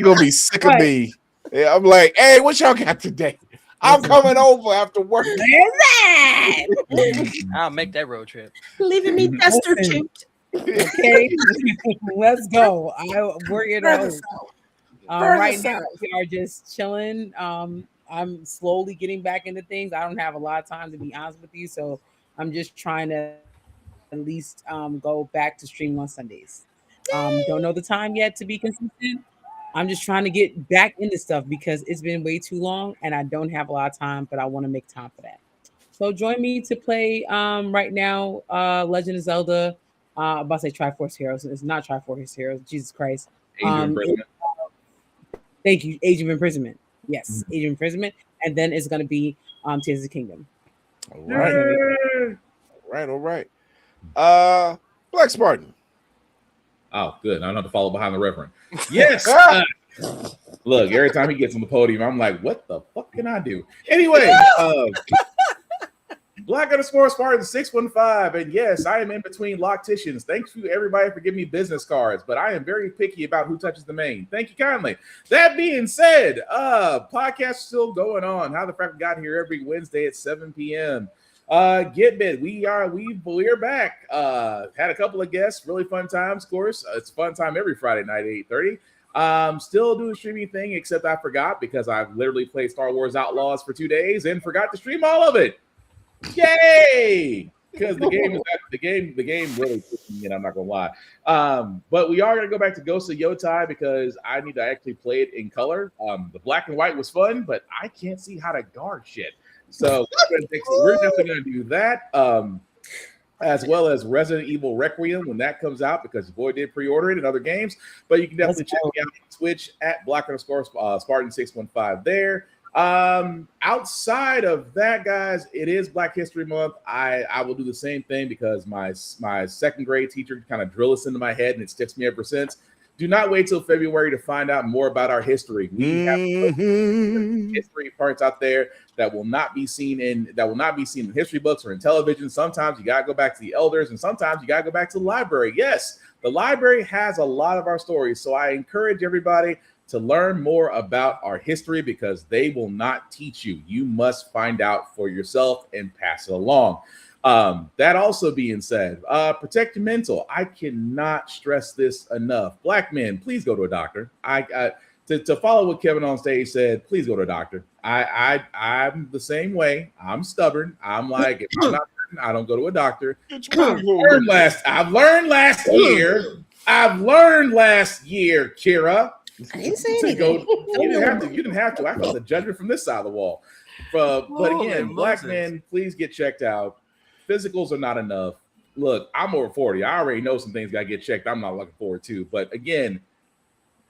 gonna be sick of me. Yeah, I'm like, hey, what y'all got today? I'm coming over after work. I'll make that road trip. Leaving me destitute. Okay, let's go. We're in a right now. We are just chilling. I'm slowly getting back into things. I don't have a lot of time, to be honest with you, so I'm just trying to at least go back to streaming on Sundays. Don't know the time yet to be consistent. I'm just trying to get back into stuff because it's been way too long and I don't have a lot of time, but I want to make time for that. So join me to play right now Legend of Zelda. I'm about to say Triforce Heroes. It's not Triforce Heroes. Jesus Christ. Thank you. Age of Imprisonment. Yes, Age of Imprisonment. And then it's going to be Tears of the Kingdom. All right. Black Spartan. Oh, good. I don't have to follow behind the reverend. Yes. Look, every time he gets on the podium, I'm like, what the fuck can I do? Anyway, Black_Spartan 615. And yes, I am in between locticians. Thank you, everybody, for giving me business cards, but I am very picky about who touches the main. Thank you kindly. That being said, podcast still going on. How the Frack got here every Wednesday at 7 p.m. Get Bit. We are back. Had a couple of guests, really fun times, of course. It's a fun time every Friday night at 8:30. Still doing streaming thing, except I forgot because I've literally played Star Wars Outlaws for 2 days and forgot to stream all of it. Yay! Because the game really took me in, I'm not gonna lie. But we are gonna go back to Ghost of Yotai because I need to actually play it in color. The black and white was fun, but I can't see how to guard shit. So we're definitely going to do that, as well as Resident Evil Requiem when that comes out, because the boy did pre-order it and other games. But you can definitely check me out on Twitch at Black_Spartan 615 there. Outside of that, guys, it is Black History Month. I will do the same thing because my second grade teacher kind of drilled this into my head and it sticks me ever since. Do not wait till February to find out more about our history. We have history parts out there that will not be seen in history books or in television. Sometimes you gotta go back to the elders, and sometimes you gotta go back to the library. Yes, the library has a lot of our stories. So I encourage everybody to learn more about our history because they will not teach you. You must find out for yourself and pass it along. That also being said, protect your mental. I cannot stress this enough. Black men, please go to a doctor. To follow what Kevin on stage said, please go to a doctor. I'm the same way. I'm stubborn. I'm like, if I'm not, I don't go to a doctor. I've learned last year, Kira. I didn't say anything. You didn't have to. I felt the judgment from this side of the wall. But again, black men, please get checked out. Physicals are not enough. Look, I'm over 40. I already know some things got to get checked. I'm not looking forward to. But again,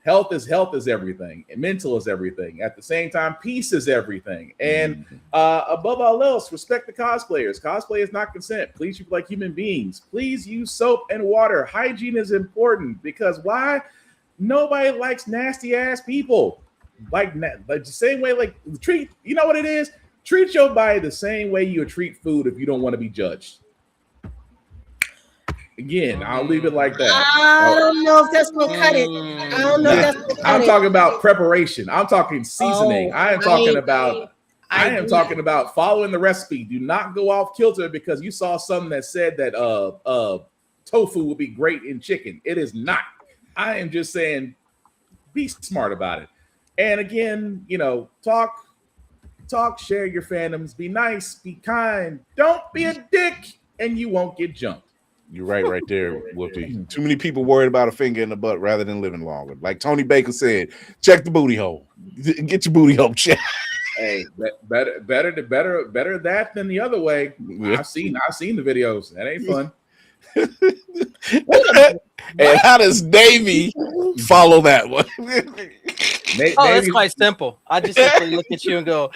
health is everything. And mental is everything. At the same time, peace is everything. And above all else, respect the cosplayers. Cosplay is not consent. Please treat like human beings. Please use soap and water. Hygiene is important because why? Nobody likes nasty ass people. Like the same way, like treat. You know what it is? Treat your body the same way you would treat food if you don't want to be judged. Again, I'll leave it like that. I don't know if that's gonna cut it. I don't know if that's gonna cut I'm it. talking about preparation. I'm talking seasoning. Oh, I am talking about following the recipe. Do not go off kilter because you saw something that said that tofu would be great in chicken. It is not. I am just saying be smart about it. And again, talk, share your fandoms, be nice, be kind, don't be a dick, and you won't get jumped. You're right there, Whoopi. Too many people worried about a finger in the butt rather than living longer. Like Tony Baker said, check the booty hole. Get your booty hole checked. Hey, better that than the other way. Yeah. I've seen the videos. That ain't fun. And how does Davey follow that one? That's quite simple. I just simply look at you and go,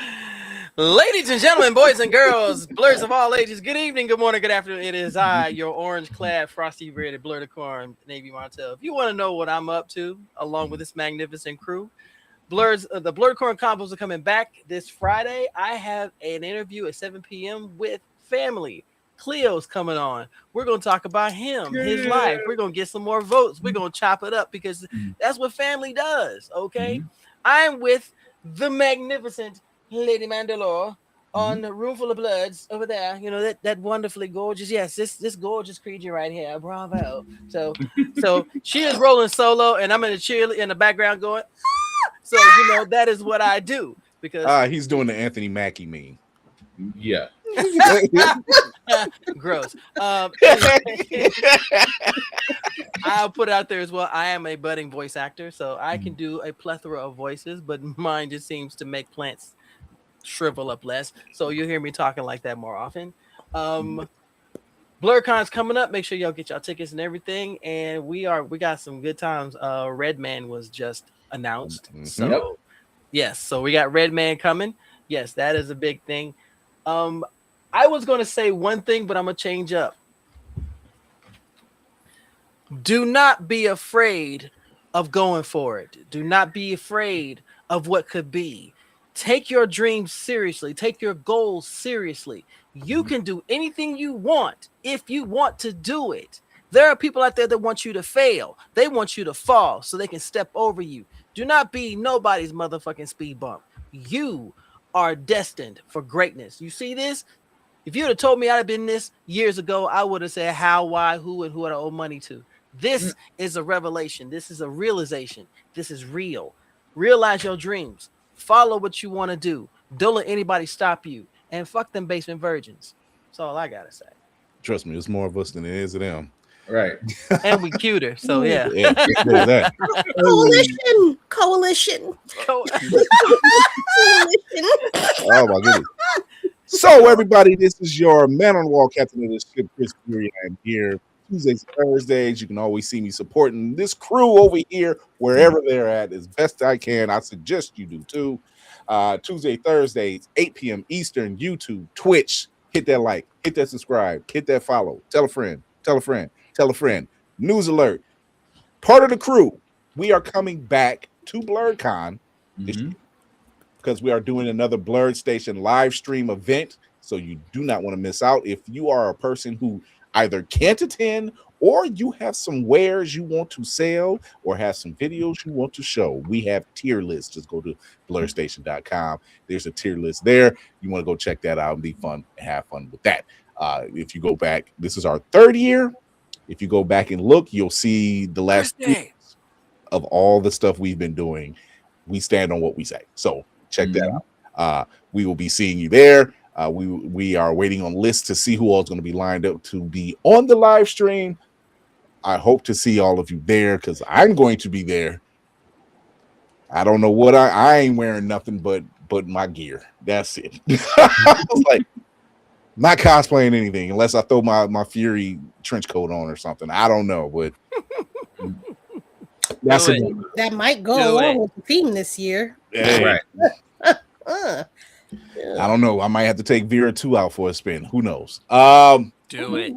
ladies and gentlemen, boys and girls, blurs of all ages, good evening, good morning, good afternoon. It is I, your orange-clad, frosty-bearded blurdicorn, Navy Martell. If you want to know what I'm up to, along with this magnificent crew, the Blurdicorn combos are coming back this Friday. I have an interview at 7 p.m. with family. Khleos coming on. We're going to talk about him, his life. We're going to get some more votes. We're going to chop it up because that's what family does, okay? I'm with the magnificent Lady Mandalore on the Room Full of Bloods over there. That wonderfully gorgeous. Yes, this gorgeous creature right here. Bravo. So she is rolling solo, and I'm in the cheer in the background going, ah! So that is what I do because he's doing the Anthony Mackie meme. Yeah. Gross. I'll put it out there as well. I am a budding voice actor, so I can do a plethora of voices, but mine just seems to make plants shrivel up less. So you'll hear me talking like that more often. BlurCon's coming up. Make sure y'all get y'all tickets and everything. And we got some good times. Redman was just announced. So yes, so we got Redman coming. Yes, that is a big thing. I was going to say one thing, but I'm going to change up. Do not be afraid of going for it. Do not be afraid of what could be. Take your dreams seriously. Take your goals seriously. You can do anything you want if you want to do it. There are people out there that want you to fail. They want you to fall so they can step over you. Do not be nobody's motherfucking speed bump. You are destined for greatness. You see this? If you would have told me I'd have been this years ago, I would have said how, why, who, and who I owe money to. This is a revelation. This is a realization. This is real. Realize your dreams. Follow what you want to do. Don't let anybody stop you. And fuck them basement virgins. That's all I gotta say. Trust me, it's more of us than it is of them. Right. And we cuter, so yeah. Coalition. Oh my goodness. So everybody, this is your man on the wall captain of this ship, Chris Fury. I'm here Tuesdays and Thursdays. You can always see me supporting this crew over here wherever they're at as best I can. I suggest you do too. Tuesday, Thursdays, 8 p.m. Eastern, YouTube, Twitch. Hit that like, hit that subscribe, hit that follow. Tell a friend, tell a friend, tell a friend. News alert. Part of the crew. We are coming back to BlerdCon this year because we are doing another Blerd Station live stream event. So you do not want to miss out. If you are a person who either can't attend or you have some wares you want to sell or have some videos you want to show, we have tier lists. Just go to blerdstation.com. There's a tier list there. You want to go check that out and be fun and have fun with that. If you go back, this is our third year. If you go back and look, you'll see the last years of all the stuff we've been doing. We stand on what we say. So check that out. We will be seeing you there. We are waiting on lists to see who all is going to be lined up to be on the live stream. I hope to see all of you there because I'm going to be there. I don't know what I ain't wearing nothing but my gear. That's it. I was like, not cosplaying anything unless I throw my Fury trench coat on or something. I don't know, but that's it. That might go along with the theme this year. Yeah, right. I don't know. I might have to take Vera 2 out for a spin. Who knows? Do it.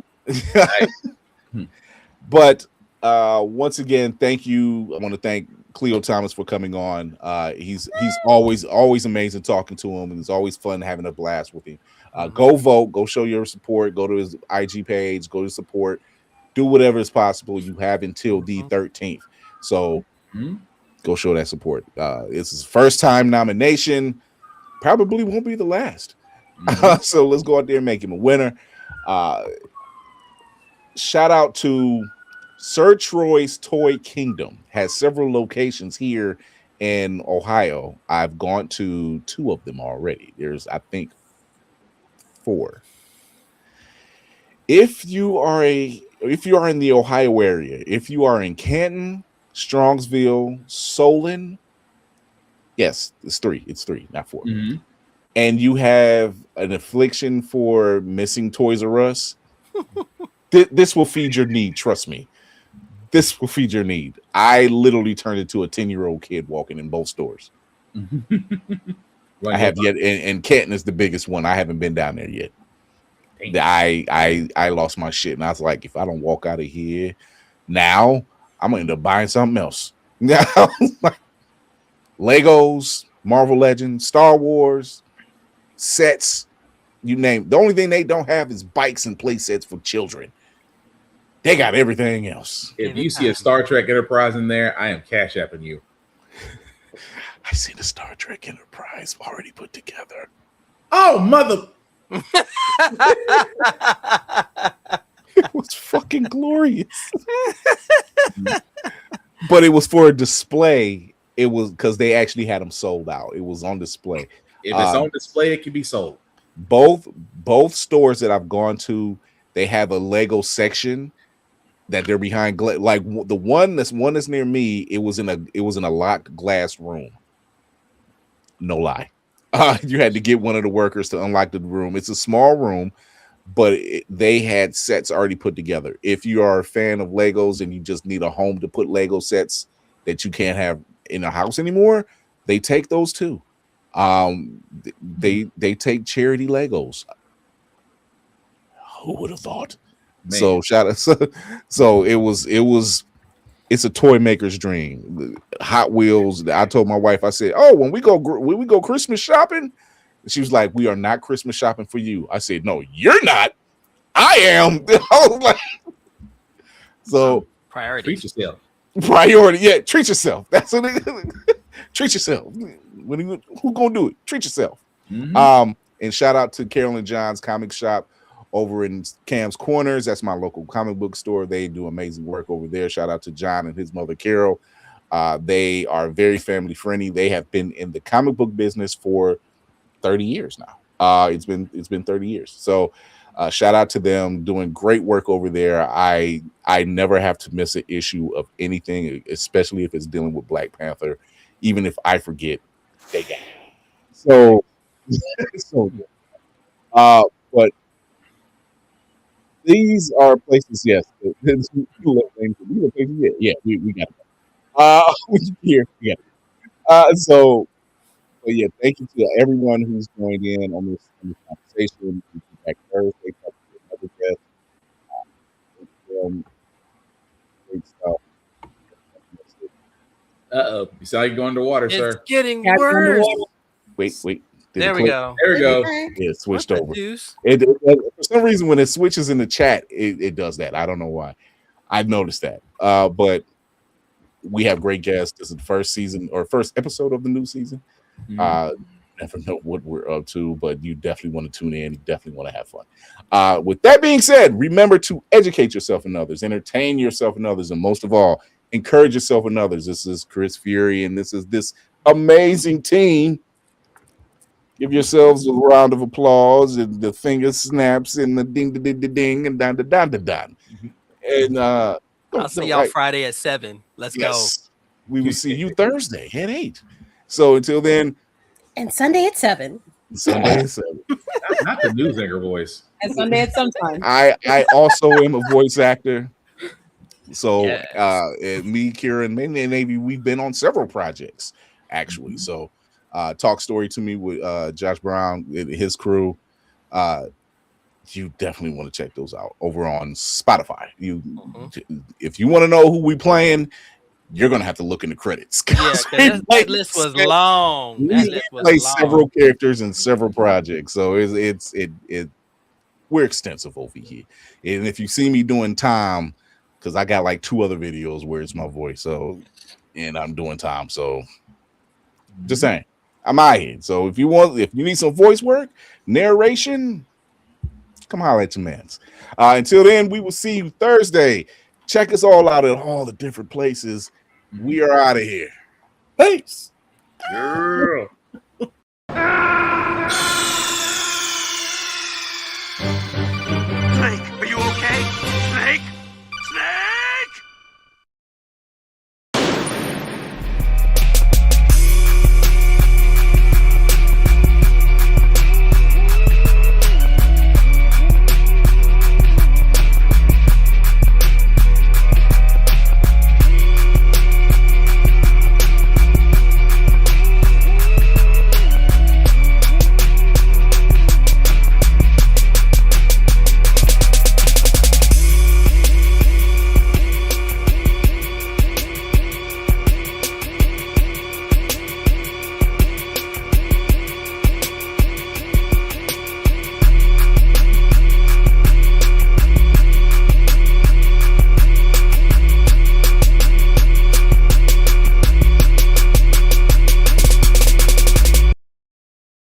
But once again, thank you. I want to thank Khleo Thomas for coming on. He's always amazing talking to him, and it's always fun having a blast with him. Go vote, go show your support, go to his IG page, go to support, do whatever is possible. You have until the 13th. So go show that support. It's his first time nomination. Probably won't be the last. So let's go out there and make him a winner. Shout out to Sir Troy's Toy Kingdom. Has several locations here in Ohio. I've gone to 2 of them already. There's, I think, 4. If you are in the Ohio area, if you are in Canton, Strongsville, Solon, yes, it's 3. It's 3, not 4. And you have an affliction for missing Toys R Us, this will feed your need. Trust me. This will feed your need. I literally turned into a 10-year-old kid walking in both stores. I have yet, and Canton is the biggest one. I haven't been down there yet. I lost my shit, and I was like, if I don't walk out of here now, I'm gonna end up buying something else. Now, Legos, Marvel Legends, Star Wars, sets, you name. The only thing they don't have is bikes and play sets for children. They got everything else. If you see a Star Trek Enterprise in there, I am cash apping you. I see the Star Trek Enterprise already put together. Oh, mother. It was fucking glorious. But it was for a display. It was because they actually had them sold out. It was on display. If it's on display, it can be sold. Both stores that I've gone to, they have a Lego section that they're behind. Like the one that's near me, it was in a locked glass room. No lie. You had to get one of the workers to unlock the room. It's a small room, but they had sets already put together. If you are a fan of Legos and you just need a home to put Lego sets that you can't have in a house anymore, they take those too. They take charity Legos. Who would have thought? Man. So shout out. So it's a toy maker's dream. Hot Wheels. I told my wife, I said, "Oh, when we go Christmas shopping," she was like, "We are not Christmas shopping for you." I said, "No, you're not. I am." I was like, so priority. Treat yourself. Priority. Yeah, treat yourself. That's what it is. Treat yourself. Who gonna do it? Treat yourself. And shout out to Carolyn John's comic shop over in Cam's Corners. That's my local comic book store. They do amazing work over there. Shout out to John and his mother Carol. They are very family friendly. They have been in the comic book business for 30 years now. It's been 30 years. So shout out to them, doing great work over there. I never have to miss an issue of anything, especially if it's dealing with Black Panther. Even if I forget, they got it. So good. But these are places, yes. Yeah, we got it. Here, yeah. So yeah, thank you to everyone who's joined in on this conversation. Back Thursday, another guest. Great stuff. You sound like you're going underwater, sir. It's getting worse. Wait. There we go. There we go. Yeah, it switched over. It, for some reason, when it switches in the chat, it does that. I don't know why. I've noticed that. But we have great guests. This is the first season or first episode of the new season. Never know what we're up to, but you definitely want to tune in. You definitely want to have fun. With that being said, remember to educate yourself and others, entertain yourself and others, and most of all, encourage yourself and others. This is Chris Fury, and this is this amazing team. Give yourselves a round of applause and the finger snaps and the ding, the ding, the ding, and down, the down, the down. And I'll see y'all Friday at 7. Let's go. We will see you Thursday at 8. So until then. And Sunday at 7. Sunday at 7. Not the news anchor voice. And Sunday at some time. I also am a voice actor. So me, Kieran, mainly and Navy, we've been on several projects actually. So Talk Story to Me with Josh Brown and his crew. You definitely want to check those out over on Spotify. If you want to know who we playing, you're gonna have to look in the credits. Yeah, that list was long. That list was play long. Several characters in several projects, so we're extensive over here. And if you see me doing time, because I got like 2 other videos where it's my voice. So, and I'm doing time. So, just saying, I'm out here. So if you need some voice work, narration, come holler at your mans. Until then, we will see you Thursday. Check us all out at all the different places. We are out of here. Peace. Girl.